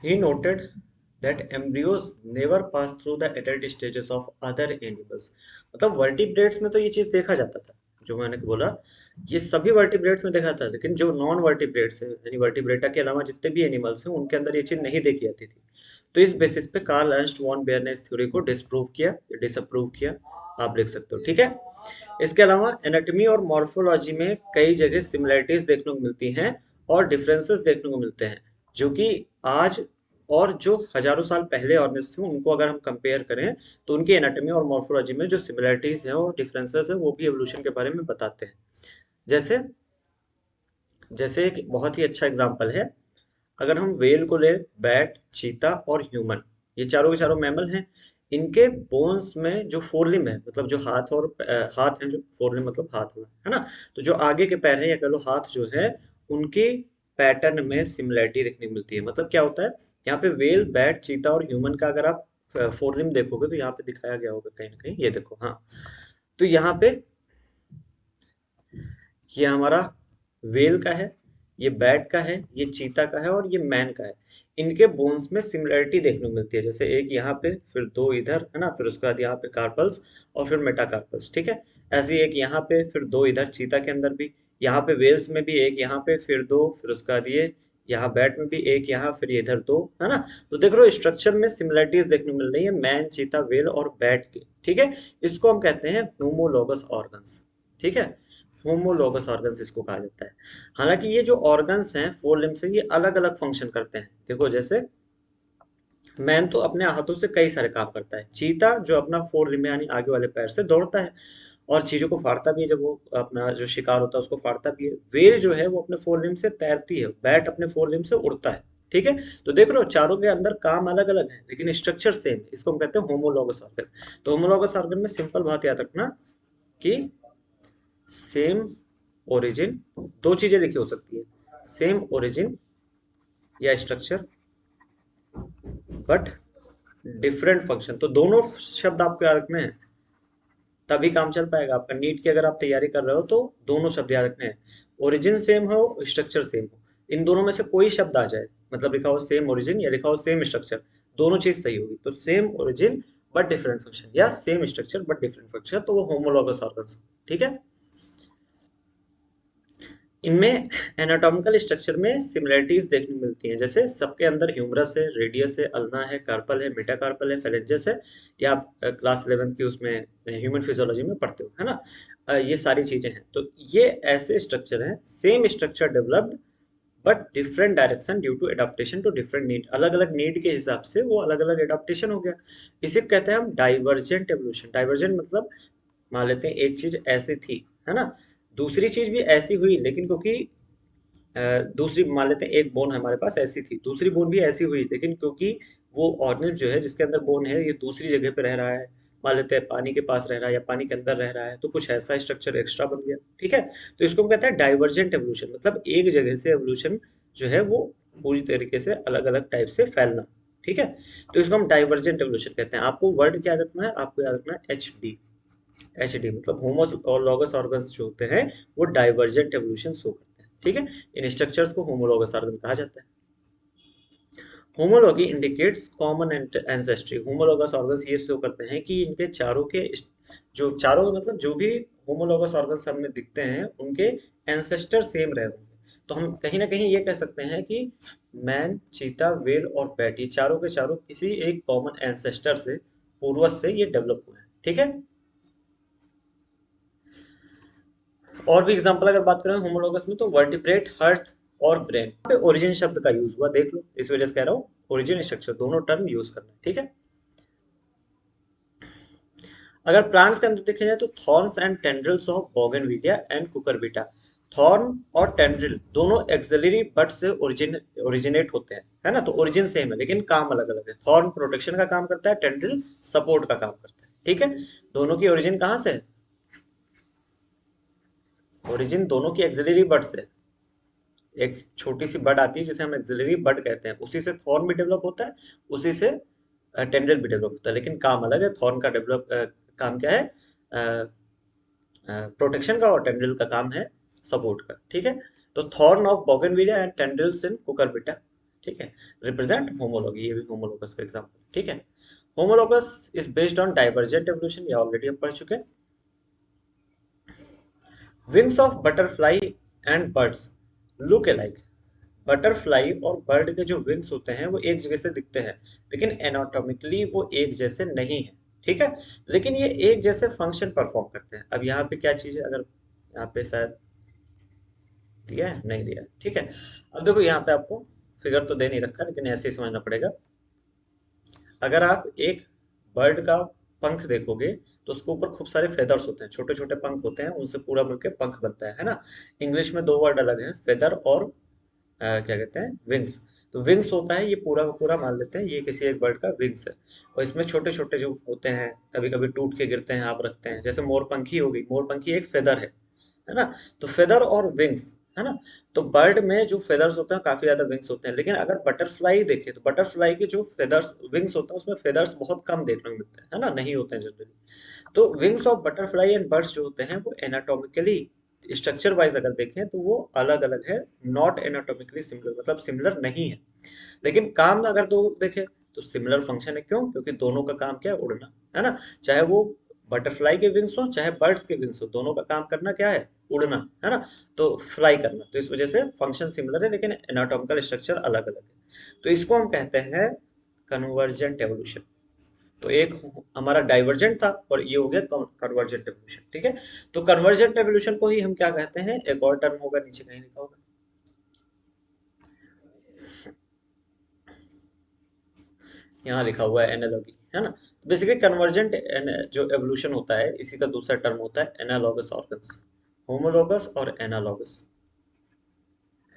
He noted that embryos never pass through the adult stages of other animals। मतलब वर्टिब्रेट्स में तो ये चीज देखा जाता था, जो मैंने बोला ये सभी वर्टिब्रेट्स में देखा था, लेकिन जो नॉन वर्टिब्रेट्स है यानी वर्टिब्रेटा के अलावा जितने भी एनिमल्स हैं उनके अंदर ये चीज नहीं देखी जाती थी। तो इस बेसिस पे कार्ल अर्नस्ट वॉन बेयर ने इस थ्योरी को डिसप्रूव किया, डिसअप्रूव किया, आप लिख सकते हो, ठीक है। इसके अलावा एनाटॉमी और मॉर्फोलॉजी में कई जगह सिमिलरिटीज देखने को मिलती हैं और डिफरेंसेस देखने को मिलते हैं, जो कि आज और जो हजारों साल पहले ऑर्गेनिज्म थे उनको अगर हम कंपेयर करें तो उनकी एनाटॉमी और मॉर्फोलॉजी में जो सिमिलरिटीज हैं और डिफरेंसेस हैं वो भी एवोल्यूशन के बारे में बताते हैं। जैसे जैसे एक बहुत ही अच्छा एग्जांपल है, अगर हम वेल को ले, बैट, चीता और ह्यूमन, ये चारों के चारों मैमल हैं। इनके बोन्स में जो फोरलिम है, मतलब जो हाथ और हाथ है, जो फोरलिम मतलब हाथ होना है ना, तो जो आगे के पैर है या कह लो हाथ जो है, उनकी पैटर्न में सिमिलरिटी देखने को मिलती है। मतलब क्या होता है, यहाँ पे वेल, बैट, चीता और ह्यूमन का अगर आप फोरलिम देखोगे तो यहाँ पे दिखाया गया होगा कहीं ना कहीं, ये देखो, हाँ। तो यहाँ पे ये हमारा वेल का है, ये बैट का है, ये चीता का है और ये मैन का है। इनके बोन्स में सिमिलरिटी देखने को मिलती है, जैसे एक यहाँ पे, फिर दो इधर, है ना, फिर उसके बाद यहाँ पे कार्पल्स और फिर मेटाकार्पल्स, ठीक है। ऐसे ही एक यहाँ पे, फिर दो इधर चीता के अंदर भी, यहाँ पे वेल्स में भी एक यहाँ पे, फिर दो, फिर उसके बाद ये यहाँ बैट में भी एक, यहाँ फिर ये इधर दो, है ना। तो देख रहे हो स्ट्रक्चर में सिमिलरिटीज देखने को मिल रही है मैन, चीता, वेल और बैट के, ठीक है। इसको हम कहते हैं होमोलोगस ऑर्गन्स, ठीक है। होमोलोगस ऑर्गन्स इसको कहा जाता है। हालांकि ये जो ऑर्गन्स हैं फोर लिम्ब से, ये अलग अलग फंक्शन करते हैं। देखो जैसे मैन तो अपने हाथों से कई सारे काम करता है, चीता जो अपना फोर लिम्ब यानी आगे वाले पैर से दौड़ता है और चीजों को फाड़ता भी है, जब वो अपना जो शिकार होता है उसको फाड़ता भी है। वेल जो है वो अपने फोर लिम्ब से तैरती है, बैट अपने फोर लिम्ब से उड़ता है, ठीक है। तो देख रहे हो चारों के अंदर काम अलग अलग है लेकिन स्ट्रक्चर सेम है, इसको हम कहते हैं होमोलोगस ऑर्गन। तो होमोलोगस ऑर्गन में सिंपल बात याद रखना कि सेम ओरिजिन, दो चीजें लिखी हो सकती है, सेम ओरिजिन या स्ट्रक्चर बट डिफरेंट फंक्शन। तो दोनों शब्द आपको याद रखने हैं, तभी काम चल पाएगा आपका। नीट की अगर आप तैयारी कर रहे हो तो दोनों शब्द याद रखने हैं, ओरिजिन सेम हो, स्ट्रक्चर सेम हो। इन दोनों में से कोई शब्द आ जाए, मतलब लिखा हो सेम ओरिजिन या लिखा हो सेम स्ट्रक्चर, दोनों चीज सही होगी। तो same origin but different function या same structure but different function, तो वो होमोलॉगस ऑर्गन्स, ठीक है। इनमें एनाटॉमिकल स्ट्रक्चर में सिमिलरिटीज देखने को मिलती हैं, जैसे सबके अंदर ह्यूमरस है, रेडियस है, अल्ना है, कार्पल है, मेटाकार्पल है, फेरेंजियस है। ये आप क्लास 11 की उसमें ह्यूमन फिजियोलॉजी में पढ़ते हो, है ना। ये सारी चीजें हैं। तो ये ऐसे स्ट्रक्चर हैं, same structure developed but different direction due to adaptation to different need. अलग अलग नीड के हिसाब से वो अलग अलग एडाप्टेशन हो गया। इसे कहते हैं हम डाइवर्जेंट एवोल्यूशन। डाइवर्जेंट मतलब मान लेते हैं एक चीज ऐसी थी, है ना, दूसरी चीज भी ऐसी हुई, लेकिन क्योंकि दूसरी मान लेते हैं एक बोन हमारे पास ऐसी थी, दूसरी बोन भी ऐसी हुई, लेकिन क्योंकि वो ऑर्गेनिज्म जो है जिसके अंदर बोन है ये दूसरी जगह पे रह रहा है, मान लेते हैं पानी के पास रह रहा है या पानी के अंदर रह रहा है, तो कुछ ऐसा स्ट्रक्चर एक्स्ट्रा बन गया, ठीक है। तो इसको हम कहते हैं डाइवर्जेंट एवोल्यूशन, मतलब एक जगह से एवोल्यूशन जो है वो पूरी तरीके से अलग अलग टाइप से फैलना, ठीक है। तो इसको हम डाइवर्जेंट एवोल्यूशन कहते हैं। आपको वर्ड क्या याद रखना है, आपको याद रखना है एच डी। एच डी मतलब होमोलॉगस ऑर्गन्स जो होते हैं वो डाइवर्जेंट एवोल्यूशन शो करते हैं, ठीक है। इन स्ट्रक्चर्स को होमोलॉगस ऑर्गन कहा जाता है। Homology indicates common ancestry. Homologous organs ये शो करते हैं कि इनके चारों के जो चारों मतलब जो भी होमोलॉगस ऑर्गन्स हमें दिखते हैं उनके एंसेस्टर सेम रहे होंगे। तो हम कहीं ना कहीं ये कह सकते हैं कि मैन, चीता, वेल और बैट ये चारों के चारों किसी एक कॉमन एंसेस्टर से, पूर्वज से ये डेवलप हुए हैं, ठीक है। और भी एग्जांपल अगर बात करें होमोलॉगस में तो वर्टिब्रेट, हार्ट और ब्रेन। यहाँ पे ओरिजिन शब्द का यूज हुआ, देख लो, इस वजह से कह रहा हूँ ओरिजिन स्ट्रक्चर दोनों टर्म यूज करना है, ठीक है। अगर प्लांट्स के अंदर देखे जाए तो thorns and tendrils of bougainvillea and Cucurbita. Thorn और टेंड्रिल दोनों एक्सिलरी बड से ओरिजिनेट होते हैं, है ना। तो ओरिजिन सेम है लेकिन काम अलग अलग है। थॉर्न प्रोटेक्शन का काम करता है, टेंड्रिल सपोर्ट का काम करता है, ठीक है। दोनों की ओरिजिन कहाँ से है, ओरिजिन दोनों की एक्सिलरी बड से। एक छोटी सी बड आती है जिसे हम एक्सिलरी बड कहते हैं, उसी से थॉर्न भी डेवलप होता है, उसी से टेंड्रिल भी डेवलप होता है, लेकिन काम अलग है। थॉर्न का डेवलप काम क्या है, प्रोटेक्शन का और टेंड्रिल का काम है सपोर्ट का, ठीक है। तो thorn of bougainvillea and tendrils in Cucurbita, ठीक है, रिप्रेजेंट होमोलॉगी, ये भी होमोलॉगस का एग्जांपल, ठीक है। Homologous is based on divergent evolution, ये ऑलरेडी हम पढ़ चुके हैं। Wings of butterfly and birds look alike, butterfly और बर्ड के जो विंग्स होते हैं वो एक जगह से दिखते हैं, लेकिन एनाटॉमिकली वो एक जैसे नहीं है, ठीक है। लेकिन ये एक जैसे फंक्शन परफॉर्म करते हैं। अब यहाँ पे क्या चीज है, अगर यहाँ पे शायद दिया है, नहीं दिया है, ठीक है। अब देखो यहाँ पे आपको फिगर तो दे नहीं रखा, लेकिन ऐसे ही समझना पड़ेगा। अगर आप एक बर्ड का पंख देखोगे तो उसके ऊपर खूब सारे फेदर्स होते हैं, छोटे छोटे पंख होते हैं, उनसे पूरा मिलकर पंख बनता है ना। इंग्लिश में दो वर्ड अलग है, फेदर और क्या कहते हैं, विंग्स। तो विंग्स होता है, ये पूरा का पूरा मान लेते हैं ये किसी एक बर्ड का विंग्स है। और इसमें छोटे छोटे जो होते हैं, कभी कभी टूट के गिरते हैं, आप रखते हैं, जैसे मोरपंखी होगी, मोरपंखी एक फेदर है ना। तो फेदर और विंग्स, है ना। तो बर्ड में जो फेदर्स होते हैं काफी ज्यादा विंग्स होते हैं, लेकिन अगर बटरफ्लाई देखें तो बटरफ्लाई के जो फेदर्स विंग्स होते हैं उसमें फेदर्स बहुत कम देखने को मिलते हैं, है ना, नहीं होते हैं जनरली। तो wings of butterfly and birds जो होते हैं वो एनाटॉमिकली स्ट्रक्चर वाइज अगर देखें तो वो अलग अलग है, नॉट एनाटॉमिकली सिमिलर, मतलब सिमिलर नहीं है। लेकिन काम अगर दो देखें तो सिमिलर फंक्शन है, क्यों? क्योंकि दोनों का काम क्या है, उड़ना, है ना। चाहे वो बटरफ्लाई के विंग्स हो चाहे बर्ड्स के विंग्स हो, दोनों का काम करना क्या है, उड़ना, है ना। तो फ्लाई करना, तो इस वजह से फंक्शन सिमिलर है लेकिन एनाटॉमिकल स्ट्रक्चर अलग अलग है। तो इसको हम कहते हैं कन्वर्जेंट एवोल्यूशन। तो एक हमारा डाइवर्जेंट था और ये हो गया कन्वर्जेंट एवोल्यूशन, ठीक है। तो कन्वर्जेंट एवोल्यूशन को ही हम क्या कहते हैं, एक और टर्म होगा, नीचे कहीं लिखा होगा, यहाँ लिखा हुआ है एनालॉगी, है ना। बेसिकली कन्वर्जेंट जो एवोल्यूशन होता है इसी का दूसरा टर्म होता है एनालॉगस ऑर्गन्स, होमोलॉगस और एनालॉगस,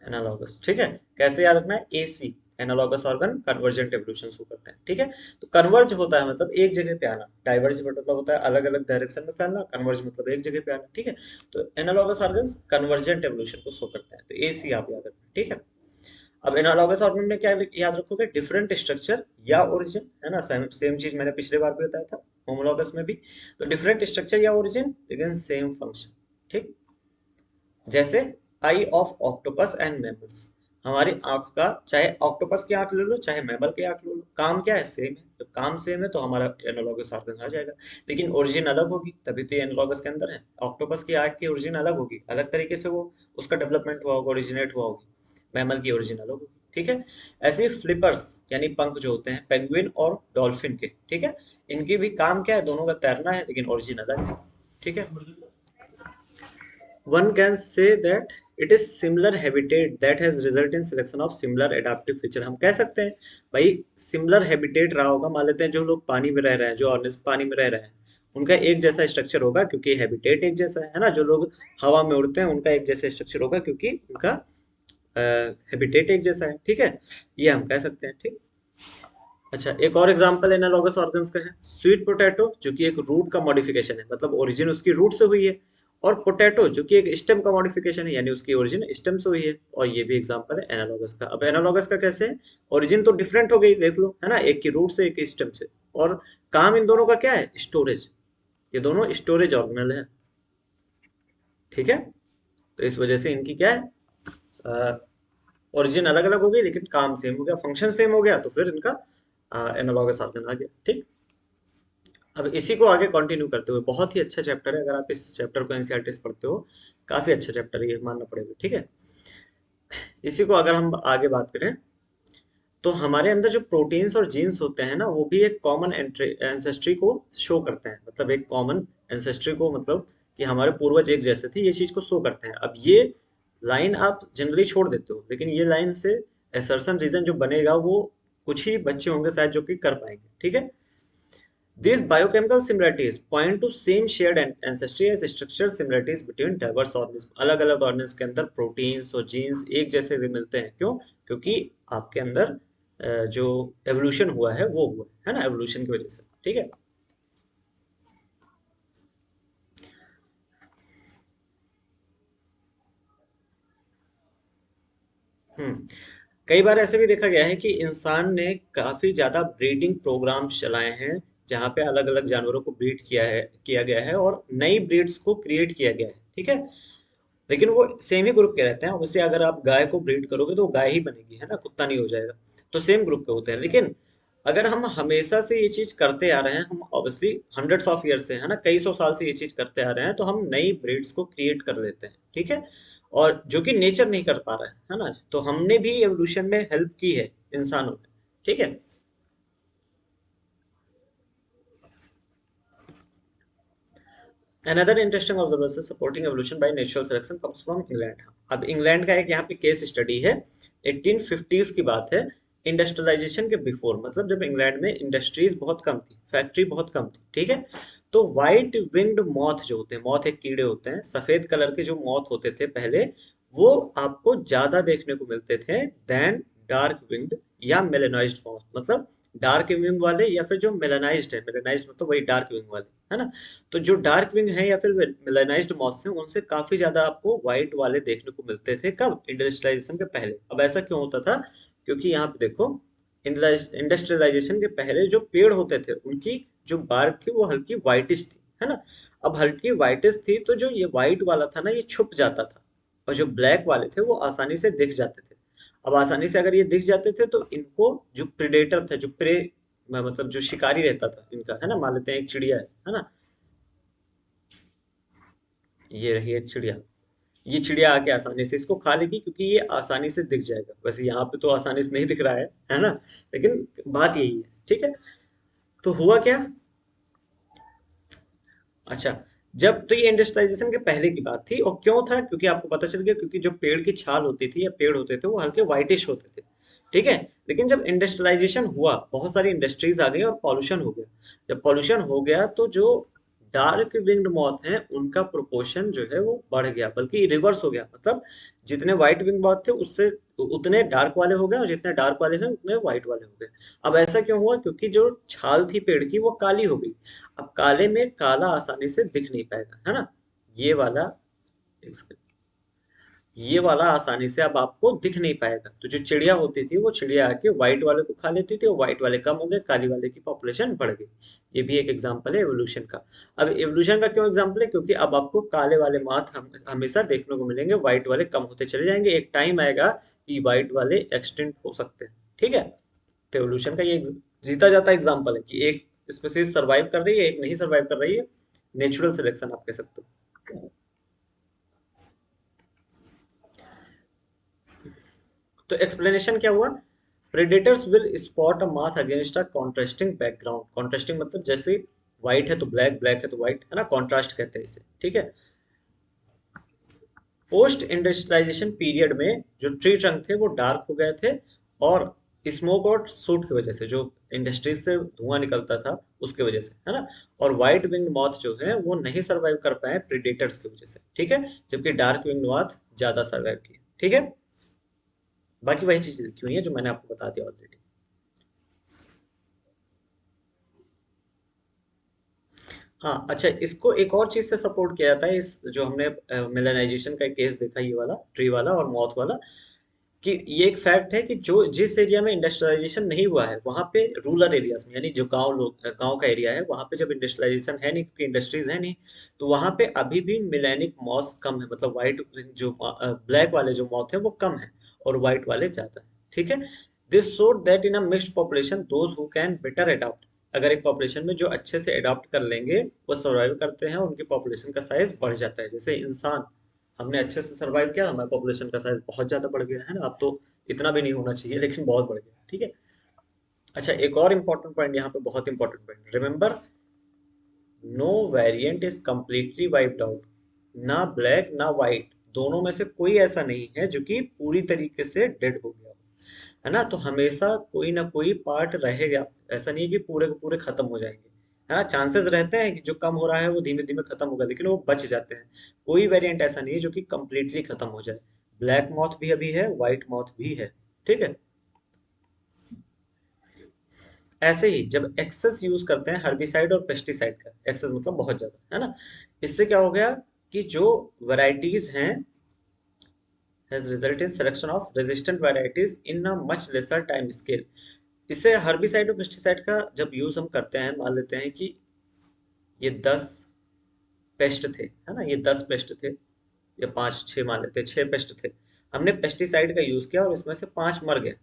एनालॉगस, ठीक है। कैसे याद रखना है, AC analogous organ convergent evolution show करते हैं, ठीक है। तो कन्वर्ज होता है मतलब एक जगह पे आना, डाइवर्ज मतलब होता है अलग अलग डायरेक्शन में फैलना, कन्वर्ज मतलब एक जगह पे आना, ठीक है। तो एनालॉगस ऑर्गन्स कन्वर्जेंट एवोल्यूशन को शो करते हैं, तो एसी आप याद रखना, ठीक है। अब एनालॉगस ऑर्गन में क्या याद रखोगे, डिफरेंट स्ट्रक्चर या ओरिजिन, है ना। सेम सेम चीज मैंने पिछले बार भी बताया था होमोलॉगस में भी। तो डिफरेंट स्ट्रक्चर या ओरिजिन लेकिन सेम फंक्शन, ठीक। जैसे आई ऑफ ऑक्टोपस एंड मैमल्स, हमारी आंख का, चाहे ऑक्टोपस की आंख ले लो चाहे मैमल की आंख ले लो, काम क्या है, सेम है। जब काम सेम है तो हमारा एनालॉगस ऑर्गन आ जाएगा। लेकिन ओरिजिन अलग होगी तभी तो एनालॉगस के अंदर है। ऑक्टोपस की आंख की ओरिजिन अलग होगी, अलग तरीके से वो उसका डेवलपमेंट हुआ होगा, ओरिजिनेट हुआ होगी। मैमल की ओरिजिन अलग होगी, ठीक है। ऐसे ही फ्लिपर्स यानी पंख जो होते हैं पेंगुइन और डॉल्फिन के, ठीक है, इनकी भी काम क्या है, दोनों का तैरना है, लेकिन ओरिजिन अलग है, ठीक है। One can say that it is similar habitat that has result in selection of similar adaptive feature, हम कह सकते हैं भाई similar habitat रहा होगा, मान लेते हैं जो लोग पानी में रह रहे हैं, जो ऑर्गेनिज्म पानी में रह रहे हैं, उनका एक जैसा स्ट्रक्चर होगा क्योंकि हैबिटेट एक जैसा है ना। जो लोग हवा में उड़ते हैं उनका एक जैसा स्ट्रक्चर होगा क्योंकि उनका हैबिटेट एक जैसा है, ठीक है। ये हम कह सकते हैं, ठीक। अच्छा, एक और एग्जांपल एनालॉगस ऑर्गन्स का है स्वीट पोटैटो, जो कि एक रूट का मॉडिफिकेशन है, मतलब ओरिजिन उसकी रूट से हुई है। और पोटैटो जो कि एक स्टेम का मॉडिफिकेशन है, यानी उसकी ओरिजिन स्टेम से हुई है। और ये भी एग्जांपल है एनालॉगस का। अब एनालॉगस का कैसे है, ओरिजिन तो डिफरेंट हो गई, देख लो, है ना, एक की रूट से एक की स्टेम से। और काम इन दोनों का क्या है, स्टोरेज, ये दोनों स्टोरेज ऑर्गेनल है, ठीक है। तो इस वजह से इनकी क्या है, ओरिजिन अलग अलग हो गई लेकिन काम सेम हो गया, फंक्शन सेम हो गया, तो फिर इनका एनालॉगस ऑर्गन आ गया, ठीक। अब इसी को आगे कंटिन्यू करते हुए, बहुत ही अच्छा चैप्टर है, अगर आप इस चैप्टर को एनसीईआरटी से पढ़ते हो, काफी अच्छा चैप्टर है ये, मानना पड़ेगा, ठीक है। इसी को अगर हम आगे बात करें तो हमारे अंदर जो प्रोटीन्स और जीन्स होते हैं ना, वो भी एक कॉमन एंसेस्ट्री को शो करते हैं, मतलब एक कॉमन एंसेस्ट्री को, मतलब कि हमारे पूर्वज एक जैसे थे, ये चीज को शो करते हैं। अब ये लाइन आप जनरली छोड़ देते हो, लेकिन ये लाइन से एसर्शन रीजन जो बनेगा वो कुछ ही बच्चे होंगे शायद जो कि कर पाएंगे, ठीक है। These biochemical similarities point to same shared ancestry as structural similarities between diverse organisms. अलग अलग ऑर्गेनिज्म के अंदर प्रोटीन्स और जीन्स एक जैसे भी मिलते हैं, क्यों? क्योंकि आपके अंदर जो एवोल्यूशन हुआ है वो हुआ है ना, एवोल्यूशन की वजह से, ठीक है। हम्म। कई बार ऐसे भी देखा गया है कि इंसान ने काफी ज्यादा ब्रीडिंग प्रोग्राम्स चलाए हैं जहाँ पे अलग अलग जानवरों को ब्रीड किया गया है और नई ब्रीड्स को क्रिएट किया गया है, ठीक है। लेकिन वो सेम ही ग्रुप के रहते हैं। ऑब्वियसली अगर आप गाय को ब्रीड करोगे तो वो गाय ही बनेगी, है ना, कुत्ता नहीं हो जाएगा। तो सेम ग्रुप के होते हैं। लेकिन अगर हम हमेशा से ये चीज करते आ रहे हैं, हम ऑब्वियसली हंड्रेड्स ऑफ ईयर से, है ना, कई सौ साल से ये चीज करते आ रहे हैं, तो हम नई ब्रीड्स को क्रिएट कर देते हैं, ठीक है। और जो कि नेचर नहीं कर पा रहा है ना, तो हमने भी एवोल्यूशन में हेल्प की है इंसानों ने, ठीक है। Another interesting observation supporting evolution by natural selection comes from England. अब इंग्लैंड का एक यहाँ पे केस स्टडी है, 1850s की बात है। इंडस्ट्रियलाइजेशन के बिफोर, मतलब जब इंग्लैंड में इंडस्ट्रीज बहुत कम थी, फैक्ट्री बहुत कम थी, ठीक है। तो व्हाइट विंग्ड मॉथ जो होते हैं, मॉथ एक कीड़े होते हैं, सफेद कलर के जो मॉथ होते थे पहले, वो आपको ज्यादा देखने को मिलते थे देन डार्क विंग्ड या मेलेनाइज्ड मॉथ। मतलब डार्क विंग वाले या फिर जो मेलेनाइज्ड है, मेलेनाइज्ड मतलब वही डार्क विंग वाले, है ना। तो जो डार्क विंग है या फिर मेलानाइज्ड मॉस हैं, उनसे काफी ज्यादा आपको व्हाइट वाले देखने को मिलते थे। कब? इंडस्ट्रियलाइजेशन के पहले। अब ऐसा क्यों होता था? क्योंकि यहाँ पे देखो, इंडस्ट्रियलाइजेशन के पहले जो पेड़ होते थे उनकी जो बार्क थी वो हल्की व्हाइटिश थी, है ना। अब हल्की व्हाइटिश थी तो जो ये व्हाइट वाला था ना, ये छुप जाता था। और जो ब्लैक वाले थे वो आसानी से दिख जाते थे। अब आसानी से अगर ये दिख जाते थे तो इनको, जो प्रेडेटर था, जो प्रे, मतलब जो शिकारी रहता था इनका, है ना, मान लेते हैं एक चिड़िया है ना, ये रही है चिड़िया। ये चिड़िया आके आसानी से इसको खा लेगी क्योंकि ये आसानी से दिख जाएगा। वैसे यहाँ पे तो आसानी से नहीं दिख रहा है ना, लेकिन बात यही है, ठीक है। तो हुआ क्या? अच्छा, जब तो ये इंडस्ट्रियलाइजेशन के पहले की बात थी। और क्यों था? क्योंकि आपको पता चल गया, क्योंकि जो पेड़ की छाल होती थी या पेड़ होते थे वो हल्के व्हाइटिश होते थे, ठीक है। लेकिन जब इंडस्ट्रियलाइजेशन हुआ, बहुत सारी इंडस्ट्रीज आ गई और पॉल्यूशन हो गया। जब पॉल्यूशन हो गया तो जो डार्क विंग्ड मॉथ हैं उनका प्रोपोर्शन जो है वो बढ़ गया, बल्कि रिवर्स हो गया। मतलब जितने व्हाइट विंग मॉथ थे उससे उतने डार्क वाले हो गए, और जितने डार्क वाले हैं उतने व्हाइट वाले हो गए। अब ऐसा क्यों हुआ? क्योंकि जो छाल थी पेड़ की वो काली हो गई। अब काले में काला आसानी से दिख नहीं पाएगा, है ना। ये वाला, ये वाला आसानी से अब आपको दिख नहीं पाएगा। तो जो चिड़िया होती थी वो चिड़िया आके व्हाइट वाले को खा लेती थी, और व्हाइट वाले कम हो गए, काली वाले की पॉपुलेशन बढ़ गई। ये भी एक एग्जांपल है एवोल्यूशन का। अब एवोल्यूशन का क्यों एग्जांपल है? क्योंकि अब आपको काले वाले माथ हमेशा देखने को मिलेंगे, व्हाइट वाले कम होते चले जाएंगे। एक टाइम आएगा कि व्हाइट वाले एक्सटिंक्ट हो सकते हैं, ठीक है। तो एवोल्यूशन का ये जीता जाता एग्जांपल है कि एक स्पेसीज सर्वाइव कर रही है, एक नहीं सर्वाइव कर रही है। नेचुरल सिलेक्शन आप कह सकते हो। तो एक्सप्लेनेशन क्या हुआ? Predators will spot a math against a contrasting background. Contrasting मतलब जैसे व्हाइट है तो ब्लैक, ब्लैक है तो व्हाइट, है ना, कॉन्ट्रास्ट कहते हैं इसे, ठीक है। पोस्ट इंडस्ट्रियलाइजेशन पीरियड में जो ट्री ट्रंक थे वो डार्क हो गए थे, और स्मोक और सूट की वजह से, जो इंडस्ट्रीज से धुआं निकलता था उसकी वजह से, है ना। और व्हाइट विंग मॉथ जो है वो नहीं सर्वाइव कर पाए प्रीडेटर्स की वजह से, ठीक है। जबकि डार्क विंग मॉथ ज्यादा सर्वाइव किए, ठीक है। बाकी वही चीज लिखी हुई है जो मैंने आपको बता दिया ऑलरेडी। हाँ, अच्छा, इसको एक और चीज से सपोर्ट किया जाता है, इस जो हमने मिलेनाइजेशन का केस देखा, ये वाला ट्री वाला और मौत वाला, कि ये एक फैक्ट है कि जो जिस एरिया में इंडस्ट्रियलाइजेशन नहीं हुआ है वहां पे, रूरल एरियाज में, यानी जो गांव का एरिया है वहां पे जब इंडस्ट्रियलाइजेशन है नहीं, क्योंकि इंडस्ट्रीज है नहीं, तो वहां पे अभी भी मिलेनिक मॉस कम है। मतलब व्हाइट जो ब्लैक वाले जो मॉथ है वो कम है, और व्हाइट वाले ज्यादा है, ठीक है। This showed that in a mixed population those who can better adopt. अगर एक पॉपुलेशन में जो अच्छे से अडॉप्ट कर लेंगे वो सर्वाइव करते हैं, उनकी पॉपुलेशन का साइज बढ़ जाता है। जैसे इंसान, हमने अच्छे से सर्वाइव किया, हमारे पॉपुलेशन का साइज बहुत ज्यादा बढ़ गया, है ना। अब तो इतना भी नहीं होना चाहिए लेकिन बहुत बढ़ गया, ठीक है। अच्छा, एक और इंपॉर्टेंट पॉइंट यहाँ पे, बहुत important point, remember, no variant is completely wiped out. ना ब्लैक ना व्हाइट, दोनों में से कोई ऐसा नहीं है जो कि पूरी तरीके से डेड हो गया हो, है ना। तो हमेशा कोई ना कोई पार्ट रहेगा। ऐसा नहीं है कि पूरे के पूरे खत्म हो जाएंगे, है ना। चांसेस रहते हैं कि जो कम हो रहा है वो धीमे धीमे खत्म होगा, लेकिन वो बच जाते हैं। कोई वेरिएंट ऐसा नहीं है जो कि कंप्लीटली खत्म हो जाए। ब्लैक मॉथ भी अभी है, व्हाइट मॉथ भी है, ठीक है। ऐसे ही जब एक्सेस यूज करते हैं हर्बिसाइड और पेस्टिसाइड का, एक्सेस मतलब बहुत ज्यादा, है ना, इससे क्या हो गया कि जो वैरायटीज हैं has resulted in selection of resistant varieties in a much lesser time scale। इससे हर्बिसाइड और पेस्टिसाइड का जब यूज हम करते हैं, मान लेते हैं कि ये 10 पेस्ट थे, है ना, ये 10 पेस्ट थे, या 5 6 मान लेते हैं, 6 पेस्ट थे। हमने पेस्टिसाइड का यूज किया और इसमें से 5 मर गए,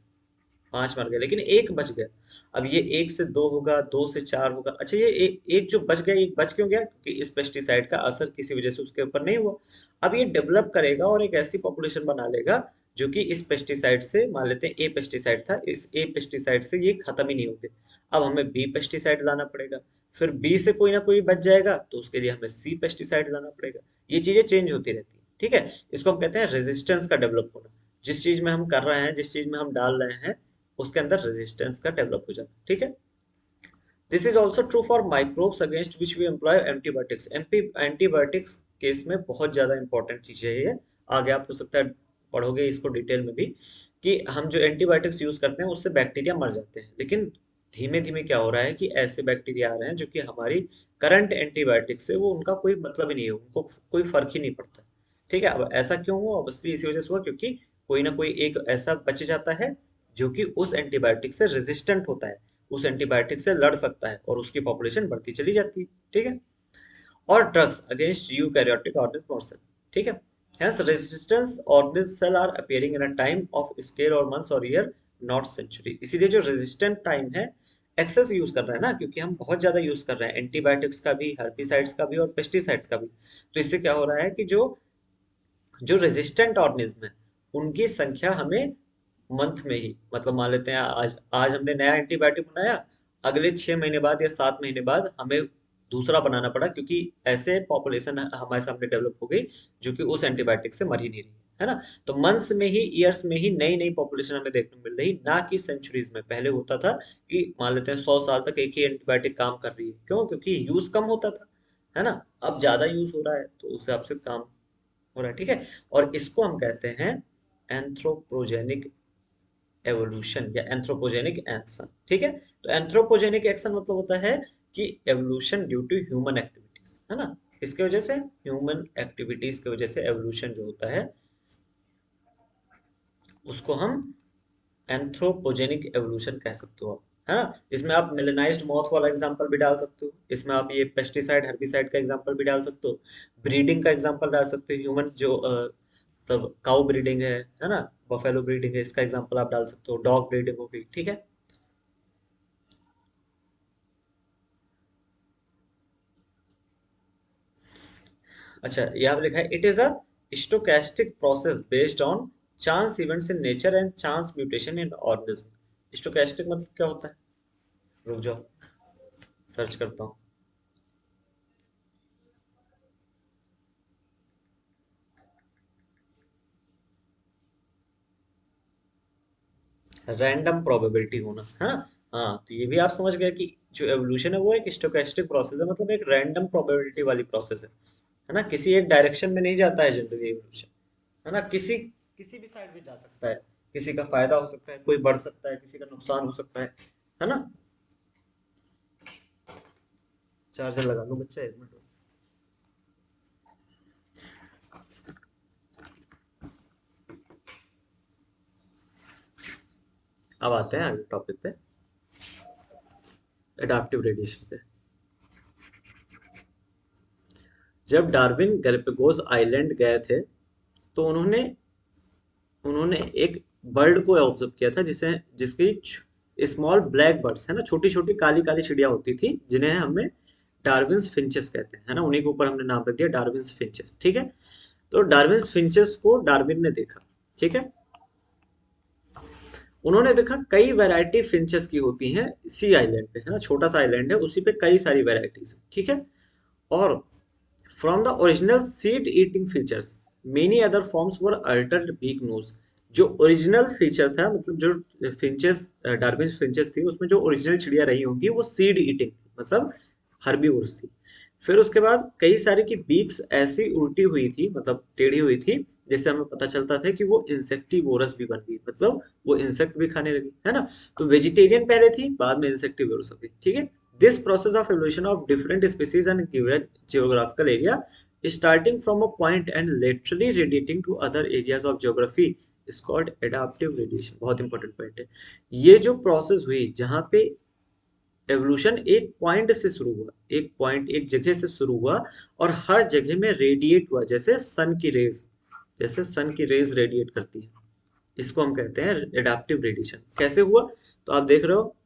5 मर गए, लेकिन एक बच गया। अब ये एक से दो होगा, दो से चार होगा। अच्छा, ये एक जो बच गया, एक बच क्यों गया? क्योंकि इस पेस्टिसाइड का असर किसी वजह से उसके ऊपर नहीं हुआ। अब ये डेवलप करेगा और एक ऐसी पॉपुलेशन बना लेगा जो कि इस पेस्टिसाइड से, मान लेते हैं ए पेस्टिसाइड था, इस ए पेस्टिसाइड से ये खत्म ही नहीं होते। अब हमें बी पेस्टिसाइड लाना पड़ेगा, फिर बी से कोई ना कोई बच जाएगा तो उसके लिए हमें सी पेस्टिसाइड लाना पड़ेगा। ये चीजें चेंज होती रहती है, ठीक है। इसको हम कहते हैं रेजिस्टेंस का डेवलप होना। जिस चीज में हम कर रहे हैं, जिस चीज में हम डाल रहे हैं, उसके अंदर रेजिस्टेंस का डेवलप हो जाता है, ठीक है। This is also true for microbes against which we employ antibiotics. Antibiotics case में बहुत ज्यादा इंपॉर्टेंट चीज है ये। आगे आप हो सकता है पढ़ोगे इसको डिटेल में भी, कि हम जो एंटीबायोटिक्स यूज करते हैं उससे बैक्टीरिया मर जाते हैं, लेकिन धीमे धीमे क्या हो रहा है कि ऐसे बैक्टीरिया आ रहे हैं जो कि हमारी करंट एंटीबायोटिक से वो उनका कोई मतलब ही नहीं है, उनको कोई फर्क ही नहीं पड़ता। ठीक है, अब ऐसा क्यों हुआ? ऑब्वियसली इसी वजह से हुआ क्योंकि कोई ना कोई एक ऐसा बच जाता है जो कि उस एंटीबायोटिक से रेजिस्टेंट होता है, उस एंटीबायोटिक से लड़ सकता है, और उसकी पॉपुलेशन बढ़ती चली जाती है, ठीक है। और ड्रग्स अगेंस्ट यूकैरियोटिक ऑर्गेनिज्म और सेल, ठीक है। Hence, resistance organisms cell are appearing in a time of scale or months or year, not century। इसीलिए जो रेजिस्टेंट टाइम है, एक्सेस यूज कर रहे हैं ना, क्योंकि हम बहुत ज्यादा यूज कर रहे हैं एंटीबायोटिक्स का भी, हर्बिसाइड्स का भी और पेस्टिसाइड्स का भी। तो इससे क्या हो रहा है कि जो जो रेजिस्टेंट ऑर्गेनिज्म है उनकी संख्या हमें मंथ में ही, मतलब मान लेते हैं आज आज हमने नया एंटीबायोटिक बनाया, अगले 6 महीने बाद या 7 महीने बाद हमें दूसरा बनाना पड़ा, क्योंकि ऐसे पॉपुलेशन हमारे सामने डेवलप हो गई जो कि उस एंटीबायोटिक से मर ही नहीं रही है ना। तो मंथ्स में ही, ईयर्स में ही नई नई पॉपुलेशन हमें देखने को मिल रही, ना कि सेंचुरीज में। पहले होता था कि मान लेते हैं 100 साल तक एक ही एंटीबायोटिक काम कर रही है, क्यों? क्योंकि यूज कम होता था, है ना। अब ज्यादा यूज हो रहा है तो उस हिसाब से काम हो रहा है, ठीक है। और इसको हम कहते हैं एंथ्रोपोजेनिक एवोल्यूशन या एंथ्रोपोजेनिक एक्शन, ठीक है। तो एंथ्रोपोजेनिक एक्शन मतलब होता है कि evolution due to human activities, है ना। इसके वजह से, ह्यूमन एक्टिविटीज की वजह से एवोल्यूशन जो होता है उसको हम एंथ्रोपोजेनिक एवोल्यूशन कह सकते हो आप, है ना। इसमें आप मेलेनाइज्ड मॉथ वाला एग्जांपल भी डाल सकते हो, इसमें आप ये पेस्टिसाइड हर्बिसाइड का एग्जांपल भी डाल सकते हो, ब्रीडिंग का एग्जांपल डाल सकते हो, ह्यूमन जो तब काउ ब्रीडिंग है ना, बफेलो ब्रीडिंग है, इसका एग्जांपल आप डाल सकते हो, डॉग ब्रीडिंग हो गई, ठीक है। अच्छा, यहाँ पे लिखा है it is a stochastic process based on chance events in nature and chance mutation in organism. Stochastic मतलब क्या होता है? रुक जाओ, सर्च करता हूँ। रैंडम प्रोबेबिलिटी होना, है ना। हाँ, तो ये भी आप समझ गए कि जो एवोल्यूशन है वो एक स्टोकेस्टिक प्रोसेस है, मतलब एक रैंडम प्रोबेबिलिटी वाली प्रोसेस है ना। किसी एक डायरेक्शन में नहीं जाता है जनरली एवोल्यूशन, है ना। किसी किसी भी साइड में जा सकता है, किसी का फायदा हो सकता है, कोई बढ़ सकता है, किसी का नुकसान हो सकता है ना। चार्जर लगा लो बच्चा, 1 मिनट बस। अब आते हैं आगे टॉपिक पे, एडाप्टिव रेडिएशन पे। जब डार्विन गैलापागोस आइलैंड गए थे तो उन्होंने उन्होंने एक बर्ड को ऑब्जर्व किया था जिसे जिसकी स्मॉल ब्लैक बर्ड्स, है ना, छोटी छोटी काली काली चिड़िया होती थी, जिन्हें हमें डार्विन्स फिंचेस कहते हैं, है ना। उन्हीं के ऊपर हमने नाम रख दिया डार्विन्स फिंचेस, ठीक है। तो डार्विन्स फिंचेस को डार्विन ने देखा, ठीक है। उन्होंने देखा कई वैरायटी फिंचेस की होती हैं इसी आइलैंड पे, है ना, छोटा सा आइलैंड है, उसी पे कई सारी वैरायटीज, ठीक है। और from the original seed eating features many other forms were altered beak nose. जो ओरिजिनल फीचर था, मतलब जो फिंचेस, डार्विन फिंचेस थी, उसमें जो ओरिजिनल चिड़िया रही होंगी वो सीड ईटिंग मतलब हर्बीवोर्स थी। फिर उसके बाद कई सारी की बीक्स ऐसी उल्टी हुई थी, मतलब टेढ़ी हुई थी, जिससे हमें पता चलता था कि वो इंसेक्टिवोरस भी बन गई, मतलब वो इंसेक्ट भी खाने लगी, है ना। तो वेजिटेरियन पहले थी, बाद में इंसेक्टिवोरस हो गई, ठीक है। This process of evolution of different species and given geographical area, starting from a point and laterally radiating to other areas of geography, is called adaptive radiation. बहुत इंपॉर्टेंट पॉइंट है। ये जो प्रोसेस हुई जहां पे एवोल्यूशन एक पॉइंट से शुरू हुआ, एक पॉइंट एक जगह से शुरू हुआ और हर जगह में रेडिएट हुआ, जैसे सन की रेज, जैसे सन की रेज रेडिएट करती है, इसको हम कहते हैं एडाप्टिव रेडिएशन। कैसे हुआ? तो आप देख रहे हो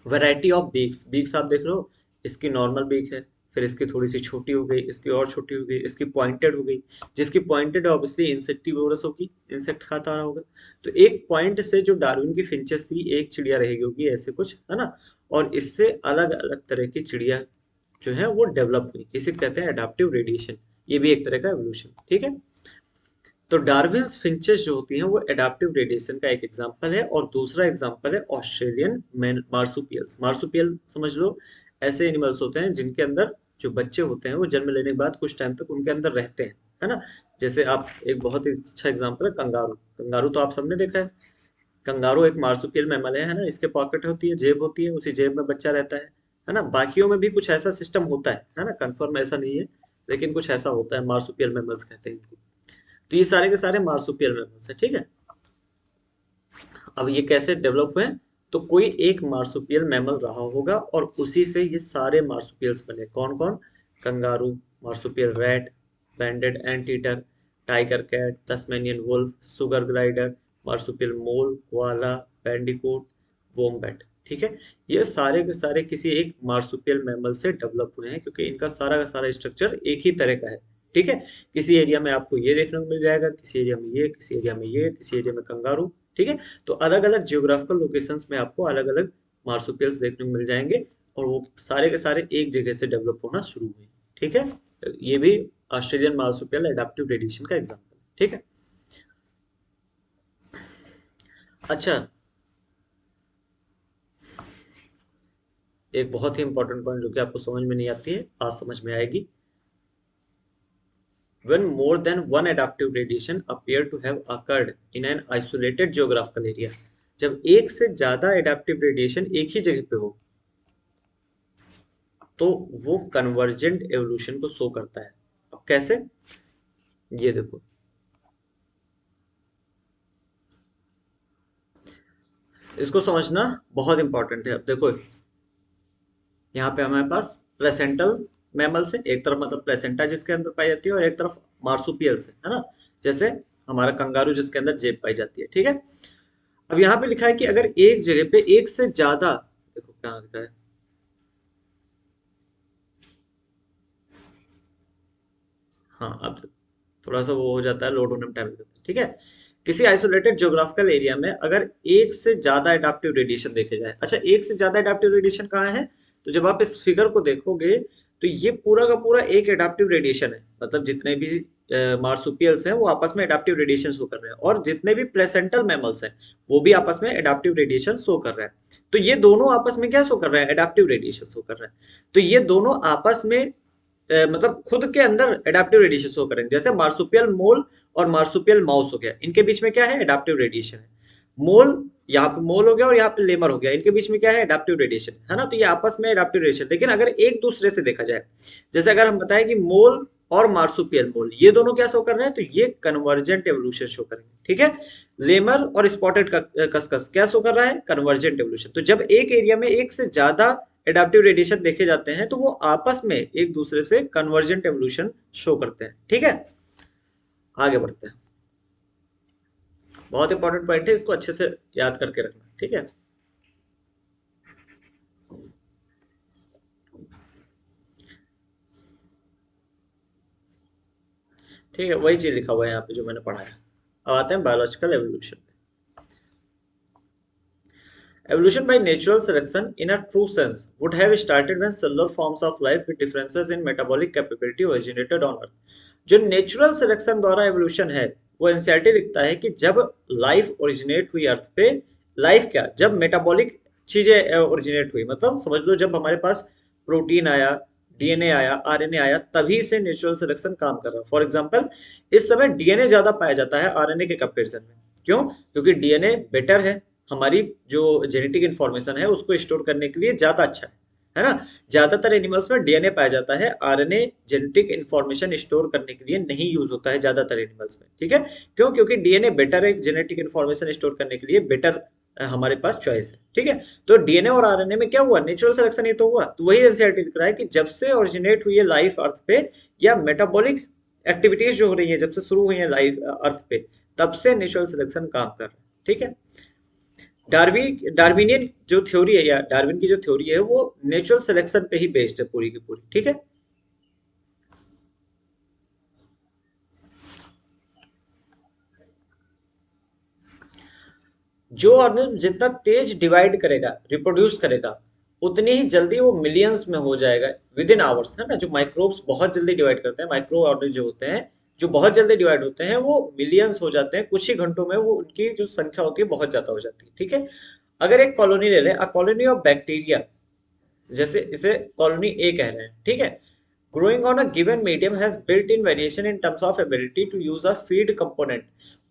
वैरायटी ऑफ बीक्स, बीक्स आप देख रहे हो, इसकी नॉर्मल बीक है, फिर इसकी थोड़ी सी छोटी हो गई, इसकी और छोटी हो गई, इसकी पॉइंटेड हो गई। जिसकी पॉइंटेड है ऑब्वियसली इंसेक्टिवोरस होगी, इंसेक्ट खाता रहा होगा। तो एक पॉइंट से जो डार्विन की फिंचेस थी, एक चिड़िया रहेगी होगी ऐसे कुछ, है ना, और इससे अलग अलग तरह की चिड़िया जो है वो डेवलप हुई, इसे कहते हैं एडाप्टिव रेडिएशन। ये भी एक तरह का एवोल्यूशन, ठीक है। तो डार्विन्स फिंचेस जो होती हैं वो एडाप्टिव रेडिएशन का एक एग्जांपल है। और दूसरा एग्जांपल है ऑस्ट्रेलियन मार्सुपियल्स। मार्सुपियल समझ लो, ऐसे एनिमल्स होते हैं जिनके अंदर जो बच्चे होते हैं वो जन्म लेने के बाद कुछ टाइम तक उनके अंदर रहते हैं, है ना। जैसे आप, एक बहुत ही अच्छा एग्जांपल है कंगारू। कंगारू तो आप सबने देखा है। कंगारू एक मार्सुपियल मैमल है ना। इसके पॉकेट होती है, जेब होती है, उसी जेब में बच्चा रहता है ना। बाकियों में भी कुछ ऐसा सिस्टम होता है ना, कंफर्म ऐसा नहीं है, लेकिन कुछ ऐसा होता है, मार्सुपियल मैमल्स कहते हैं इनको। तो ये सारे के सारे मार्सुपियल मैमल्स है, ठीक है। अब ये कैसे डेवलप हुए? तो कोई एक मार्सुपियल मैमल रहा होगा और उसी से ये सारे मार्सुपियल्स बने। कौन कौन? Kangaroo, marsupial rat, banded anteater, tiger cat, Tasmanian wolf, sugar glider, marsupial mole, koala, bandicoot, wombat, ठीक है। ये सारे के सारे किसी एक मार्सुपियल मैमल से डेवलप हुए हैं, क्योंकि इनका सारा का सारा स्ट्रक्चर एक ही तरह का है, ठीक है। किसी एरिया में आपको ये देखने को मिल जाएगा, किसी एरिया में ये, किसी एरिया में ये, किसी एरिया में कंगारू, ठीक है। तो अलग अलग जियोग्राफिकल लोकेशंस में आपको अलग अलग मार्सुपियल्स देखने को मिल जाएंगे, और वो सारे के सारे एक जगह से डेवलप होना शुरू हुए, ठीक है। तो ये भी ऑस्ट्रेलियन मार्सुपियल एडाप्टिव रेडिएशन का एग्जाम्पल, ठीक है। अच्छा, एक बहुत ही इंपॉर्टेंट पॉइंट जो कि आपको समझ में नहीं आती है, आज समझ में आएगी। When more than one adaptive radiation appear to have occurred in an isolated geographical area, जब एक से ज्यादा एडाप्टिव रेडिएशन एक ही जगह पे हो तो वो कन्वर्जेंट एवोल्यूशन को शो करता है। अब कैसे? ये देखो, इसको समझना बहुत इंपॉर्टेंट है। अब देखो, यहाँ पे हमारे पास प्लेसेंटल मैमल्स है, एक तरफ मतलब प्लेसेंटा जिसके अंदर पाई जाती है, और एक तरफ मार्सुपियल्स है ना। जैसे हमारा कंगारू जिसके अंदर जेब पाई जाती है, ठीक है। अब यहाँ पे लिखा है कि अगर एक जगह पे एक से ज्यादा, देखो कहाँ लिखा है, हाँ अब थोड़ा सा वो हो जाता है, लोड होने में टाइम लगता है, ठीक है। किसी आइसोलेटेड ज्योग्राफिकल एरिया में अगर एक से ज्यादा एडाप्टिव रेडिएशन देखे जाए, अच्छा एक से ज्यादा एडाप्टिव रेडिएशन कहाँ है? तो जब आप इस फिगर को देखोगे तो ये पूरा का पूरा एक एडाप्टिव रेडिएशन है, मतलब जितने भी मार्सुपियल्स हैं वो आपस में एडाप्टिव रेडिएशन शो कर रहे हैं, और जितने भी प्लेसेंटल मैमल्स हैं वो भी आपस में एडाप्टिव रेडिएशन शो कर रहे हैं। तो ये दोनों आपस में क्या शो कर रहे हैं? एडाप्टिव रेडिएशन शो कर रहे हैं। तो ये दोनों आपस में मतलब खुद के अंदर एडाप्टिव रेडिएशन शो करेंगे। जैसे मार्सुपियल मोल और मार्सुपियल माउस हो गया, इनके बीच में क्या है? एडाप्टिव रेडिएशन है। मोल, यहाँ पे मोल हो गया और यहाँ पे लेमर हो गया, इनके बीच में क्या है? एडाप्टिव रेडिएशन है ना। तो ये आपस में एडाप्टिव रेडिएशन, लेकिन अगर एक दूसरे से देखा जाए, जैसे अगर हम बताएं कि मोल और मार्सुपियल मोल ये दोनों क्या शो कर रहे हैं, तो ये कन्वर्जेंट एवोल्यूशन शो करेंगे, ठीक है। लेमर और स्पॉटेड कस्कस क्या शो कर रहा है? Convergent evolution. तो जब एक एरिया में एक से ज्यादा एडाप्टिव रेडिएशन देखे जाते हैं तो वो आपस में एक दूसरे से कन्वर्जेंट एवोल्यूशन शो करते हैं, ठीक है। आगे बढ़ते हैं, बहुत इंपॉर्टेंट पॉइंट है, इसको अच्छे से याद करके रखना, ठीक है। ठीक है, वही चीज लिखा हुआ है यहाँ पे जो मैंने पढ़ाया। अब आते हैं biological evolution. Evolution by natural selection, in a true sense, would have started when cellular forms of life with differences in metabolic capability originated on Earth. जो नेचुरल सिलेक्शन द्वारा एवोल्यूशन है, वो एनसीईआरटी लिखता है कि जब लाइफ ओरिजिनेट हुई अर्थ पे, लाइफ क्या, जब मेटाबॉलिक चीजें ओरिजिनेट हुई, मतलब समझ लो जब हमारे पास प्रोटीन आया, डीएनए आया, आरएनए आया, तभी से नेचुरल सिलेक्शन काम कर रहा है। फॉर एग्जांपल, इस समय डीएनए ज्यादा पाया जाता है आरएनए के कंपैरिजन में। क्यों? क्योंकि डीएनए बेटर है, हमारी जो जेनेटिक इंफॉर्मेशन है उसको स्टोर करने के लिए ज्यादा अच्छा है, है ना। ज्यादातर एनिमल्स में डीएनए पाया जाता है, आरएनए जेनेटिक इंफॉर्मेशन स्टोर करने के लिए नहीं यूज होता है ज्यादातर एनिमल्स में, ठीक है। क्यों? क्योंकि डीएनए बेटर है जेनेटिक इंफॉर्मेशन स्टोर करने के लिए, बेटर हमारे पास चॉइस है, ठीक है। तो डीएनए और आरएनए में क्या हुआ? नेचुरल सिलेक्शन ही तो हुआ। तो वही एनसीईआरटी लिख रहा है कि जब से ओरिजिनेट हुई है लाइफ अर्थ पे, या मेटाबॉलिक एक्टिविटीज जो हो रही है जब से शुरू हुई है लाइफ अर्थ पे, तब से नेचुरल सिलेक्शन काम कर रहा है, ठीक है। डार्विनियन जो थ्योरी है, या डार्विन की जो थ्योरी है, वो नेचुरल सिलेक्शन पे ही बेस्ड है पूरी की पूरी, ठीक है। जो ऑर्गेनिज्म जितना तेज डिवाइड करेगा, रिप्रोड्यूस करेगा, उतनी ही जल्दी वो मिलियंस में हो जाएगा विद इन आवर्स, है ना। जो माइक्रोब्स बहुत जल्दी डिवाइड करते हैं, माइक्रो ऑर्गेनिज्म जो होते हैं, जो बहुत जल्दी डिवाइड होते हैं, वो मिलियंस हो जाते हैं कुछ ही घंटों में, वो उनकी जो संख्या होती है बहुत ज्यादा हो जाती है, ठीक है। अगर एक कॉलोनी ले लें, अ कॉलोनी ऑफ बैक्टीरिया, जैसे इसे कॉलोनी ए कह रहे हैं, ठीक है। Growing on a given medium has built in variation in terms of ability to use a feed component.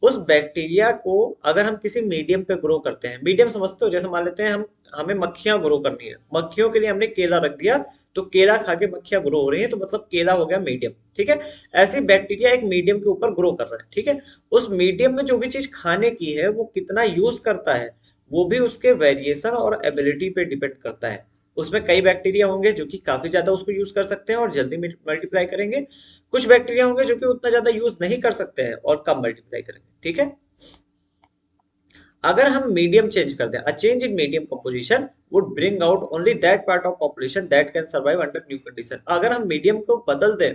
उस बैक्टीरिया को अगर हम किसी मीडियम पे ग्रो करते हैं, मीडियम समझते हो, जैसे मान लेते हैं हम, हमें मक्खियां ग्रो करनी है, मक्खियों के लिए हमने केला रख दिया, तो केला खा के मक्खियां ग्रो हो रही है, तो मतलब केला हो गया मीडियम, ठीक है। ऐसे बैक्टीरिया एक मीडियम के ऊपर ग्रो कर रहा है, ठीक है। उस मीडियम में जो भी चीज खाने की है वो कितना यूज करता है, वो भी उसके वेरिएशन और एबिलिटी पे डिपेंड करता है। उसमें कई बैक्टीरिया होंगे जो कि काफी ज्यादा उसको यूज कर सकते हैं और जल्दी मल्टीप्लाई करेंगे। कुछ बैक्टीरिया होंगे जो कि उतना ज्यादा यूज नहीं कर सकते हैं और कम मल्टीप्लाई करेंगे, ठीक है। अगर हम मीडियम चेंज कर दें, अ change in medium composition would bring out only that part of population that can survive under new condition. अगर हम मीडियम को बदल दें,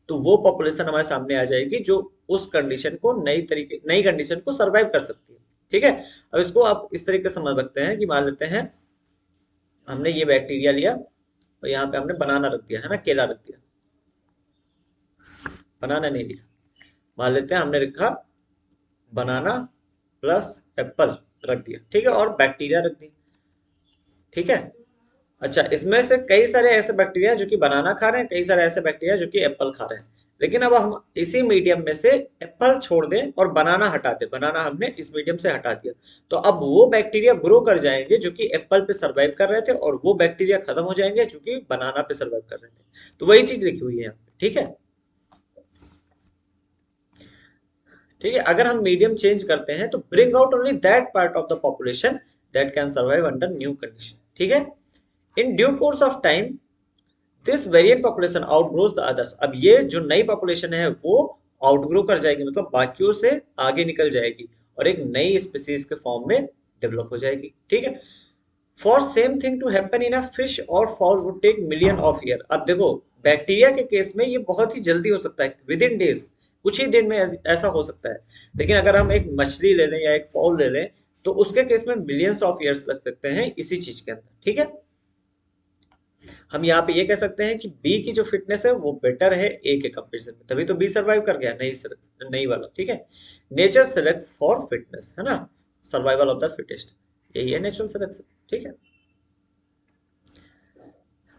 तो वो पॉपुलेशन हमारे सामने आ जाएगी जो उस कंडीशन को, नई कंडीशन को सर्वाइव कर सकती है, ठीक है। अब इसको आप इस तरीके से समझ सकते हैं कि मान लेते हैं हमने ये बैक्टीरिया लिया और यहाँ पे हमने बनाना रख दिया, है ना, केला रख दिया, बनाना नहीं लिखा। मान लेते हैं हमने लिखा बनाना प्लस एप्पल रख दिया, ठीक है, और बैक्टीरिया रख दी, ठीक है। अच्छा, इसमें से कई सारे ऐसे बैक्टीरिया जो कि बनाना खा रहे हैं, कई सारे ऐसे बैक्टीरिया जो कि एप्पल खा रहे हैं। लेकिन अब हम इसी मीडियम में से एप्पल छोड़ दें और बनाना हटा दें, बनाना हमने इस मीडियम से हटा दिया, तो अब वो बैक्टीरिया ग्रो कर जाएंगे जो कि एप्पल पे सर्वाइव कर रहे थे, और वो बैक्टीरिया खत्म हो जाएंगे जो कि बनाना पे सर्वाइव कर रहे थे। तो वही चीज लिखी हुई है यहाँ पे, ठीक है। ठीक है, अगर हम मीडियम चेंज करते हैं तो bring out only that part of the population that can survive under new condition, ठीक है। In due course of time this variant population outgrows the others. अब ये जो नई पॉपुलेशन है वो आउटग्रो कर जाएगी, मतलब बाकियों से आगे निकल जाएगी और एक नई स्पीसीज के फॉर्म में डेवलप हो जाएगी, ठीक है। For same thing to happen in a fish और fall would take million of year. अब देखो, बैक्टीरिया के केस में ये बहुत ही जल्दी हो सकता है, विद इन डेज, कुछ ही दिन में ऐसा हो सकता है। लेकिन अगर हम एक मछली ले लें या एक फॉल ले लें, तो उसके केस में मिलियंस ऑफ ईयर्स लग सकते हैं इसी चीज के अंदर, ठीक है। हम यहाँ पे ये कह सकते हैं कि बी की जो फिटनेस है वो बेटर है ए के कंपेरिजन में, तभी तो बी सरवाइव कर गया, नहीं वाला, ठीक है। नेचर सेलेक्ट्स फॉर फिटनेस, है ना, सर्वाइवल ऑफ द फिटेस्ट, यही है नेचुरल सिलेक्शन, ठीक है।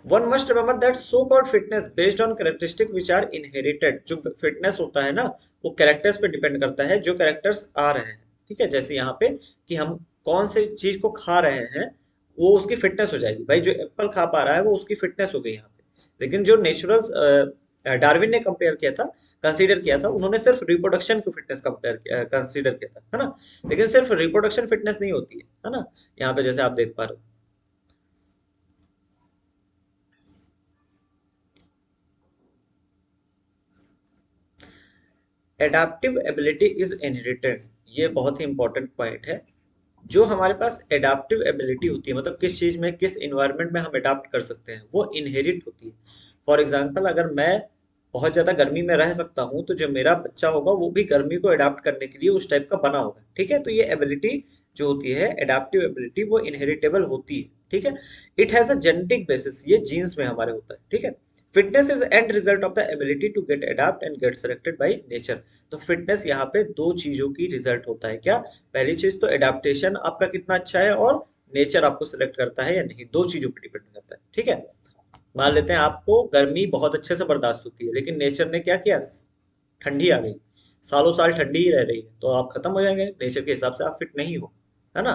One must remember that so called fitness based on characteristic which are inherited. जो फिटनेस होता है ना, वो कैरेक्टर्स पे डिपेंड करता है, जो कैरेक्टर्स आ रहे हैं, ठीक है। जैसे यहाँ पे कि हम कौन से चीज को खा रहे हैं, वो उसकी फिटनेस हो जाएगी। भाई जो एप्पल खा पा रहा है वो उसकी फिटनेस हो गई यहाँ पे। लेकिन जो नेचुरल डार्विन ने कंपेयर किया था, कंसीडर किया था, उन्होंने सिर्फ रिप्रोडक्शन की फिटनेस कंपेयर किया, कंसीडर किया था, है ना। लेकिन सिर्फ रिप्रोडक्शन फिटनेस नहीं होती है ना। यहाँ पे जैसे आप देख पा रहे हो, एडाप्टिव एबिलिटी इज इनहेरिटेंस, ये बहुत ही इंपॉर्टेंट पॉइंट है। जो हमारे पास एडाप्टिव एबिलिटी होती है, मतलब किस चीज में, किस इन्वायरमेंट में हम अडाप्ट कर सकते हैं, वो इनहेरिट होती है। फॉर एग्जाम्पल, अगर मैं बहुत ज्यादा गर्मी में रह सकता हूँ, तो जो मेरा बच्चा होगा वो भी गर्मी को अडाप्ट करने के लिए उस टाइप का बना होगा, ठीक है। तो ये एबिलिटी जो होती है, एडाप्टिव एबिलिटी, वो इनहेरिटेबल होती है, ठीक है। It has a genetic basis, ये जीन्स में हमारे होता है, ठीक है। Fitness is end result of the ability to get adapt and get selected by nature. तो फिटनेस यहाँ पे दो चीजों की रिजल्ट होता है, क्या? पहली चीज तो एडाप्टेशन आपका कितना अच्छा है, और नेचर आपको सिलेक्ट करता है या नहीं, दो चीजों पर डिपेंड करता है, ठीक है। मान लेते हैं आपको गर्मी बहुत अच्छे से बर्दाश्त होती है, लेकिन नेचर ने क्या किया, ठंडी आ गई, सालों साल ठंडी ही रह रही है, तो आप खत्म हो जाएंगे, नेचर के हिसाब से आप फिट नहीं हो, है ना।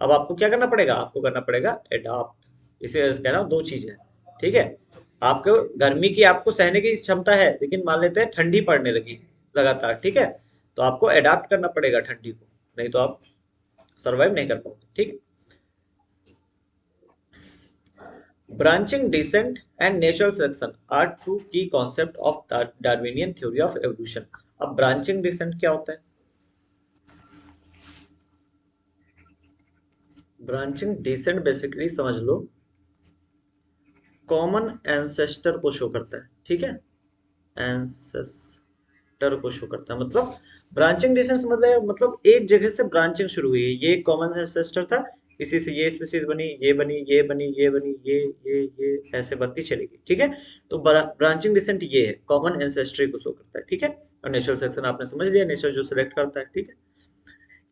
अब आपको क्या करना पड़ेगा? आपको करना पड़ेगा एडाप्ट, इसी वजह से कह रहा हूँ, दो चीजें हैं। ठीक है, आपको गर्मी की आपको सहने की क्षमता है, लेकिन मान लेते हैं ठंडी पड़ने लगी लगातार, ठीक है, तो आपको अडाप्ट करना पड़ेगा ठंडी को, नहीं तो आप सरवाइव नहीं कर पाओगे। ठीक। Branching descent and natural selection are two key concept of Darwinian theory of evolution. अब ब्रांचिंग डिसेंट क्या होता है? ब्रांचिंग डिसेंट बेसिकली समझ लो कॉमन एंसेस्टर को शो करता है। ठीक है, एंसेस्टर को शो करता है, मतलब ब्रांचिंग डिस्टेंस मतलब एक जगह से ब्रांचिंग शुरू हुई है, ये कॉमन एंसेस्टर था, इसी से ये स्पीसीज बनी, ये बनी, ये बनी, ये बनी, ये ऐसे बनती चलेगी। ठीक है, तो ब्रांचिंग डिसेंट ये है, कॉमन एंसेस्ट्री को शो करता है। ठीक है, और नेचुरल सेक्शन आपने समझ लिया, नेचर जो सिलेक्ट करता है। ठीक है,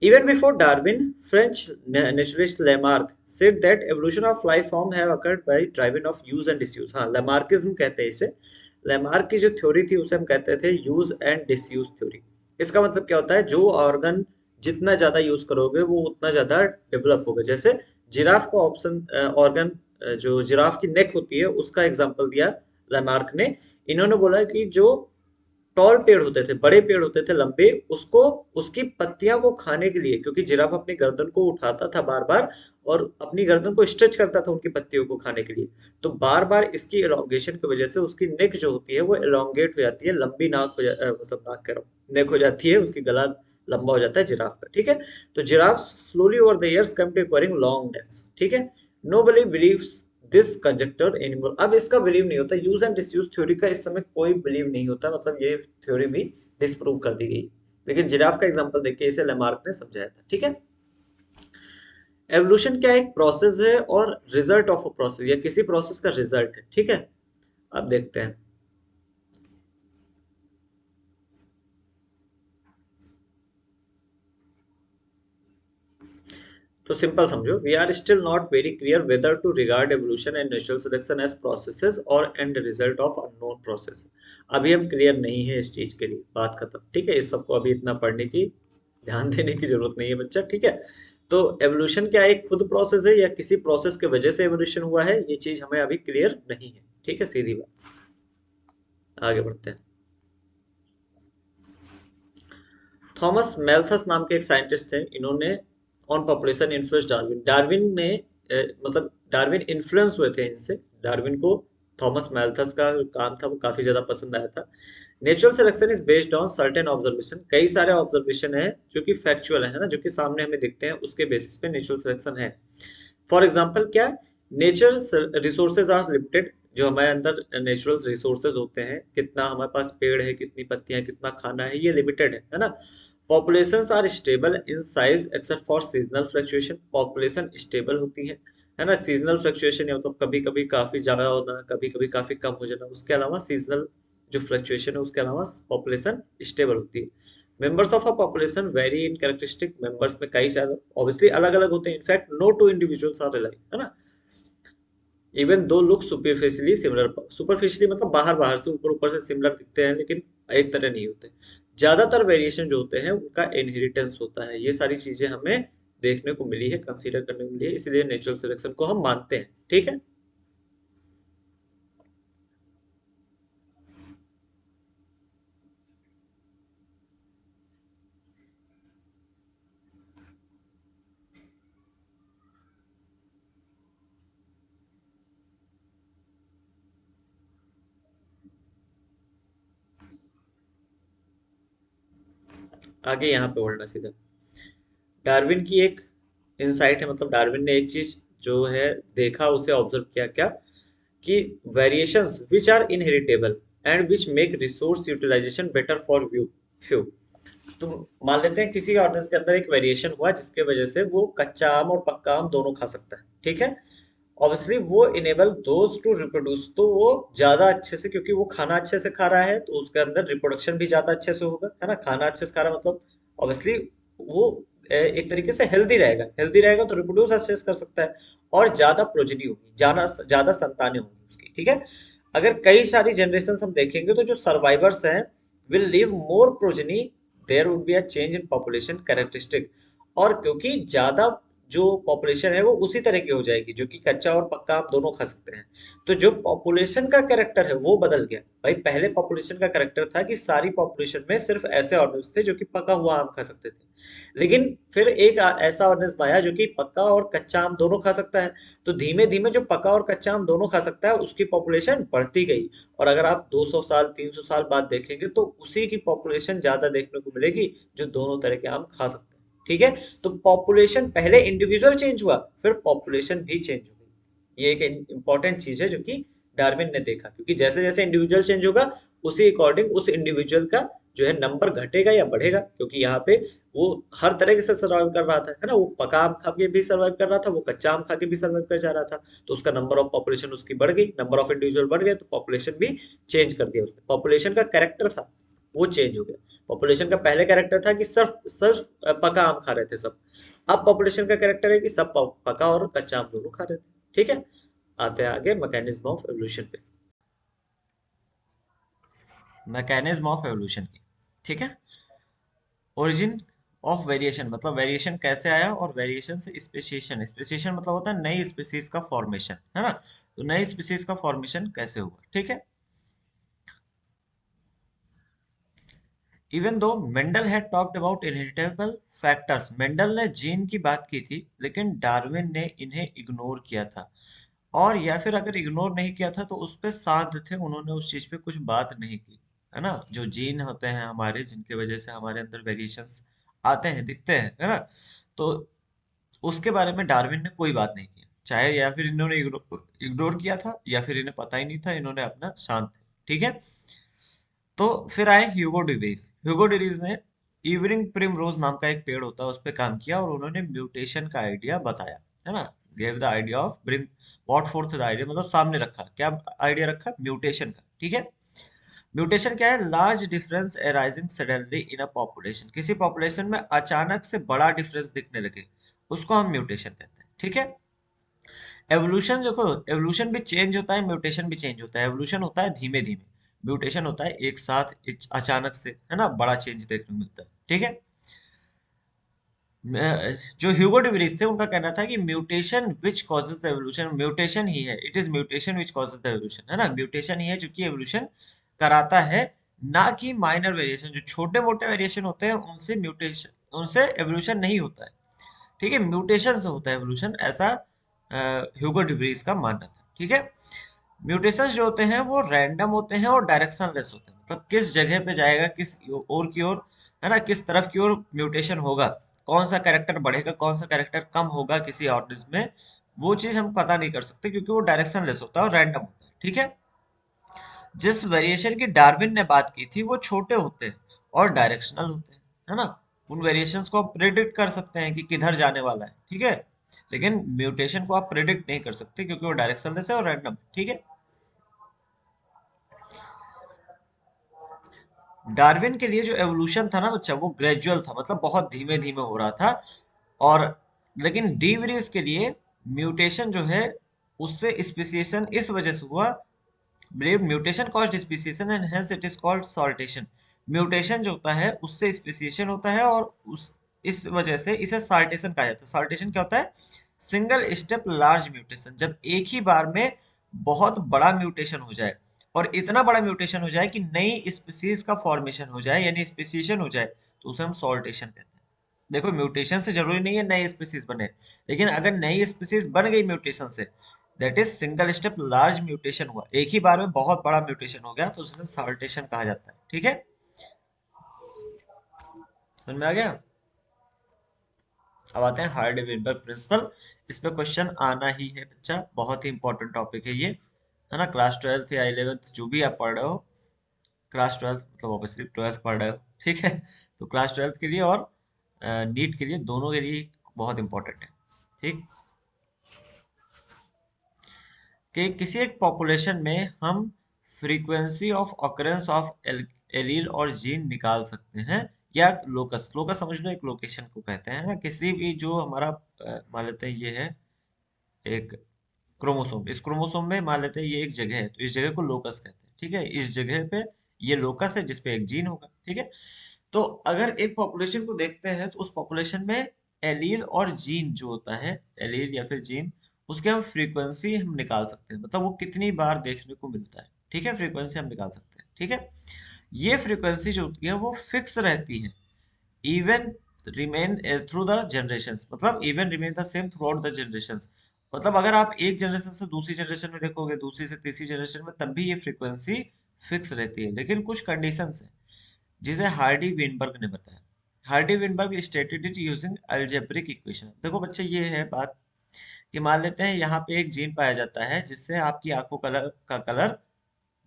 even before Darwin, French naturalist Lamarck said that evolution of life form have occurred by driving of use and disuse। हाँ, Lamarckism कहते हैं इसे। Lamarck की जो थ्योरी थी उसे हम कहते थे यूज एंड डिसयूज थ्योरी। इसका मतलब क्या होता है, जो ऑर्गन जितना ज्यादा यूज करोगे वो उतना ज्यादा डेवलप होगा। जैसे जिराफ का ऑप्शन ऑर्गन, जो जिराफ की नेक होती है उसका एग्जांपल दिया लैमार्क ने। इन्होंने बोला कि जो टॉल पेड़ होते थे, बड़े पेड़ होते थे लंबे, उसको उसकी पत्तियां को खाने के लिए, क्योंकि जिराफ अपनी गर्दन को उठाता था बार बार और अपनी गर्दन को स्ट्रेच करता था उनकी पत्तियों को खाने के लिए, तो बार बार इसकी एलोंगेशन की वजह से उसकी नेक जो होती है वो एलोंगेट हो जाती है, लंबी नाक हो मतलब नाक कह रहा हूँ, नेक हो जाती है, उसकी गला लंबा हो जाता है जिराफ का। ठीक है, तो giraffe slowly over the years come to acquiring long necks. ठीक है, nobody believes this conjecture animal. अब इसका बिलीव नहीं होता, यूज एंड डिसयूज थ्योरी का इस समय कोई बिलीव नहीं होता, मतलब ये थ्योरी भी डिस्प्रूव कर दी गई। लेकिन जिराफ का एग्जांपल देखिए, इसे लेमार्क ने समझाया था। ठीक है, एवोल्यूशन क्या एक प्रोसेस है और रिजल्ट ऑफ अ प्रोसेस, या किसी प्रोसेस का रिजल्ट है। ठीक है, अब देखते हैं। तो सिंपल समझो, we are still not very clear whether to regard evolution and natural selection as processes और end result of unknown process. अभी हम क्लियर नहीं है इस चीज के लिए, बात खत्म। ठीक है, इस सबको अभी इतना पढ़ने की, ध्यान देने की जरूरत नहीं है बच्चा। ठीक है, तो एवोल्यूशन क्या एक खुद प्रोसेस है या किसी प्रोसेस की वजह से एवोल्यूशन हुआ है, ये चीज हमें अभी क्लियर नहीं है। ठीक है, सीधी बात। आगे बढ़ते हैं। थॉमस मेल्थस नाम के एक साइंटिस्ट थे, इन्होंने on population influence Darwin, Darwin ने मतलब डार्विन इन्फ्लुएंस हुए थे इनसे। डार्विन को थॉमस मेल्थस का काम था वो काफी ज्यादा पसंद आया था। Natural selection is based on certain observation, कई सारे ऑब्जर्वेशन है जो कि फैक्चुअल है ना, जो कि सामने हमें दिखते हैं, उसके बेसिस पे नेचुरल सिलेक्शन है। फॉर एग्जाम्पल क्या, नेचर रिसोर्सेज आर लिमिटेड, जो हमारे अंदर नेचुरल रिसोर्सेज होते हैं, कितना हमारे पास पेड़ है, कितनी पत्तियां, कितना खाना है, ये लिमिटेड है ना। Populations are stable in size except for seasonal fluctuation, population stable होती है ना। सीजनल फ्लक्चुएशन या मतलब कभी कभी काफी ज्यादा होना, कभी कभी काफी कम हो जाना, उसके अलावा सीजनल जो फ्लक्चुएशन है उसके अलावा पॉपुलेशन स्टेबल होती है। Members of a population very in characteristic, members में कई सारे ऑब्वियसली अलग अलग होते हैं, in fact no two individuals are alike, है ना। Even though look superficially similar, superficially मतलब बाहर बाहर से, ऊपर ऊपर से सिमिलर दिखते हैं, लेकिन एक तरह नहीं होते। ज्यादातर वेरिएशन जो होते हैं उनका इनहेरिटेंस होता है। ये सारी चीजें हमें देखने को मिली है, कंसीडर करने को मिली है, इसलिए नेचुरल सिलेक्शन को हम मानते हैं। ठीक है, आगे यहाँ पे बढ़ना सीधा। डार्विन की एक इंसाइट है, मतलब डार्विन ने एक चीज जो है देखा, उसे ऑब्जर्व किया क्या, कि variations which are inheritable and which make resource utilization better for view few. तो मान लेते हैं किसी ऑर्गेनिज्म के अंदर एक वेरिएशन हुआ जिसके वजह से वो कच्चा आम और पक्का आम दोनों खा सकता है। ठीक है, ऑब्वियसली वो इनेबल दोज टू रिप्रोड्यूस, तो वो ज्यादा अच्छे से, क्योंकि वो खाना अच्छे से खा रहा है तो उसके अंदर रिप्रोडक्शन भी ज्यादा अच्छे से होगा, है ना। खाना अच्छे से खा रहा है मतलब ऑब्वियसली वो एक तरीके से हेल्दी रहेगा, हेल्दी रहेगा तो रिप्रोड्यूस अच्छे से कर सकता है, और ज्यादा प्रोजेनी होगी, ज्यादा ज्यादा संतानें होंगी उसकी। ठीक है, अगर कई सारी जनरेशन हम देखेंगे तो जो सर्वाइवर्स हैं will leave more progeny, there would be a change in population characteristic. और क्योंकि ज्यादा जो पॉपुलेशन है वो उसी तरह की हो जाएगी, जो कि कच्चा और पक्का आम दोनों खा सकते हैं। तो जो पॉपुलेशन का कैरेक्टर है वो बदल गया भाई। पहले पॉपुलेशन का कैरेक्टर था कि सारी पॉपुलेशन में सिर्फ ऐसे ऑर्गेनिज्म थे जो कि पका हुआ आम खा सकते थे। लेकिन फिर एक ऐसा ऑर्गेनिज्म आया जो कि पक्का और कच्चा आम दोनों खा सकता है। तो धीमे धीमे जो पका और कच्चा आम दोनों खा सकता है उसकी पॉपुलेशन बढ़ती गई। और अगर आप 200 साल 300 साल बाद देखेंगे तो उसी की पॉपुलेशन ज्यादा देखने को मिलेगी जो दोनों तरह के आम खा सकते हैं। ठीक है। तो पॉपुलेशन पहले इंडिविजुअल चेंज हुआ, फिर पॉपुलेशन भी चेंज हो गई। ये एक इंपॉर्टेंट चीज है जो कि डार्विन ने देखा, क्योंकि जैसे जैसे इंडिविजुअल चेंज होगा उसी अकॉर्डिंग उस इंडिविजुअल का जो है नंबर घटेगा या बढ़ेगा। क्योंकि यहाँ पे वो हर तरह से सर्वाइव कर रहा था, है ना। वो पका आम खा के भी सर्वाइव कर रहा था, वो कच्चा आम खा के भी सर्वाइव कर जा रहा था। तो उसका नंबर ऑफ पॉपुलेशन उसकी बढ़ गई, नंबर ऑफ इंडिविजुअल बढ़ गए, तो पॉपुलेशन भी चेंज कर दिया उसने। पॉपुलेशन का कैरेक्टर था वो चेंज हो गया। पॉपुलेशन का पहले कैरेक्टर था कि सिर्फ सिर्फ पका आम खा रहे थे सब। अब पॉपुलेशन का कैरेक्टर है कि सब पका और कच्चा आम दोनों खा रहे थे। ठीक है। आते हैं आगे मैकेनिज्म ऑफ एवोल्यूशन पे। मैकेनिज्म ऑफ एवोल्यूशन की। ठीक है। ओरिजिन ऑफ वेरिएशन, मतलब वेरिएशन कैसे आया, और वेरिएशन से स्पेसिएशन। स्पेसिएशन मतलब होता है नई स्पीसीज का फॉर्मेशन, है ना। तो नई स्पीसीज का फॉर्मेशन कैसे हुआ। ठीक है। Even though Mendel had talked about inheritable factors, Mendel ने जीन की बात की थी लेकिन डार्विन ने इन्हें इग्नोर किया था। और या फिर अगर इग्नोर नहीं किया था तो उस पे शांत थे, उन्होंने उस चीज पे कुछ बात नहीं की, है ना। जो जीन होते हैं हमारे, जिनके वजह से हमारे अंदर वेरिएशंस आते हैं, दिखते हैं, है ना। तो उसके बारे में डार्विन ने कोई बात नहीं की, चाहे या फिर इन्होंने इग्नोर किया था या फिर इन्हें पता ही नहीं था, इन्होंने अपना शांत थे। ठीक है। तो फिर आए ह्यूगो डिवीज। ह्यूगो डिवीज ने इवनिंग प्रिमरोज नाम का एक पेड़ होता है उस पर काम किया और उन्होंने म्यूटेशन का आइडिया बताया, है ना। Gave the idea of bring what fourth the idea, मतलब सामने रखा, क्या आइडिया रखा, म्यूटेशन का। ठीक है। म्यूटेशन क्या है, large difference arising suddenly in a population, किसी पॉपुलेशन में अचानक से बड़ा डिफरेंस दिखने लगे, उसको हम म्यूटेशन कहते हैं। ठीक है। एवोल्यूशन देखो, एवोल्यूशन भी चेंज होता है, म्यूटेशन भी चेंज होता है। एवोल्यूशन होता है धीमे धीमे, म्यूटेशन होता है एक साथ अचानक से, है ना, बड़ा चेंज देखने को मिलता है। ठीक है। जो ह्यूगो de Vries थे उनका कहना था कि mutation which causes the evolution, mutation ही है, it is mutation which causes the evolution, है ना। म्यूटेशन ही है जो कि एवोल्यूशन कराता है, ना कि माइनर वेरिएशन। जो छोटे मोटे वेरिएशन होते हैं उनसे म्यूटेशन, उनसे एवोल्यूशन नहीं होता है। ठीक है। म्यूटेशन से होता है एवोल्यूशन, ऐसा ह्यूगो डिवरीज का मानना था। ठीक है। म्यूटेशंस जो होते हैं वो रैंडम होते हैं और डायरेक्शनलेस होते हैं, मतलब किस जगह पे जाएगा, किस ओर की ओर, है ना, किस तरफ की ओर म्यूटेशन होगा, कौन सा कैरेक्टर बढ़ेगा, कौन सा कैरेक्टर कम होगा किसी ऑर्गेनिज्म में, वो चीज हम पता नहीं कर सकते क्योंकि वो डायरेक्शनलेस होता है और रैंडम होता है। ठीक है। जिस वेरिएशन की डार्विन ने बात की थी वो छोटे होते हैं और डायरेक्शनल होते हैं, है ना। उन वेरिएशंस को आप प्रिडिक्ट कर सकते हैं कि किधर जाने वाला है। ठीक है। लेकिन म्यूटेशन को आप प्रिडिक्ट नहीं कर सकते क्योंकि वो डायरेक्शनलेस है और रैंडम। ठीक है। डार्विन के लिए जो एवोल्यूशन था ना बच्चा, वो ग्रेजुअल था, मतलब बहुत धीमे धीमे हो रहा था। और लेकिन डी वरीज के लिए म्यूटेशन जो है उससे स्पेसिएशन इस वजह से हुआ, mutation caused speciation and hence it is called saltation. Mutation जो होता है उससे स्पेसिएशन होता है और उस इस वजह से इसे साल्टेशन कहा जाता है। साल्टेशन क्या होता है, सिंगल स्टेप लार्ज म्यूटेशन, जब एक ही बार में बहुत बड़ा म्यूटेशन हो जाए और इतना बड़ा म्यूटेशन हो जाए कि नई स्पीसीज का फॉर्मेशन हो जाए यानी स्पेसिएशन हो जाए, तो उसे हम सॉल्टेशन कहते हैं। देखो म्यूटेशन से जरूरी नहीं है नई स्पीसीज बने, लेकिन अगर नई स्पीसीज बन गई म्यूटेशन से, that is single step large mutation हुआ, एक ही बार में बहुत बड़ा म्यूटेशन हो गया, तो उसे सॉल्टेशन कहा जाता है। ठीक है। समझ में आ गया। अब आते हैं हार्डी-वेनबर्ग प्रिंसिपल। इस पे क्वेश्चन आना ही है बच्चा, बहुत ही इंपॉर्टेंट टॉपिक है ये, है ना। क्लास 12th या 11th जो भी आप पढ़ रहे हो, क्लास 12th मतलब ऑब्वियसली 12th पढ़ रहे हो, ठीक है। तो क्लास 12th के लिए और नीट के लिए, दोनों के लिए बहुत इंपॉर्टेंट है। ठीक। कि किसी एक पॉपुलेशन में हम frequency of occurrence of allele और जीन निकाल सकते हैं, या लोकस, लोकस समझ लो एक लोकेशन को कहते हैं ना, किसी भी जो हमारा मान लेते हैं ये है एक क्रोमोसोम, इस क्रोमोसोम में मान लेते हैं ये एक जगह है, तो इस जगह को लोकस कहते हैं। ठीक है। इस जगह पे ये लोकस है जिसपे एक जीन होगा। ठीक है। तो अगर एक पॉपुलेशन को देखते हैं तो उस पॉपुलेशन में एलील और जीन जो होता है, एलील या फिर जीन, उसके हम फ्रीक्वेंसी हम निकाल सकते हैं, मतलब वो कितनी बार देखने को मिलता है। ठीक है, फ्रीक्वेंसी हम निकाल सकते हैं। ठीक है, ये फ्रीक्वेंसी जो होती है वो फिक्स रहती है, even remain through the generations, मतलब even remain the same throughout the generations. मतलब अगर आप एक जनरेशन से दूसरी जनरेशन में देखोगे, दूसरी से तीसरी जनरेशन में, तब भी ये फ्रीक्वेंसी फिक्स रहती है। लेकिन कुछ कंडीशंस है जिसे हार्डी विनबर्ग ने बताया। Hardy Weinberg stated it using algebraic equation. देखो बच्चे, ये है बात कि मान लेते हैं यहाँ पे एक जीन पाया जाता है जिससे आपकी आंखों कलर का कलर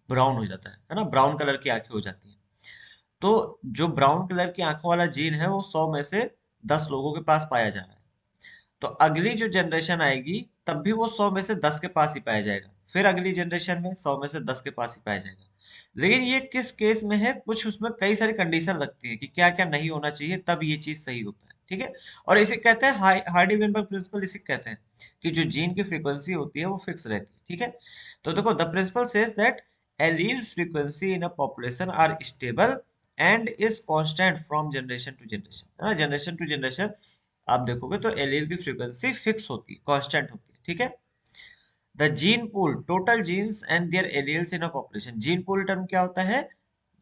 ब्राउन हो जाता है ना, ब्राउन कलर की आंखें हो जाती हैं। तो जो ब्राउन कलर की आंखों वाला जीन है वो 100 में से 10 लोगों के पास पाया जा रहा है। तो अगली जो जनरेशन आएगी तब भी वो 100 में से 10 के पास ही पाया जाएगा, फिर अगली जनरेशन में 100 में से 10 के पास ही पाया जाएगा। लेकिन ये किस केस में है, कुछ उसमें कई सारी कंडीशन लगती है कि क्या क्या नहीं होना चाहिए, तब ये चीज सही होता है। ठीक है, और इसे कहते हैं हार्डी वेनबर्ग प्रिंसिपल, इसे कहते हैं कि जो जीन की फ्रीक्वेंसी होती है वो फिक्स रहती है। ठीक है, तो देखो, the principle says that allele frequency in a population are stable and is constant from generation to generation, है ना, जनरेशन टू जनरेशन। आप देखोगे तो एलील की फ्रीक्वेंसी फिक्स होती है, कांस्टेंट होती है। ठीक है, the gene pool, total genes and their alleles in a population. Gene pool term क्या होता है?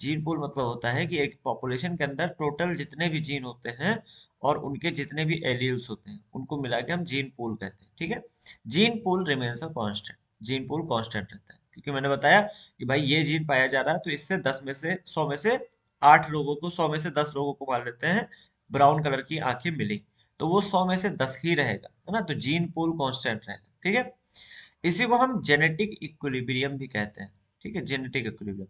जीन पूल मतलब होता है कि एक पॉपुलेशन के अंदर टोटल जितने भी जीन होते हैं और उनके जितने भी एलील्स होते हैं उनको मिला के हम जीन पूल कहते हैं। ठीक है, gene pool remains a constant, gene pool constant रहता है, क्योंकि मैंने बताया कि भाई ये जीन पाया जा रहा है, तो इससे 10 में से 100 में से 8 लोगों को, 100 में से 10 लोगों को मान लेते हैं ब्राउन कलर की आंखें मिली, तो वो 100 में से 10 ही रहेगा, है ना, तो जीन पूल कांस्टेंट रहेगा। ठीक है, इसी को हम जेनेटिक इक्विलिब्रियम भी कहते हैं। ठीक है, जेनेटिक इक्विलिब्रियम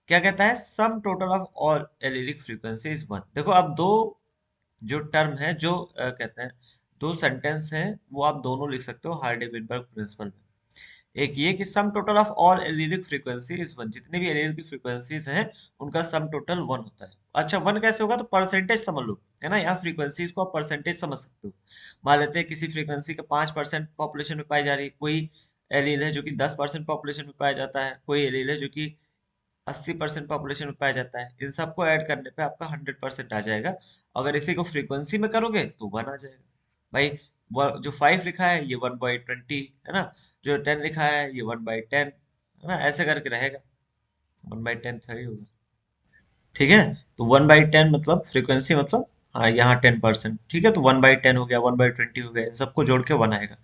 क्या कहता है? Sum total of all allylic frequency is one. देखो, अब दो जो टर्म है, जो कहते हैं, दो सेंटेंस हैं, वो आप दोनों लिख सकते हो हार्डी विनबर्ग प्रिंसिपल में। एक ये कि sum total of all allylic frequency is one, जितने भी एलिलिक की फ्रीक्वेंसीज हैं उनका सम टोटल वन होता है। अच्छा, वन कैसे होगा? तो परसेंटेज समझ लो, है ना, यहाँ फ्रीक्वेंसीज को आप परसेंटेज समझ सकते हो। मान लेते हैं किसी फ्रीक्वेंसी का 5% पॉपुलेशन में पाई जा रही है, कोई एलील है जो कि 10% पॉपुलेशन में पाया जाता है, कोई एलील है जो कि 80% पॉपुलेशन में पाया जाता है। इन सबको ऐड करने पे आपका 100% आ जाएगा। अगर इसी को फ्रीक्वेंसी में करोगे तो वन आ जाएगा। भाई, जो 5 लिखा है ये 1/20, है ना, जो 10 लिखा है ये 1/10, है ना, ऐसे करके रहेगा। 1/10 थोड़ी होगा। ठीक है, तो 1/10 मतलब फ्रीक्वेंसी, मतलब हाँ, यहाँ 10%। ठीक है, तो 1/10 हो गया, 1/20 हो गया, इन सबको जोड़ के वन आएगा।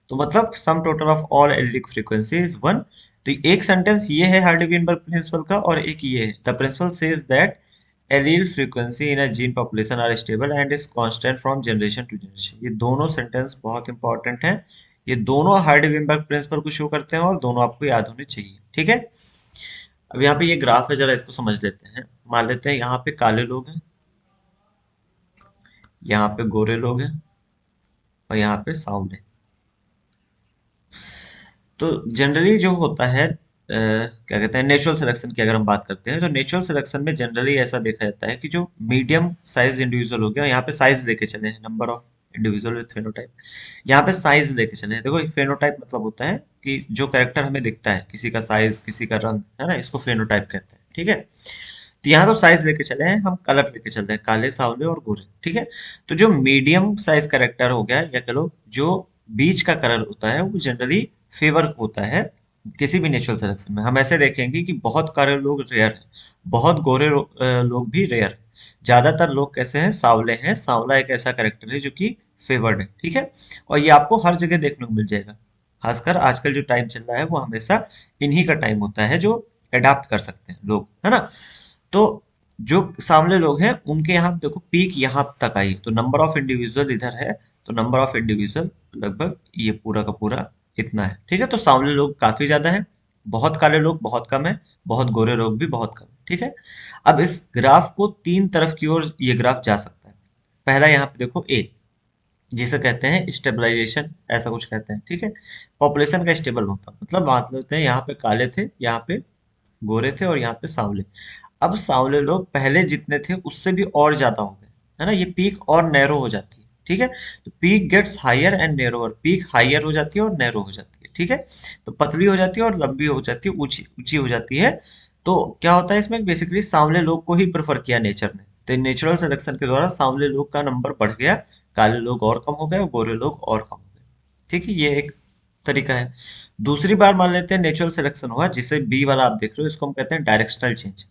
तो मतलब sum total of all allylic frequency is one. तो एक सेंटेंस ये है हार्डी वेनबर्ग प्रिंसिपल का, और एक ये है, the principle says that allele frequency in a gene population are stable and is constant from generation to generation. ये दोनों सेंटेंस बहुत इंपॉर्टेंट हैं। ये दोनों हार्डी वेनबर्ग प्रिंसिपल को शो करते हैं और दोनों आपको याद होने चाहिए। ठीक है, अब यहाँ पे ये ग्राफ है, जरा इसको समझ लेते हैं। मान लेते हैं यहाँ पे काले लोग हैं, यहाँ पे गोरे लोग हैं, और यहाँ पे सांवले। तो जनरली जो होता है, क्या कहते हैं, नेचुरल सिलेक्शन की अगर हम बात करते हैं, तो नेचुरल सिलेक्शन में जनरली ऐसा देखा जाता है कि जो मीडियम साइज इंडिविजुअल हो गया, यहाँ पे साइज लेके चले हैं, number of individual with phenotype, यहाँ पे साइज लेके चले हैं। देखो, फेनोटाइप मतलब होता है कि जो कैरेक्टर हमें दिखता है, किसी का साइज, किसी का रंग, है ना, इसको फेनोटाइप कहते हैं। ठीक है, तो यहाँ तो साइज लेके चले हैं, हम कलर लेके चल रहे हैं, काले, सांवले और गोरे। ठीक है, तो जो मीडियम साइज कैरेक्टर हो गया, या कह लो जो बीच का कलर होता है, वो जनरली फेवर होता है किसी भी नेचुरल सिलेक्शन में। हम ऐसे देखेंगे कि बहुत काले लोग रेयर हैं, बहुत गोरे लोग भी रेयर हैं। ज्यादातर लोग कैसे हैं? सांवले हैं। सांवला एक ऐसा कैरेक्टर है जो कि फेवर्ड है। ठीक है, और ये आपको हर जगह देखने को मिल जाएगा। खासकर आजकल जो टाइम चल रहा है वो हमेशा इन्हीं का टाइम होता है, जो अडाप्ट कर सकते हैं लोग, है ना। तो जो सामने लोग हैं उनके यहाँ देखो पीक यहाँ तक आई, तो नंबर ऑफ इंडिविजुअल इधर है, तो नंबर ऑफ इंडिविजुअल लगभग ये पूरा का पूरा इतना है। ठीक है, तो सामने लोग काफी ज्यादा है, बहुत काले लोग बहुत कम है, बहुत गोरे लोग भी बहुत कम है। ठीक है, अब इस ग्राफ को तीन तरफ की ओर ये ग्राफ जा सकता है। पहला यहाँ पे देखो ए, जिसे कहते हैं स्टेबलाइजेशन, ऐसा कुछ कहते हैं। ठीक है, पॉपुलेशन का स्टेबल होता, मतलब मान लेते हैं यहाँ पे काले थे, यहाँ पे गोरे थे, और यहाँ पे सांवले। अब सांवले लोग पहले जितने थे उससे भी और ज्यादा हो गए, है ना, ये पीक और नैरो हो जाती है। ठीक है, तो peak gets higher and narrower, peak higher हो जाती है और नैरो हो जाती है। ठीक है, तो पतली हो जाती है और लंबी हो जाती है, ऊंची ऊंची हो जाती है। तो क्या होता है इसमें? बेसिकली सांवले लोग को ही प्रेफर किया नेचर ने, तो नेचुरल सिलेक्शन के द्वारा सांवले लोग का नंबर बढ़ गया, काले लोग और कम हो गए, गोरे लोग और कम हो गए। ठीक है, ये एक तरीका है। दूसरी बार मान लेते हैं नेचुरल सिलेक्शन हुआ, जिसे बी वाला आप देख रहे हो, इसको हम कहते हैं डायरेक्शनल चेंज।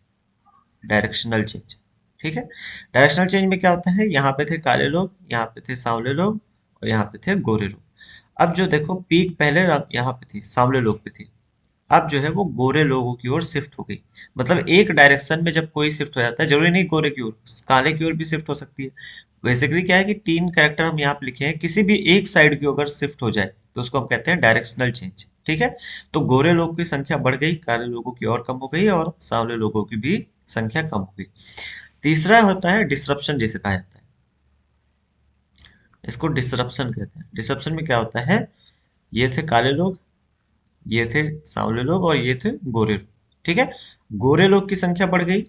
डायरेक्शनल चेंज, ठीक है। डायरेक्शनल चेंज में क्या होता है, यहाँ पे थे काले लोग, यहाँ पे थे सांवले लोग, और यहाँ पे थे गोरे लोग। अब जो देखो पीक पहले यहाँ पे थी, सांवले लोग पे थी, अब जो है वो गोरे लोगों की ओर शिफ्ट हो गई। मतलब एक डायरेक्शन में जब कोई शिफ्ट हो जाता है, जरूरी नहीं गोरे की ओर, काले की ओर भी शिफ्ट हो सकती है। बेसिकली क्या है कि तीन कैरेक्टर हम यहाँ पे लिखे हैं, किसी भी एक साइड की अगर शिफ्ट हो जाए तो उसको हम कहते हैं डायरेक्शनल चेंज। ठीक है, तो गोरे लोगों की संख्या बढ़ गई, काले लोगों की और कम हो गई, और सांवले लोगों की भी संख्या कम हो गई। तीसरा होता है डिसरप्शन, जिसे कहा जाता है, इसको डिसरप्शन कहते हैं। डिसरप्शन में क्या होता है, ये थे काले लोग, ये थे सांवले लोग, और ये थे गोरे लोग। ठीक है, गोरे लोग की संख्या बढ़ गई,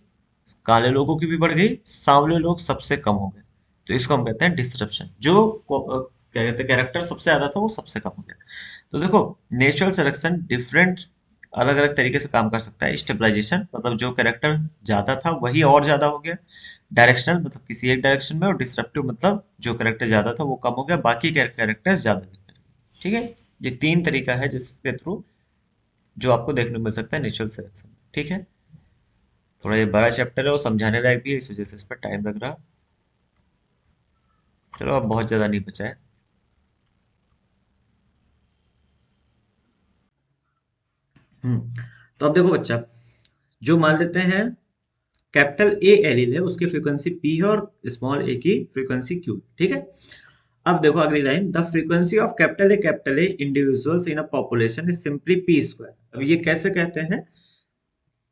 काले लोगों की भी बढ़ गई, सांवले लोग सबसे कम हो गए। तो इसको हम कहते हैं डिसरप्शन। जो क्या कहते हैं कैरेक्टर सबसे ज्यादा था वो सबसे कम हो गया। तो देखो, नेचुरल सिलेक्शन डिफरेंट, अलग अलग तरीके से काम कर सकता है। स्टेबलाइजेशन मतलब जो कैरेक्टर ज्यादा था वही और ज्यादा हो गया, डायरेक्शनल मतलब किसी एक डायरेक्शन में, और डिसरप्टिव मतलब जो कैरेक्टर ज्यादा था वो कम हो गया, बाकी कैरेक्टर ज्यादा दिखने लगे। ठीक है, ये तीन तरीका है जिसके थ्रू जो आपको देखने को मिल सकता है नेचुरल सिलेक्शन। ठीक है, थोड़ा ये बड़ा चैप्टर है और समझाने लायक भी है, इस वजह से इस पर टाइम लग रहा। चलो, अब बहुत ज्यादा नहीं बचा है। तो अब देखो बच्चा, जो मान लेते हैं कैपिटल ए एलील है, उसकी फ्रीक्वेंसी पी है, और स्मॉल ए की फ्रीक्वेंसी क्यू। ठीक है, अब देखो अगली line, the frequency of capital A individuals in a population is simply P square. अब ये कैसे कहते हैं,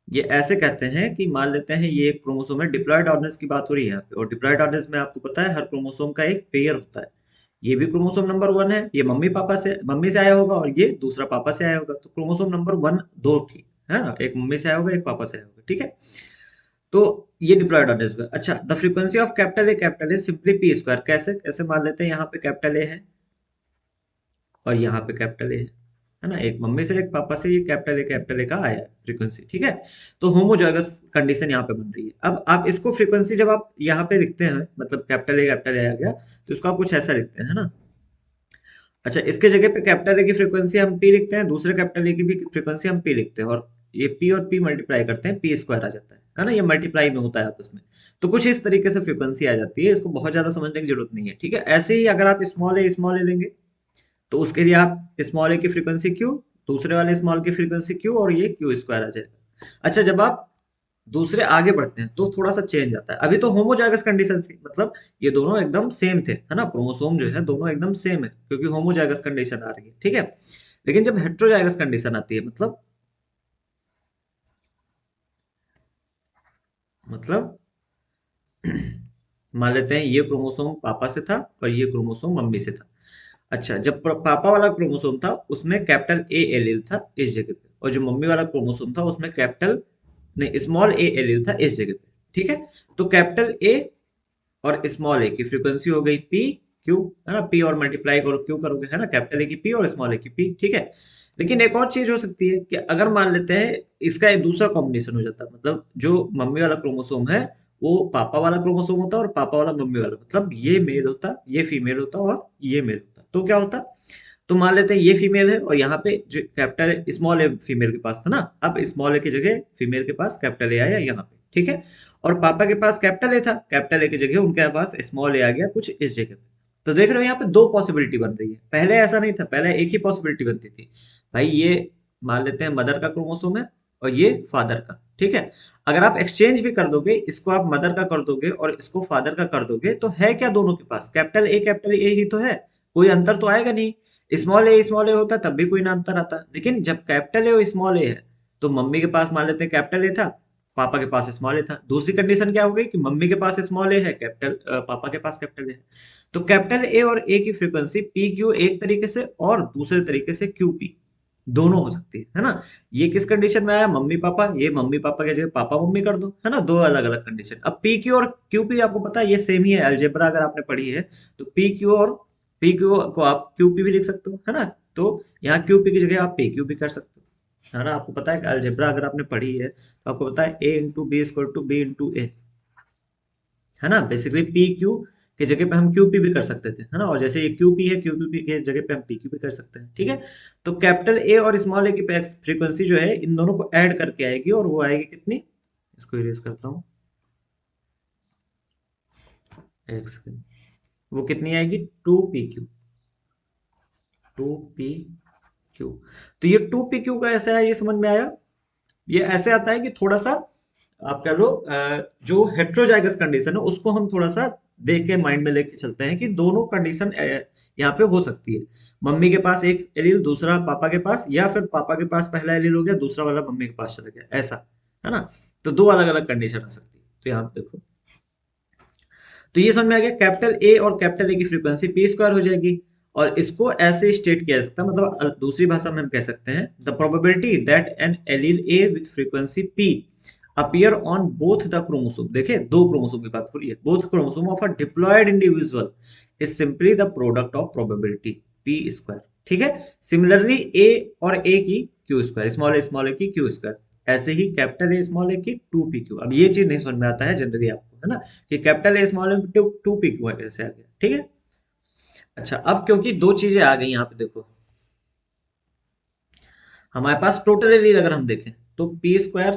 ये ऐसे कहते हैं कि मान लेते हैं ये एक क्रोमोसोम है, डिप्लॉयड ऑर्गेनेल्स की बात हो रही है यहाँ पे, और डिप्लॉयड ऑर्गेनेल्स में आपको पता है हर क्रोमोसोम का एक पेयर होता है। ये भी क्रोमोसोम नंबर वन है, ये मम्मी से आया होगा, और ये दूसरा पापा से आया होगा। तो क्रोमोसोम नंबर वन दो थी, है ना, एक मम्मी से आया होगा, एक पापा से आया होगा। ठीक है, तो ये डिप्लॉयड ऑर्गेनेल्स में। अच्छा, the frequency of capital A simply P square, कैसे कैसे मान लेते हैं, यहाँ पे कैपिटल ए है और यहाँ पे कैपिटल ए है ना, एक मम्मी से एक पापा से, ये कैपिटल ए का आया है फ्रीक्वेंसी। ठीक है, तो होमोजाइगस कंडीशन यहाँ पे बन रही है। अब आप इसको फ्रीक्वेंसी जब आप यहाँ पे लिखते हैं, मतलब कैपिटल ए आ गया, तो इसको आप कुछ ऐसा लिखते हैं, है ना। अच्छा, इसके जगह पे कैपिटल ए की फ्रीक्वेंसी हम पी लिखते हैं, दूसरे कैपिटल ए की भी फ्रीक्वेंसी हम पी लिखते हैं, और ये पी और पी मल्टीप्लाई करते हैं, पी स्क्वायर आ जाता है ना, ये मल्टीप्लाई में होता है आपस में। तो कुछ इस तरीके से फ्रीक्वेंसी आ जाती है, इसको बहुत ज्यादा समझने की जरूरत नहीं है। ठीक है, ऐसे ही अगर आप स्मॉल ए लेंगे, तो उसके लिए आप स्मॉल ए की फ्रीक्वेंसी क्यू, दूसरे वाले स्मॉल की फ्रीक्वेंसी क्यू, और ये क्यू स्क्वायर आ जाएगा। अच्छा, जब आप दूसरे आगे बढ़ते हैं तो थोड़ा सा चेंज आता है। अभी तो होमोजाइगस कंडीशन थी, मतलब ये दोनों एकदम सेम थे, है ना, क्रोमोसोम जो है दोनों एकदम सेम है, क्योंकि होमोजाइगस कंडीशन आ रही है। ठीक है, लेकिन जब हेट्रोजाइगस कंडीशन आती है, मतलब मान लेते हैं ये क्रोमोसोम पापा से था और ये क्रोमोसोम मम्मी से था। अच्छा, जब पापा वाला क्रोमोसोम था उसमें कैपिटल ए एलील था इस जगह पे, और जो मम्मी वाला क्रोमोसोम था उसमें कैपिटल नहीं स्मॉल ए एलील था इस जगह पे। ठीक है, तो कैपिटल ए और स्मॉल ए की फ्रीक्वेंसी हो गई पी क्यू, है ना, पी और मल्टीप्लाई करो क्यू करोगे, है ना, कैपिटल ए की पी और स्मॉल ए की पी। ठीक है, लेकिन एक और चीज हो सकती है कि अगर मान लेते हैं इसका एक दूसरा कॉम्बिनेशन हो जाता है, मतलब जो मम्मी वाला क्रोमोसोम है वो पापा वाला क्रोमोसोम होता और पापा वाला मम्मी वाला, मतलब ये मेल होता, ये फीमेल होता, और ये मेल होता, तो क्या होता। तो मान लेते हैं ये फीमेल है, और यहाँ पे जो कैपिटल स्मॉल ए फीमेल के पास था ना, अब स्मॉल ए की जगह फीमेल के पास कैपिटल ए आया यहाँ पे। ठीक है, और पापा के पास कैपिटल ए था, कैपिटल ए की जगह उनके पास स्मॉल ए आ गया कुछ इस जगह पे। तो देख रहे हो यहाँ पे दो पॉसिबिलिटी बन रही है, पहले ऐसा नहीं था, पहले एक ही पॉसिबिलिटी बनती थी। भाई ये मान लेते हैं मदर का क्रोमोसोम है और ये फादर का। ठीक है, अगर आप एक्सचेंज भी कर दोगे, इसको आप मदर का कर दोगे और इसको फादर का कर दोगे, तो है क्या दोनों के पास, कैपिटल ए ही तो है, कोई अंतर तो आएगा नहीं। स्मॉल ए होता तब भी कोई ना अंतर आता, लेकिन जब कैपिटल ए और स्मॉल ए है, तो मम्मी के पास मान लेते हैं कैपिटल ए था, पापा के पास स्मॉल ए था। दूसरी कंडीशन क्या हो गई कि मम्मी के पास स्मॉल ए है, पापा के पास कैपिटल ए है। तो कैपिटल ए और ए की फ्रीक्वेंसी पी क्यू एक तरीके से, और दूसरे तरीके से क्यू पी, दोनों हो सकती है ना। ये किस कंडीशन में आया, मम्मी पापा, ये मम्मी पापा की जगह पापा मम्मी कर दो, है ना, दो अलग अलग कंडीशन। अब पी क्यू और क्यू पी आपको पता है ये सेम ही है, अलजेब्रा अगर आपने पढ़ी है तो पी क्यू को आप क्यू पी भी लिख सकते हो, है ना। तो यहाँ क्यू पी की जगह आप पी क्यू भी कर सकते हो, है ना। आपको पता है कि अलजेब्रा अगर आपने पढ़ी है तो आपको पता है A into B equal to B into A, है ना। बेसिकली पी क्यू के जगह पे हम क्यू पी भी कर सकते थे, है ना। और जैसे ये क्यू पी है, क्यू पी के जगह पे हम पी क्यू भी कर सकते हैं, ठीक है। तो कैपिटल ए और स्मॉल ए की फ्रीक्वेंसी जो है इन दोनों को ऐड करके आएगी, और वो आएगी कितनी, इसको इरेज करता हूँ, एक सेकंड, वो कितनी आएगी, two P q, two P q. तो ये टू पी क्यू का ऐसा है, ये समझ में आया। ये ऐसे आता है कि थोड़ा सा आप कह लो जो हेट्रोजाइगस कंडीशन है उसको हम थोड़ा सा देख के माइंड में लेके चलते हैं कि दोनों कंडीशन यहाँ पे हो सकती है। मम्मी के पास एक एलील, दूसरा पापा के पास, या फिर पापा के पास पहला एलील हो गया, दूसरा वाला मम्मी के पास चला गया, ऐसा, है ना। तो दो अलग अलग कंडीशन आ सकती है। तो यहाँ पे देखो, तो ये समझ में आ गया, कैपिटल ए और कैपिटल ए की फ्रीक्वेंसी पी स्क्वायर हो जाएगी। और इसको ऐसे स्टेट किया जा सकता है, मतलब दूसरी भाषा में हम कह सकते हैं, the probability that an allele A with frequency p appear on both the chromosome, देखिए दो क्रोमोसोम की बात हो रही है, both chromosome of a diploid individual is simply the product of probability p square, ठीक है। सिमिलरली ए और ए की क्यू स्क्वायर, स्मॉल ए की क्यू स्क्वायर, ऐसे ही कैपिटल ए स्मॉल ए की टू पी क्यू। अब ये चीज नहीं समझ में आता है जनरली आपको, है ना, कि capital A small A two P q कैसे आ गया, ठीक है। अच्छा, अब क्योंकि दो चीजें आ गई यहाँ पे देखो, हमारे पास टोटल एलील अगर हम देखें तो P square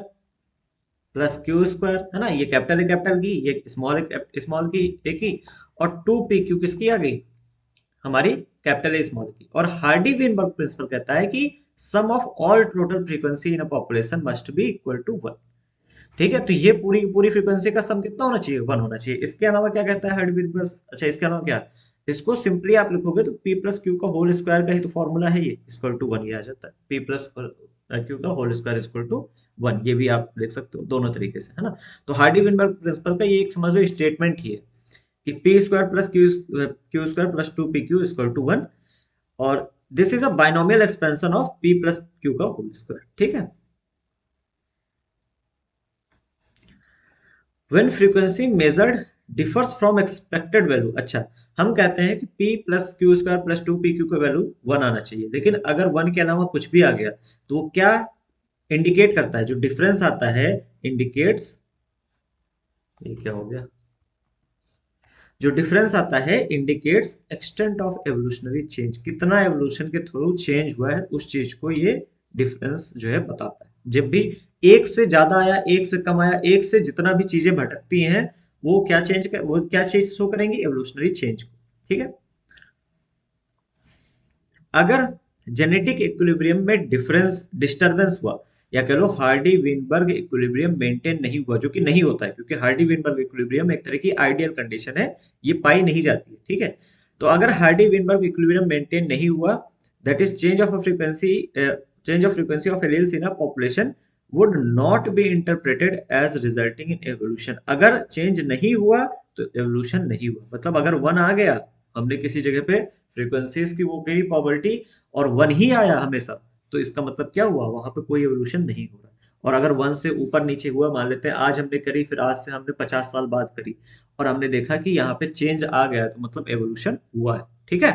plus Q square, है ना, ये कैपिटल की, ये स्मॉल की ए की, और टू पी क्यू किसकी आ गई, हमारी कैपिटल ए स्मॉल की। और हार्डी वीनबर्ग प्रिंसिपल कहता है कि sum of all total frequency in a population must be equal to one, ठीक है। तो ये पूरी की पूरी फ्रीक्वेंसी का सम कितना होना चाहिए, वन होना चाहिए। इसके अलावा क्या कहता है हार्डी वीनबर्ग, अच्छा इसके अलावा क्या, इसको सिंपली आप लिखोगे तो पी प्लस क्यू का होल स्क्वायर का ही तो फॉर्मूला है, ये इक्वल टू वन, ये आ जाता है, पी प्लस क्यू का whole square equal to one. ये भी आप देख सकते हो दोनों तरीके से, है ना। तो हार्डी विनबर्ग प्रिंसिपल का ये एक समझ लो स्टेटमेंट ही है कि P square plus Q square plus two P Q equal to one, और this is a binomial expansion of P plus Q का होल स्क्वायर, ठीक है। When frequency measured differs from expected value, अच्छा, हम कहते हैं कि p plus Q square plus two P Q का वैल्यू वन आना चाहिए, लेकिन अगर वन के अलावा कुछ भी आ गया तो वो क्या इंडिकेट करता है, जो डिफरेंस आता है इंडिकेट्स, ये क्या हो गया, जो डिफरेंस आता है indicates extent of evolutionary change, कितना एवोल्यूशन के थ्रू चेंज हुआ है उस चीज को ये डिफरेंस जो है बताता है। जब भी एक से ज्यादा आया, एक से कम आया, एक से जितना भी चीजें भटकती हैं, वो क्या चीज शो करेंगी, एवोल्यूशनरी चेंज को, ठीक है। अगर जेनेटिक इक्विलिब्रियम में डिफरेंस डिस्टरबेंस हुआ, या कह लो हार्डी विनबर्ग इक्विलिब्रियम मेंटेन नहीं हुआ, जो कि नहीं होता है क्योंकि हार्डी विनबर्ग इक्विलिब्रियम एक तरह की आइडियल कंडीशन है, ये पाई नहीं जाती है, ठीक है। तो अगर हार्डी विनबर्ग इक्विलिब्रियम मेंटेन नहीं हुआ, that is change of frequency of alleles in a population would not be interpreted as resulting in evolution. अगर चेंज नहीं हुआ तो एवोल्यूशन नहीं हुआ, मतलब अगर वन आ गया, हमने किसी जगह पे फ्रीक्वेंसीज की वो करी प्रॉपर्टी, और वन ही आया हमेशा, तो इसका मतलब क्या हुआ, वहां पे कोई एवोल्यूशन नहीं हो रहा। और अगर वन से ऊपर नीचे हुआ, मान लेते हैं आज हमने करी, फिर आज से हमने 50 साल बाद करी, और हमने देखा कि यहाँ पे चेंज आ गया, तो मतलब एवोल्यूशन हुआ है, ठीक है।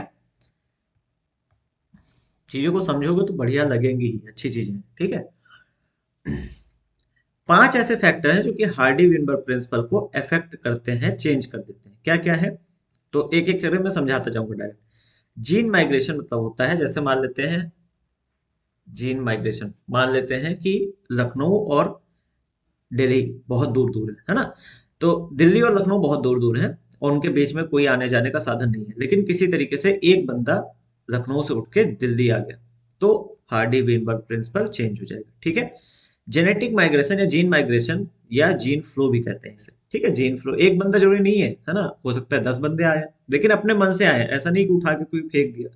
चीजों को समझोगे तो बढ़िया लगेंगी ही, अच्छी चीजें हैं, ठीक है। पांच ऐसे फैक्टर हैं जो कि हार्डी विनबर्ग प्रिंसिपल को अफेक्ट करते हैं, चेंज कर देते हैं, क्या क्या है। तो एक एक चीज मैं समझाता जाऊंगा डायरेक्ट। जीन माइग्रेशन मतलब होता है, जैसे मान लेते हैं जीन माइग्रेशन, मान लेते हैं कि लखनऊ और दिल्ली बहुत दूर दूर है ना। तो दिल्ली और लखनऊ बहुत दूर दूर है, और उनके बीच में कोई आने जाने का साधन नहीं है, लेकिन किसी तरीके से एक बंदा लखनऊ से उठ के दिल्ली आ गया, तो हार्डी वेनबर्ग प्रिंसिपल चेंज हो जाएगा, ठीक है। जेनेटिक माइग्रेशन या जीन माइग्रेशन या जीन फ्लो भी कहते हैं इसे, ठीक है। जीन फ्लो, एक बंदा जरूरी नहीं है ना, हो सकता है 10 बंदे आए, लेकिन अपने मन से आए, ऐसा नहीं कि उठा के कोई फेंक दिया,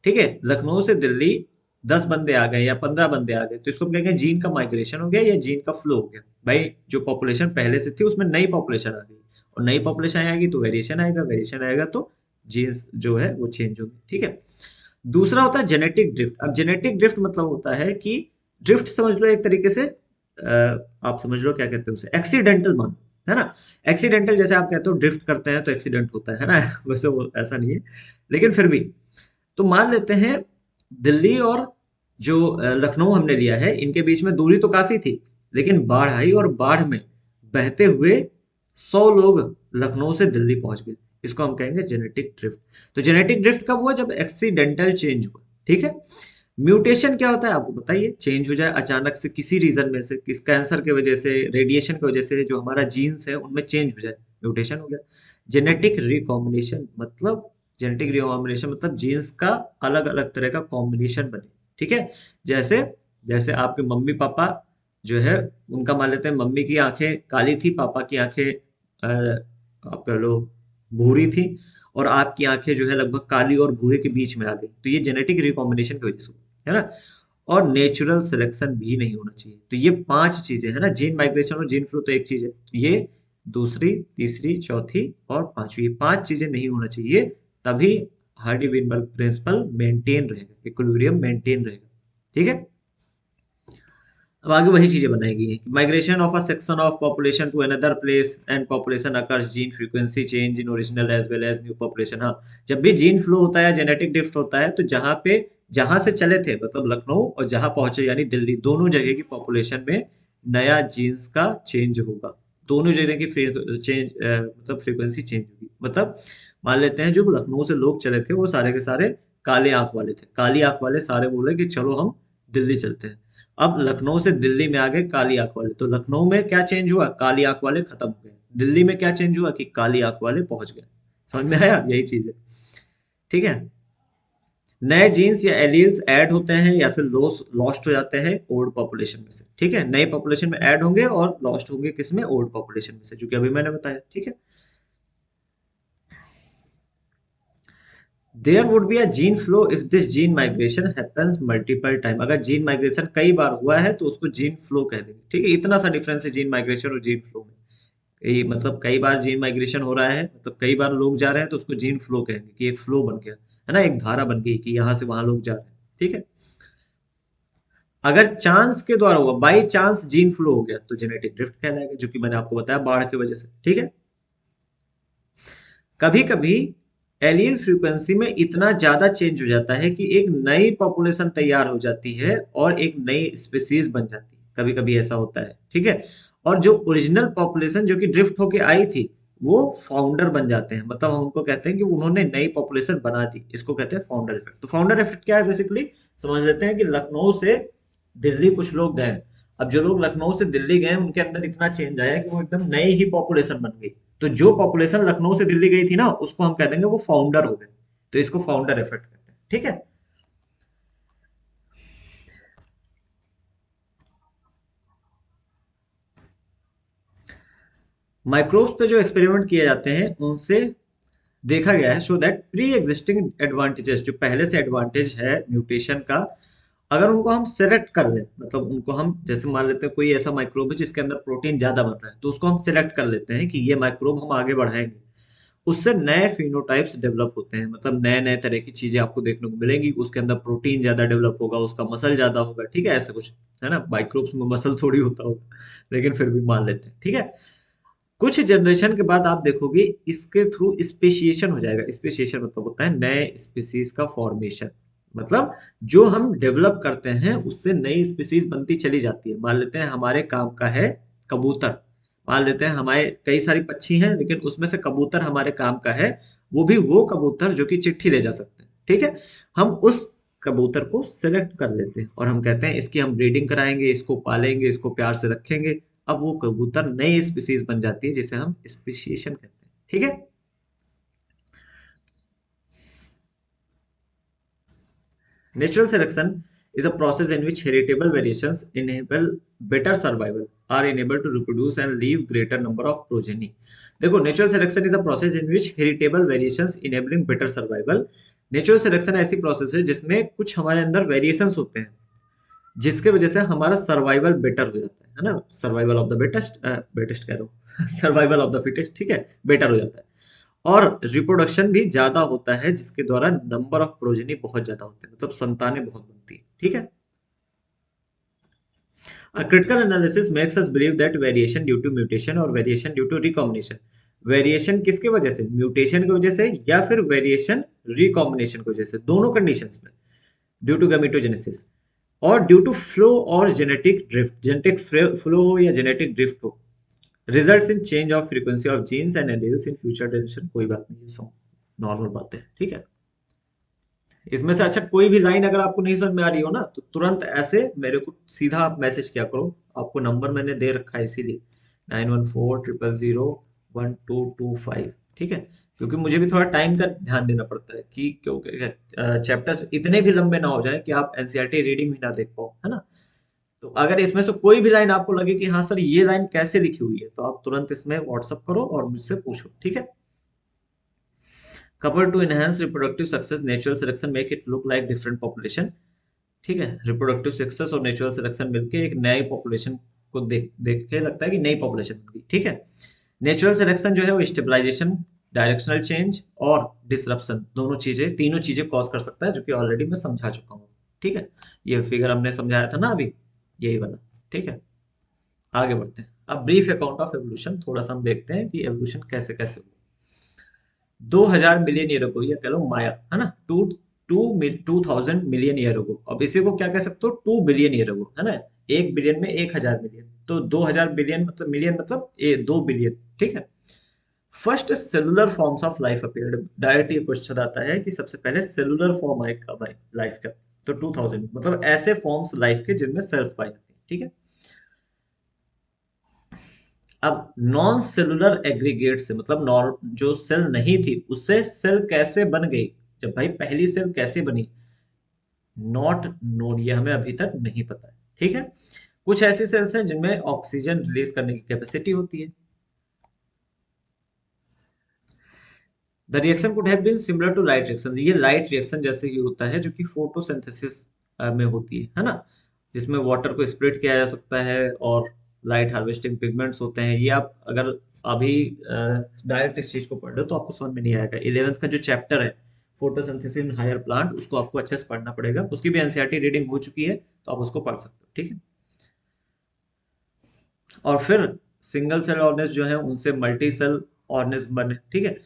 ठीक है। लखनऊ से दिल्ली 10 बंदे आ गए या 15 बंदे आ गए, तो इसको हम कहेंगे जीन का माइग्रेशन हो गया या जीन का फ्लो हो गया। भाई जो पॉपुलेशन पहले से थी उसमें नई पॉपुलेशन आ गई, और नई पॉपुलेशन आएगी तो वेरिएशन आएगा, वेरिएशन आएगा तो जीन्स जो है वो चेंज होगी, ठीक है। दूसरा होता है जेनेटिक ड्रिफ्ट। अब जेनेटिक ड्रिफ्ट मतलब होता है कि ड्रिफ्ट समझ लो एक तरीके से, आप समझ लो क्या कहते हैं उसे, एक्सीडेंटल मान, है ना। एक्सीडेंटल जैसे आप कहते हो ड्रिफ्ट करते हैं तो एक्सीडेंट होता है ना वैसे वो ऐसा नहीं है, लेकिन फिर भी, तो मान लेते हैं दिल्ली और जो लखनऊ हमने लिया है, इनके बीच में दूरी तो काफी थी, लेकिन बाढ़ आई और बाढ़ में बहते हुए 100 लोग लखनऊ से दिल्ली पहुंच गए, इसको हम कहेंगे जेनेटिक ड्रिफ्ट। तो जेनेटिक ड्रिफ्ट कब हुआ? जब एक्सीडेंटल चेंज हुआ, ठीक है। म्यूटेशन क्या होता है आपको बताइए? चेंज हो जाए अचानक से किसी रीजन में से, किस कैंसर की वजह से, रेडिएशन की वजह से, जो हमारा जीन्स है उनमें चेंज हो जाए, म्यूटेशन हो गया। जेनेटिक रिकॉम्बिनेशन मतलब, जेनेटिक रिकॉम्बिनेशन मतलब जीन्स का अलग अलग तरह का कॉम्बिनेशन बने, ठीक है। जैसे जैसे आपके मम्मी पापा जो है, उनका मान लेते हैं मम्मी की आंखें काली थी, पापा की आंखें आप कह लो भूरी थी, और आपकी आंखें जो है लगभग काली और भूरे के बीच में आ गई, तो ये जेनेटिक रिकॉम्बिनेशन की वजह से हुआ, है ना। और नेचुरल सिलेक्शन भी नहीं होना चाहिए। तो ये 5 चीजें है ना, जीन माइग्रेशन और जीन फ्लो तो एक चीज है, ये दूसरी, तीसरी, चौथी और पांचवी, ये 5 चीजें नहीं होना चाहिए, तभी हार्डी विनबर्ग प्रिंसिपल मेंटेन रहेगा, इक्विलिब्रियम मेंटेन रहेगा, ठीक है। अब आगे वही चीजें बनाएगी, migration of a section of population to another place and population occurs, gene frequency change in original as well as new population. हाँ, जब भी जीन फ्लो होता है, जेनेटिक ड्रिफ्ट होता है, तो जहां से चले थे मतलब लखनऊ, और जहां पहुंचे यानी दिल्ली, दोनों जगह की पॉपुलेशन में नया जीन्स का चेंज होगा, दोनों जगह की चेंज मतलब फ्रीक्वेंसी चेंज होगी। मतलब मान लेते हैं जो लखनऊ से लोग चले थे वो सारे के सारे काले आंख वाले थे, काली आंख वाले सारे बोले कि चलो हम दिल्ली चलते हैं। अब लखनऊ से दिल्ली में आ गए काली आंख वाले, तो लखनऊ में क्या चेंज हुआ? काली आंख वाले खत्म हो गए। दिल्ली में क्या चेंज हुआ कि काली आंख वाले पहुंच गए। समझ में आया? यही चीज है, ठीक है। नए जीन्स या एलील्स ऐड होते हैं या फिर लॉस्ट हो जाते हैं ओल्ड पॉपुलेशन में से, ठीक है। नई पॉपुलेशन में ऐड होंगे और लॉस्ट होंगे किसमें? ओल्ड पॉपुलेशन में से, जो कि अभी मैंने बताया, ठीक है। There would be a gene flow if this gene migration happens multiple time. अगर जीन माइग्रेशन कई बार हुआ है तो उसको जीन फ्लो कह देंगे, ठीक है। इतना सा डिफरेंस है जीन माइग्रेशन और जीन फ्लो में। मतलब कई बार जीन माइग्रेशन हो रहा है, मतलब कई बार लोग जा रहे हैं, तो उसको जीन फ्लो कहेंगे कि एक फ्लो बन गया, है ना, एक धारा बन गई कि यहाँ से वहां लोग जा रहे हैं, ठीक है। अगर चांस के द्वारा हुआ, बाई चांस जीन फ्लो हो गया, तो जेनेटिक ड्रिफ्ट कहलाएगा, जो कि मैंने आपको बताया बाढ़ की वजह से, ठीक है। कभी कभी एलील फ्रीक्वेंसी में इतना ज्यादा चेंज हो जाता है कि एक नई पॉपुलेशन तैयार हो जाती है और एक नई स्पीसीज बन जाती है, कभी कभी ऐसा होता है, ठीक है। और जो ओरिजिनल पॉपुलेशन जो कि ड्रिफ्ट होके आई थी, वो फाउंडर बन जाते हैं, मतलब हम उनको कहते हैं कि उन्होंने नई पॉपुलेशन बना दी, इसको कहते हैं फाउंडर इफेक्ट। तो फाउंडर इफेक्ट क्या है? बेसिकली समझ लेते हैं कि लखनऊ से दिल्ली कुछ लोग गए, अब जो लोग लखनऊ से दिल्ली गए उनके अंदर इतना चेंज आया कि वो एकदम नई ही पॉपुलेशन बन गई। तो जो पॉपुलेशन लखनऊ से दिल्ली गई थी ना, उसको हम कह देंगे वो फाउंडर हो गए, तो इसको फाउंडर इफेक्ट कहते हैं, ठीक है। माइक्रोब्स पे जो एक्सपेरिमेंट किए जाते हैं उनसे देखा गया है, so that pre existing advantages, जो पहले से एडवांटेज है म्यूटेशन का, अगर उनको हम सेलेक्ट कर लें, मतलब उनको हम जैसे मान लेते हैं कोई ऐसा माइक्रोब है जिसके अंदर प्रोटीन ज्यादा बन रहा है, तो उसको हम सेलेक्ट कर लेते हैं कि ये माइक्रोब हम आगे बढ़ाएंगे, उससे नए फिनोटाइप्स डेवलप होते हैं, मतलब नए नए तरह की चीजें आपको देखने को मिलेंगी, उसके अंदर प्रोटीन ज्यादा डेवलप होगा, उसका मसल ज्यादा होगा, ठीक है, ऐसा कुछ, है ना। माइक्रोब्स में मसल थोड़ी होता होगा, लेकिन फिर भी मान लेते हैं, ठीक है। कुछ जनरेशन के बाद आप देखोगे इसके थ्रू स्पेशिएशन हो जाएगा। स्पेशिएशन मतलब होता है नए स्पीसीज का फॉर्मेशन, मतलब जो हम डेवलप करते हैं उससे नई स्पीसीज बनती चली जाती है। मान लेते हैं हमारे काम का है कबूतर, मान लेते हैं हमारे कई सारी पक्षी हैं, लेकिन उसमें से कबूतर हमारे काम का है, वो भी वो कबूतर जो कि चिट्ठी ले जा सकते हैं, ठीक है। हम उस कबूतर को सेलेक्ट कर लेते हैं और हम कहते हैं इसकी हम ब्रीडिंग कराएंगे, इसको पालेंगे, इसको प्यार से रखेंगे। अब वो कबूतर नई स्पीसीज बन जाती है, जिसे हम स्पेशिएशन कहते हैं, ठीक है। Natural selection is a process in which heritable variations enable better survival, are enabled to reproduce and leave greater number of progeny. देखो, natural selection is a process in which heritable variations enabling better survival. Natural selection ऐसी प्रोसेस है जिसमें कुछ हमारे अंदर वेरिएशंस होते हैं, जिसके वजह से हमारा सर्वाइवल बेटर हो जाता है ना, सर्वाइवल ऑफ द बेटेस्ट, बेटेस्ट कह रहा हूँ सर्वाइवल ऑफ द फिटेस्ट, ठीक है, बेटर हो जाता है। और रिप्रोडक्शन भी ज्यादा होता है, जिसके द्वारा नंबर ऑफ प्रोजेनी बहुत ज्यादा होते हैं, मतलब संतानें बहुत बनती है, ठीक है। A critical analysis makes us believe that variation due to mutation और variation due to recombination, variation किसके वजह से? म्यूटेशन की वजह से, या फिर वेरिएशन रिकॉम्बिनेशन की वजह से, दोनों कंडीशंस में, ड्यू टू गैमेटोजेनेसिस और ड्यू टू फ्लो और जेनेटिक ड्रिफ्ट, जेनेटिक फ्लो हो या जेनेटिक ड्रिफ्ट हो, results in change of frequency of genes and alleles in future generation, कोई बात नहीं, ये नॉर्मल बात है, ठीक है। इसमें से अच्छा कोई भी लाइन अगर आपको नहीं समझ में आ रही हो ना, तो तुरंत ऐसे मेरे को सीधा आप मैसेज किया करो। आपको नंबर मैंने दे रखा है इसीलिए, 9140001225, ठीक है। क्योंकि मुझे भी थोड़ा टाइम का ध्यान देना पड़ता है कि क्योंकि चैप्टर्स इतने भी लंबे ना हो जाए कि आप एनसीईआरटी रीडिंग भी ना देख पाओ, है ना। तो अगर इसमें से कोई भी लाइन आपको लगे कि हाँ सर ये लाइन कैसे लिखी हुई है, तो आप तुरंत इसमें व्हाट्सअप करो और मुझसे पूछो, ठीक है। couple to enhance reproductive success natural selection make it look like different population, ठीक है। रिप्रोडक्टिव सक्सेस और नेचुरल सिलेक्शन मिलके एक नई पॉपुलेशन को देख देख के लगता है कि नई पॉपुलेशन बन गई, ठीक है। नेचुरल सिलेक्शन जो है वो स्टेबलाइजेशन, डायरेक्शनल चेंज और डिसरप्शन, दोनों चीजें तीनों चीजें कॉज कर सकता है, जो कि ऑलरेडी मैं समझा चुका हूँ, ठीक है। ये फिगर हमने समझाया था ना अभी, यही वाला, ठीक है। आगे बढ़ते हैं, अब ब्रीफ अकाउंट ऑफ एवोल्यूशन, थोड़ा सा हम देखते हैं कि एवोल्यूशन कैसे कैसे हुआ। 2000 मिलियन ईयर अगो, या कह लो माया, है ना। Two two 2000 million year ago. अब इसी को क्या कह सकते हो, 2 बिलियन ईयर अगो, है ना। 1 बिलियन में 1000 मिलियन, तो 2000 बिलियन मतलब मिलियन मतलब 2 बिलियन, ठीक है। First cellular forms of life appeared, direct ये क्वेश्चन आता है कि सबसे पहले सेलुलर फॉर्म आए कब आए लाइफ का, तो 2000, मतलब ऐसे फॉर्म्स लाइफ के जिनमें सेल्स पाई जाती है, ठीक है। अब नॉन सेलुलर एग्रीगेट से मतलब जो सेल नहीं थी उससे सेल कैसे बन गई, जब भाई पहली सेल कैसे बनी, नॉट नोन, ये हमें अभी तक नहीं पता है, ठीक है। कुछ ऐसी सेल्स हैं जिनमें ऑक्सीजन रिलीज करने की कैपेसिटी होती है। The reaction could have been similar to light reaction, ये लाइट रिएक्शन जैसे ही होता है, जो कि फोटोसिंथेसिस में होती है ना। जिसमें वाटर को स्प्लिट किया जा सकता है और लाइट हार्वेस्टिंग पिगमेंट्स होते हैं। ये आप अगर अभी डायरेक्ट इस चीज को पढ़ रहे हो तो आपको समझ में नहीं आएगा। 11th का जो चैप्टर है फोटोसिंथेसिस इन हायर प्लांट, उसको आपको अच्छे से पढ़ना पड़ेगा, उसकी भी एनसीईआरटी रीडिंग हो चुकी है, तो आप उसको पढ़ सकते हो, ठीक है। और फिर सिंगल सेल ऑर्गेनिज्म जो है उनसे मल्टी सेल ऑर्गेनिज्म बने, ठीक है।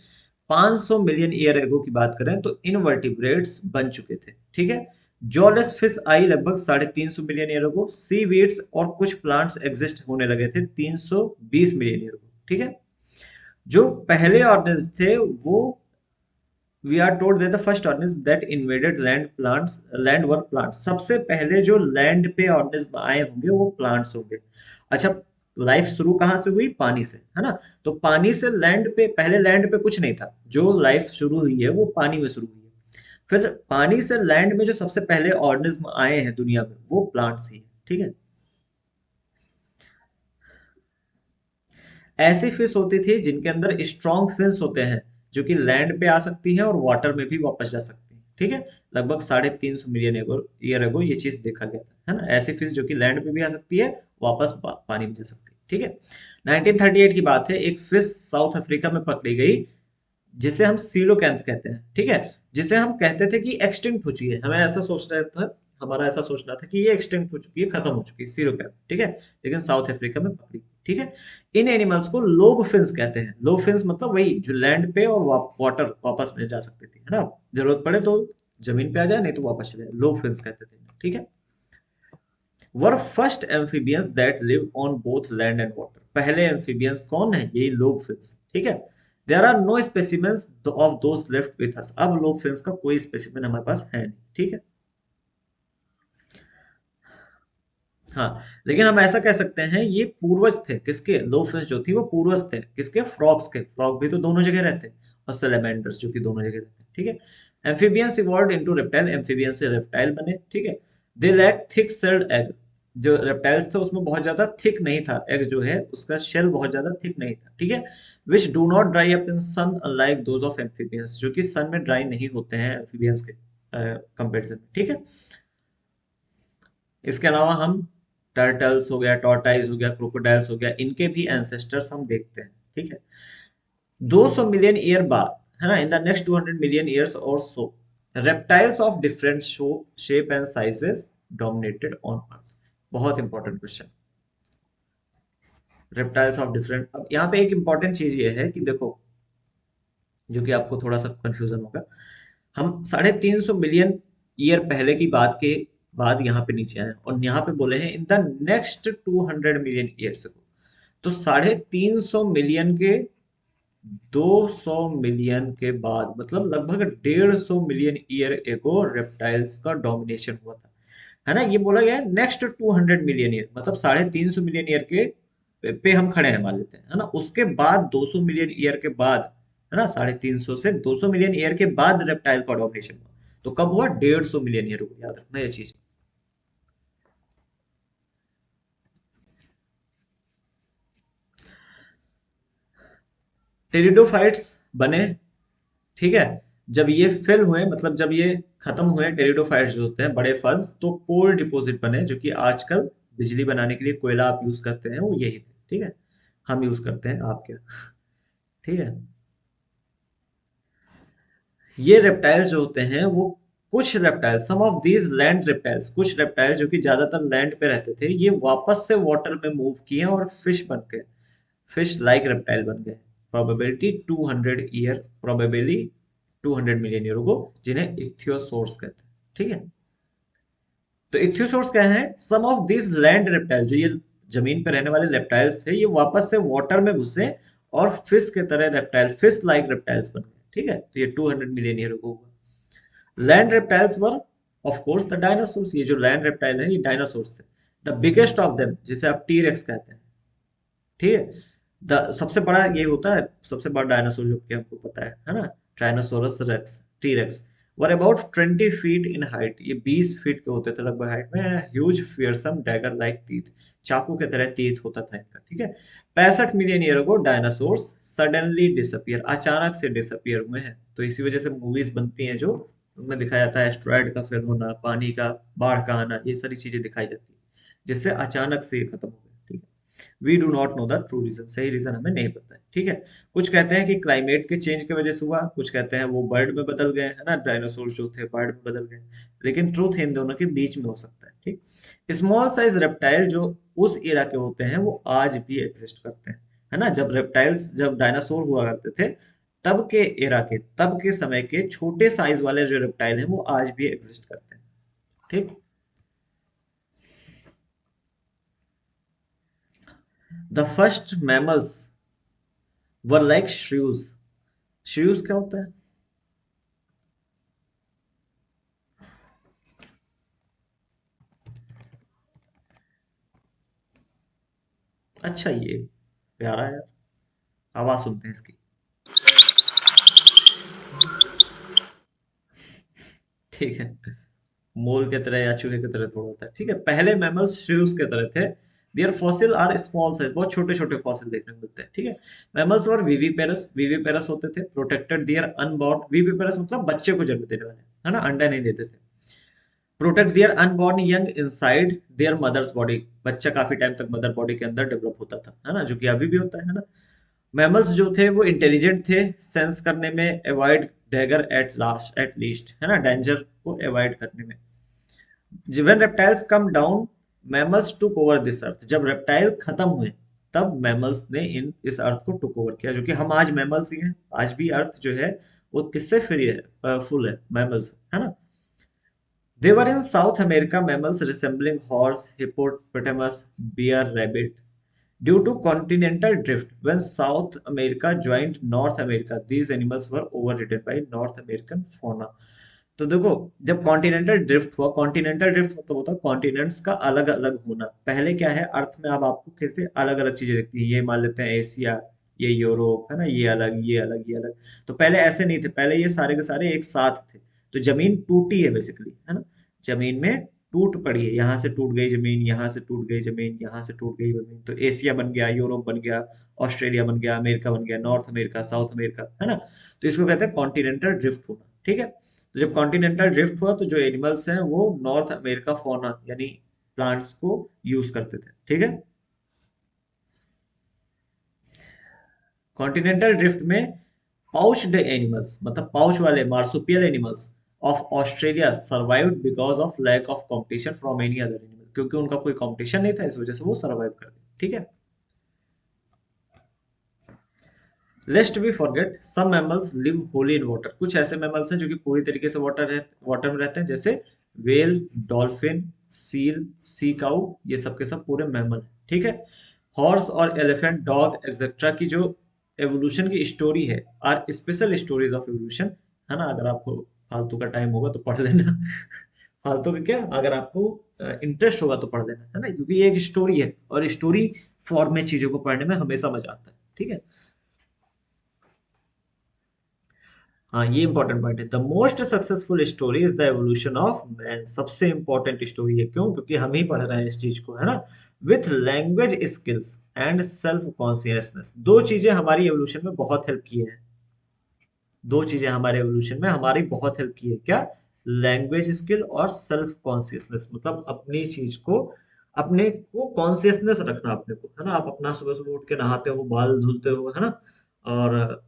500 मिलियन ईयर एगो की बात करें तो इनवर्टिब्रेट्स बन चुके थे, ठीक है। जॉलेस फिश आई लगभग 350 मिलियन ईयर एगो, सी वीड्स और कुछ प्लांट्स एग्जिस्ट होने लगे थे 320 मिलियन ईयर एगो, ठीक है। जो पहले ऑर्गेनिज्म थे वो, we are told that the first organism that invaded land were plants, सबसे पहले जो लैंड पे ऑर्गेनिज्म आए होंगे वो प्लांट्स होंगे। अच्छा, लाइफ शुरू कहाँ से हुई, पानी से, है ना। तो पानी से लैंड पे, पहले लैंड पे कुछ नहीं था, जो लाइफ शुरू हुई है वो पानी में शुरू हुई है। फिर पानी से लैंड में जो सबसे पहले ऑर्गेनिज्म आए हैं दुनिया में वो प्लांट्स ही है, ठीक है। ऐसी फिश होती थी जिनके अंदर स्ट्रॉन्ग फिन्स होते हैं, जो कि लैंड पे आ सकती हैं और वाटर में भी वापस जा सकती हैं, ठीक है। लगभग 350 मिलियन ईयर एगो ये चीज देखा गया था, है ना। ऐसी फिश जो कि लैंड पे भी आ सकती है, वापस पानी में जा सकती है, ठीक है। 1938 की बात है, एक फिश साउथ अफ्रीका में पकड़ी गई जिसे हम सीलोकैंथ कहते हैं, ठीक है। जिसे हम कहते थे कि एक्सटिंक्ट हो चुकी है, हमें ऐसा सोचना था, हमारा ऐसा सोचना था कि ये एक्सटिंक्ट हो चुकी है, खत्म हो चुकी है सीलोकैंथ, ठीक है। लेकिन साउथ अफ्रीका में पकड़ी, ठीक है। इन एनिमल्स को लोब फिन्स कहते हैं। लोब फिन्स मतलब वही जो लैंड पे और वाटर वापस में जा सकती थी, है ना। जरूरत पड़े तो जमीन पे आ जाए, नहीं तो वापस चले जाए, लोब फिन्स कहते थे, ठीक है। Were first amphibians that live on both land and water, पहले एम्फीबियंस कौन है, यही लोब फिन्स, ठीक है। There are no specimens of those left with us, अब लोब फिन्स का कोई स्पेसिमेन हमारे पास है नहीं, ठीक है। हाँ, लेकिन हम ऐसा कह सकते हैं ये पूर्वज थे किसके, लोब फिन्स जो थी वो पूर्वज थे किसके, फ्रॉग्स के। फ्रॉग भी तो दोनों जगह रहते हैं, और सैलमेंडर्स जो कि दोनों जगह रहते हैं, ठीक है। Amphibians evolved into reptile, amphibian से रेप्टाइल बने, ठीक है। They lack thick shelled egg, जो रेप्टाइल्स थे उसमें बहुत ज्यादा थिक नहीं था एग, जो है उसका शेल बहुत ज्यादा थिक नहीं था, ठीक है। Which do not dry up in sun unlike those of amphibians, जो कि सन में ड्राई नहीं होते हैं एम्फीबियंस के कंपेरिजन में, ठीक है। इसके अलावा हम टर्टल्स हो गया, टॉर्टाइज हो गया, क्रोकोडाइल्स हो गया, इनके भी एंसेस्टर्स हम देखते हैं, ठीक है। 200 मिलियन ईयर बाद, है ना, in the next 200 million years और so, reptiles of different shape and sizes dominated on earth. बहुत important question, reptiles of different. अब यहाँ पे एक इंपॉर्टेंट चीज ये है कि देखो, जो कि आपको थोड़ा सा कंफ्यूजन होगा, हम 350 मिलियन ईयर पहले की बात के बाद यहाँ पे नीचे आए और यहाँ पे बोले हैं इन द नेक्स्ट 200 मिलियन ईयर्स। तो 350 मिलियन के 200 मिलियन के बाद, मतलब लगभग 150 मिलियन ईयर एगो रेप्टाइल्स का डोमिनेशन हुआ था, है ना। ये बोला गया है नेक्स्ट 200 मिलियन ईयर, मतलब 350 मिलियन ईयर के पे हम खड़े हैं मान लेते हैं, है ना। उसके बाद 200 मिलियन ईयर के बाद, है ना, 350 से 200 मिलियन ईयर के बाद रेप्टाइल का डोमिनेशन हुआ। तो कब हुआ? 150 मिलियन ईयर को, याद रखना ये चीज। टेरिडोफाइट्स बने, ठीक है। जब ये फिल हुए, मतलब जब ये खत्म हुए टेरिडोफाइट्स जो होते हैं बड़े फल्स, तो कोल डिपॉजिट बने, जो कि आजकल बिजली बनाने के लिए कोयला आप यूज करते हैं, वो यही थे, ठीक है। हम यूज करते हैं, आप क्या, ठीक है। ये रेप्टाइल्स जो होते हैं वो, कुछ reptile, some of these land reptiles, कुछ रेप्टाइल जो कि ज्यादातर लैंड पे रहते थे, ये वापस से वाटर में मूव किए और फिश बन गए, फिश लाइक रेप्टाइल बन गए। Probability 200 year, probably 200 million year को, जिन्हें इक्थियोसोर्स कहते हैं, ठीक है। तो इक्थियोसोर्स क्या है? Some of this land reptile, जो ये जमीन पर रहने वाले रेप्टाइल्स थे, ये वापस से वाटर में घुसे और फिश के तरह रेप्टाइल, फिश लाइक रेप्टाइल्स बन गए, ठीक है। तो ये 200 मिलियन ईयर को हुआ। Land reptiles were of course the dinosaurs, ये जो लैंड रेप्टाइल है ये डायनासोर्स थे। द बिगेस्ट ऑफ देम, जिसे आप टीरेक्स कहते हैं, ठीक है। सबसे बड़ा ये होता है, सबसे बड़ा डायनासोर जो कि हमको पता है ना, Tyrannosaurus rex, T rex, were about 20 feet in height, ये 20 फीट के होते थे लगभग हाइट में। Huge fearsome dagger like teeth, चाकू के तरह तीत होता था इनका, ठीक है। 65 मिलियन ईयर अगो डायनासोर्स सडनली डिसअपियर, अचानक से डिसअपियर हुए हैं। तो इसी वजह से मूवीज बनती हैं जो उनमें दिखाया जाता है एस्ट्रॉयड का फेल होना, पानी का, बाढ़ का आना, ये सारी चीजें दिखाई जाती है, जिससे अचानक से ये खत्म हो गए, ठीक है। We do not know the true reason, सही रीजन हमें नहीं पता है, ठीक है। कुछ कहते हैं कि क्लाइमेट के चेंज की वजह से हुआ, कुछ कहते हैं वो बर्ड में बदल गए, है ना, डायनासोर जो थे बर्ड में बदल गए। लेकिन ट्रूथ इन दोनों के बीच में हो सकता है, ठीक। स्मॉल साइज रेप्टाइल जो उस एरा के होते हैं वो आज भी एग्जिस्ट करते हैं, है ना। जब रेप्टाइल्स, जब डायनासोर हुआ करते थे, तब के एरा के, तब के समय के छोटे साइज वाले जो रेप्टाइल हैं वो आज भी एग्जिस्ट करते हैं, ठीक। The first mammals were like shrews, shrews क्या होता है? अच्छा, ये प्यारा है, आवाज सुनते हैं इसकी, ठीक है। मोल के तरह या चूहे की तरह थोड़ा होता है, ठीक है। पहले मैमल्स श्रीव्स के तरह थे। Their fossil are small size, बहुत छोटे छोटे फॉसिल देखने को मिलते हैं, ठीक है। मैमल्स और विविपेरस, विविपेरस होते थे, प्रोटेक्टेड देयर अनबॉर्न, विविपेरस मतलब बच्चे को जन्म देने वाले, है ना, अंडा नहीं देते थे। Protect their unborn young inside their mother's body, बच्चा काफी टाइम तक मदर बॉडी के अंदर डेवलप होता था, है ना, जो कि अभी भी होता है ना। मैमल्स जो थे वो इंटेलिजेंट थे, सेंस करने में, avoid dagger at last, at least, है ना, डेंजर को अवॉइड करने में। When reptiles come down, mammals took over this earth, जब रेप्टाइल खत्म हुए तब मैमल्स ने इन इस अर्थ को टुक ओवर किया, जो कि हम आज मैमल्स ही हैं। आज भी अर्थ जो है वो किससे फ्री है? फुल है मैमल्स, है ना। They were in South America, mammals resembling horse, hippopotamus, bear, rabbit. Due to continental drift, when South America joined North America, these animals were overridden by North American fauna. तो देखो, जब कॉन्टिनेंटल ड्रिफ्ट हुआ, कॉन्टिनेंटल ड्रिफ्ट मतलब होता है कॉन्टिनेंट्स का अलग अलग होना। पहले क्या है, अर्थ में अब आपको कैसे अलग अलग चीजें दिखती हैं, ये मान लेते हैं एशिया, ये यूरोप, है ना, ये अलग, ये अलग, ये अलग। तो पहले ऐसे नहीं थे, पहले ये सारे के सारे एक साथ थे। तो जमीन टूटी है बेसिकली, है ना, जमीन में टूट पड़ी है, यहाँ से टूट गई जमीन, यहाँ से टूट गई जमीन, यहाँ से टूट गई जमीन, तो एशिया बन गया, यूरोप बन गया, ऑस्ट्रेलिया बन गया, अमेरिका बन गया, नॉर्थ अमेरिका, साउथ अमेरिका, है ना। तो इसको कहते हैं कॉन्टिनेंटल ड्रिफ्ट होना, ठीक है। तो जब कॉन्टिनेंटल ड्रिफ्ट हुआ तो जो एनिमल्स हैं वो नॉर्थ अमेरिका फौना यानी प्लांट्स को यूज करते थे, ठीक है। कॉन्टिनेंटल ड्रिफ्ट में पाउच्ड एनिमल्स, मतलब पाउच वाले marsupial animals of Australia survived because of lack of competition from any other animal, क्योंकि उनका कोई कंपटीशन नहीं था, इस वजह से वो सर्वाइव कर गए, ठीक है। Lest we forget some mammals live wholly in water, कुछ ऐसे मैमल्स हैं जो कि पूरी तरीके से वाटर में रहते हैं, जैसे वेल, डॉल्फिन, सील, सी काऊ, ये सब के सब पूरे मैमल हैं, ठीक है। हॉर्स और एलिफेंट, डॉग एक्सेट्रा की जो एवोल्यूशन की स्टोरी है are special stories of evolution, है ना। अगर आपको फालतू का टाइम होगा तो पढ़ लेना। फालतू का क्या, अगर आपको इंटरेस्ट होगा तो पढ़ लेना, है ना, क्योंकि ये एक स्टोरी है और स्टोरी फॉर्म में चीजों को पढ़ने में हमेशा मजा आता है, ठीक है। हाँ, ये इंपॉर्टेंट पॉइंट है। The most successful story is the evolution of man. सबसे इंपॉर्टेंट स्टोरी है, क्यों? क्योंकि हम ही पढ़ रहे हैं इस चीज को, है ना। With language skills and self consciousness, दो चीजें हमारी एवोल्यूशन में बहुत हेल्प की है। दो चीजें हमारे एवोल्यूशन में हमारी बहुत हेल्प की है, क्या? लैंग्वेज स्किल और सेल्फ कॉन्शियसनेस, मतलब अपनी चीज को, अपने को कॉन्शियसनेस रखना अपने को, है ना। आप अपना सुबह सुबह उठ के नहाते हो, बाल धुलते हो, है ना, और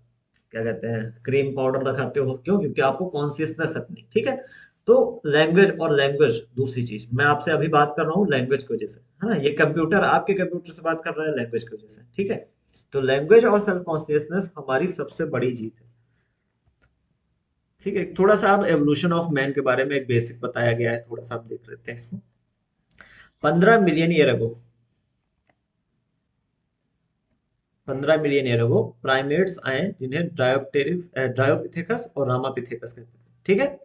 क्या कहते हैं, क्रीम पाउडर लगाते हो, क्यों? क्योंकि आपको कॉन्शियसनेस रखनी, ठीक है। तो लैंग्वेज, और लैंग्वेज दूसरी चीज, मैं आपसे अभी बात कर रहा हूँ लैंग्वेज की वजह से, है ना। ये कंप्यूटर आपके कंप्यूटर से बात कर रहा है लैंग्वेज की वजह से, ठीक है। तो लैंग्वेज और सेल्फ कॉन्शियसनेस हमारी सबसे बड़ी जीत है, ठीक है। थोड़ा सा अब एवोल्यूशन ऑफ मैन के बारे में एक बेसिक बताया गया है, थोड़ा सा आप देख लेते हैं इसको। 15 मिलियन ईयर अगो, 15 मिलियन ईयर अगो प्राइमेट्स आए, जिन्हें ड्रायोप्टेरिक्स, ड्रायोपिथेकस और रामापिथेकस कहते थे, ठीक है।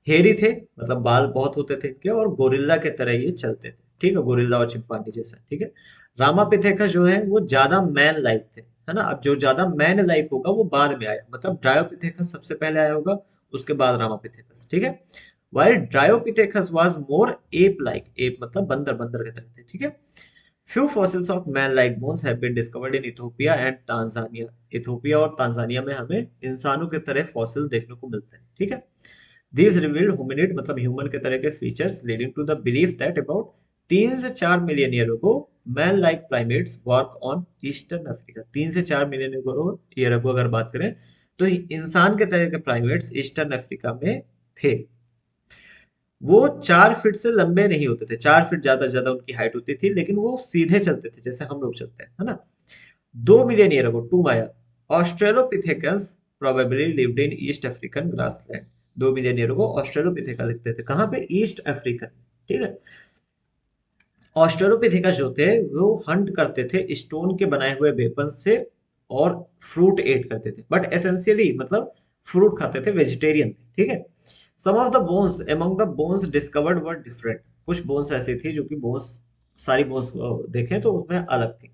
हेरी थे, मतलब बाल बहुत होते थे इनके, और गोरिल्ला के तरह ये चलते थे, ठीक है, गोरिल्ला और चिंपांजी जैसा, ठीक है। रामापिथेकस जो है वो ज्यादा मैन लाइक थे, है ना। अब जो ज्यादा मैन लाइक होगा वो बाद में आया, मतलब ड्रायोपिथेकस सबसे पहले आया होगा, उसके बाद रामापिथेकस, ठीक है। While Dryopithecus was more ape like, app मतलब बंदर, बंदर के तरह थे, ठीक है। Few fossils of man-like bones have been discovered in Ethiopia and Tanzania. Ethiopia और तांजानिया में हमें इंसानों के तरह फॉसिल देखने को मिलते हैं, ठीक है। These revealed hominid मतलब ह्यूमन के तरह के features, leading to the belief that about 3 से 4 million year ago man like primates work on eastern Africa. 3 से 4 मिलियन अगो अगर बात करें तो इंसान के तरह के प्राइमेट्स ईस्टर्न अफ्रीका में थे। वो 4 फीट से लंबे नहीं होते थे, 4 फीट ज्यादा से ज्यादा उनकी हाइट होती थी, लेकिन वो सीधे चलते थे जैसे हम लोग चलते हैं, है ना। 2 million year ago, two mya, australopithecus probably lived in East African grassland. 2 million year ago australopithecus दिखते थे कहाँ पे? ईस्ट अफ्रीकन, ठीक है। ऑस्ट्रेलोपिथेकस जो थे वो हंट करते थे स्टोन के बनाए हुए वेपन से, और फ्रूट एट करते थे, बट एसेंशियली मतलब फ्रूट खाते थे, वेजिटेरियन थे, ठीक है। Some of the bones among the bones discovered were different. कुछ बोन्स ऐसी थी जो कि बोन्स, सारी बोन्स देखें तो उसमें अलग थी।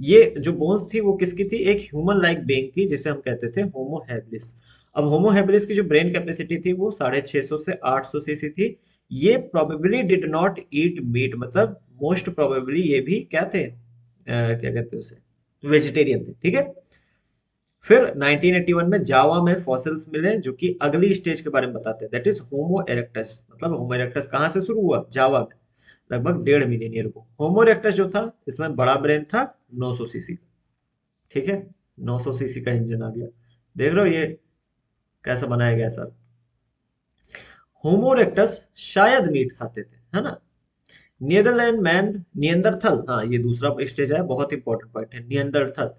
ये जो बोन्स थी वो किसकी थी? एक ह्यूमन लाइक बीइंग की, जिसे हम कहते थे होमो हैबिलिस। अब होमो हैबिलिस की जो ब्रेन कैपेसिटी थी वो 650 से 800 सीसी थी। ये probably did not eat meat, मतलब मोस्ट प्रोबेबली ये भी क्या थे, क्या कहते हैं उसे, वेजिटेरियन थे, ठीक है। फिर 1981 में जावा में फॉसिल्स मिले जो कि अगली स्टेज के बारे में बताते हैं, दैट इज होमो इरेक्टस। मतलब होमो इरेक्टस कहाँ से शुरू हुआ? जावा में, लगभग 1.5 मिलियन ईयर को। होमो इरेक्टस जो था इसमें बड़ा ब्रेन था, 900 सीसी, ठीक है। 900 सीसी का इंजन आ गया। देख रहे हो ये कैसा बनाया गया सर। होमो इरेक्टस शायद मीट खाते थे, है ना। नीदरलैंड मैन, नियंदरथल, हाँ ये दूसरा स्टेज है, बहुत इंपॉर्टेंट पॉइंट है, नियंदरथल।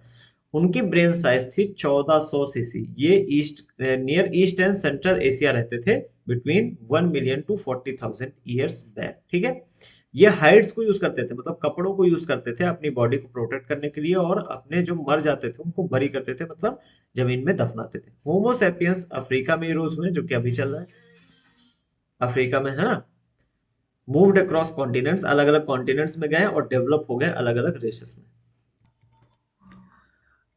उनकी ब्रेन साइज थी 1400 सीसी। ये east, Near East and Central Asia रहते थे, between 1 million to 40,000 years back, ठीक है। ये हाइड्स को यूज करते थे, मतलब कपड़ों को यूज करते थे अपनी बॉडी को प्रोटेक्ट करने के लिए, और अपने जो मर जाते थे उनको बरी करते थे, मतलब जमीन में दफनाते थे। होमोसेपियंस अफ्रीका में यूज हुए, जो कि अभी चल रहा है अफ्रीका में, है ना। मूव्ड अक्रॉस कॉन्टिनेंट्स, अलग अलग कॉन्टिनेंट्स में गए और डेवलप हो गए अलग अलग रेसेस में।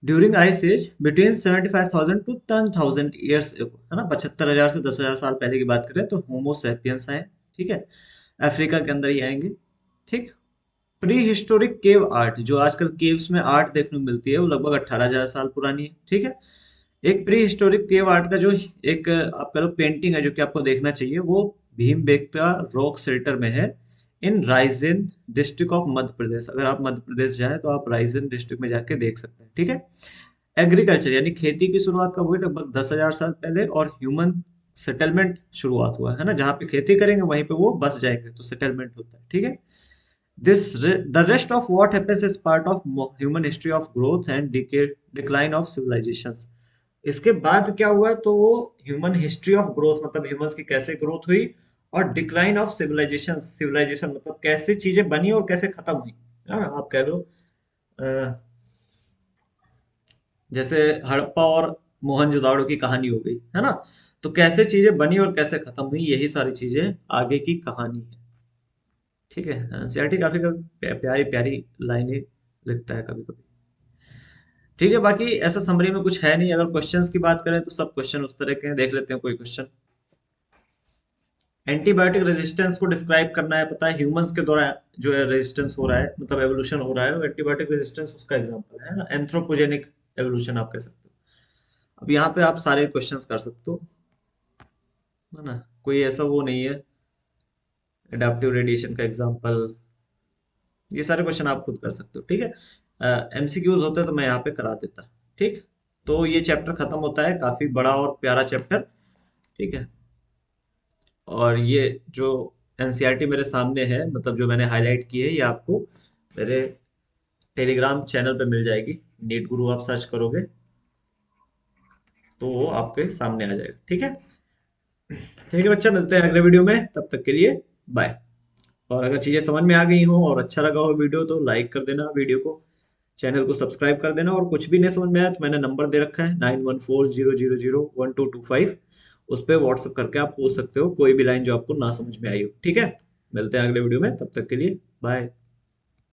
During ice age between 75,000 to 10,000 years, है ना, 75,000 से 10,000 साल पहले की बात करें तो होमो सेपियंस आए, ठीक है। अफ्रीका के अंदर ही आएंगे, ठीक। प्री हिस्टोरिक केव आर्ट, जो आजकल केव्स में आर्ट देखने को मिलती है, वो लगभग 18,000 साल पुरानी है, ठीक है। एक प्री हिस्टोरिक केव आर्ट का जो एक आप कह लो पेंटिंग है जो कि आपको देखना चाहिए, वो भीमबेटका रॉक शेल्टर में है, इन रायसेन डिस्ट्रिक्ट ऑफ मध्य प्रदेश। अगर आप मध्य प्रदेश जाए तो आप रायसेन डिस्ट्रिक्ट में जाके देख सकते हैं, ठीक है। एग्रीकल्चर यानी खेती की शुरुआत कब हुई? लगभग 10,000 साल पहले, और ह्यूमन सेटलमेंट शुरुआत हुआ, है ना। जहाँ पे खेती करेंगे वहीं पे वो बस जाएंगे, तो सेटलमेंट होता है, ठीक है। This the rest of what happens is part of human history of growth and decline of civilizations. इसके बाद क्या हुआ तो वो ह्यूमन हिस्ट्री ऑफ ग्रोथ, मतलब ह्यूमंस की कैसे ग्रोथ हुई, और डिक्लाइन ऑफ सिविलाइजेशन, सिविलाइजेशन मतलब कैसे चीजें बनी और कैसे खत्म हुई, है ना, आप कह लो। जैसे हड़प्पा और मोहनजोदाड़ो की कहानी हो गई है ना। तो कैसे चीजें बनी और कैसे खत्म हुई, यही सारी चीजें आगे की कहानी है। ठीक है। एनसीईआरटी काफी कभी प्यारी प्यारी लाइनें लिखता है कभी कभी। ठीक है, बाकी ऐसा समरी में कुछ है नहीं। अगर क्वेश्चंस की बात करें तो सब क्वेश्चन उस तरह के हैं। देख लेते हैं कोई क्वेश्चन। एंटीबायोटिक रेजिस्टेंस को डिस्क्राइब करना है, पता है ह्यूमंस के द्वारा जो है रेजिस्टेंस हो रहा है, मतलब एवोल्यूशन हो रहा है, और एंटीबायोटिक रेजिस्टेंस उसका एग्जांपल है ना, एंथ्रोपोजेनिक एवोल्यूशन आप कह सकते हो। अब यहाँ पे आप सारे क्वेश्चंस कर सकते हो, है ना। कोई ऐसा वो नहीं है। एडाप्टिव रेडिएशन का एग्जांपल, ये सारे क्वेश्चन आप खुद कर सकते हो। ठीक है। एमसीक्यूज होते तो मैं यहाँ पे करा देता। ठीक। तो ये चैप्टर खत्म होता है, काफी बड़ा और प्यारा चैप्टर। ठीक है। और ये जो एनसीईआरटी मेरे सामने है, मतलब जो मैंने हाईलाइट की है, ये आपको मेरे टेलीग्राम चैनल पे मिल जाएगी। नीट गुरु आप सर्च करोगे तो वो आपके सामने आ जाएगा। ठीक है। ठीक है बच्चा, मिलते हैं अगले वीडियो में, तब तक के लिए बाय। और अगर चीजें समझ में आ गई हो और अच्छा लगा हो वीडियो तो लाइक कर देना वीडियो को, चैनल को सब्सक्राइब कर देना। और कुछ भी नहीं समझ में आया तो मैंने नंबर दे रखा है 9140001225। उस पर व्हाट्सअप करके आप पूछ सकते हो कोई भी लाइन जो आपको ना समझ में आई हो। ठीक है। मिलते हैं अगले वीडियो में, तब तक के लिए बाय।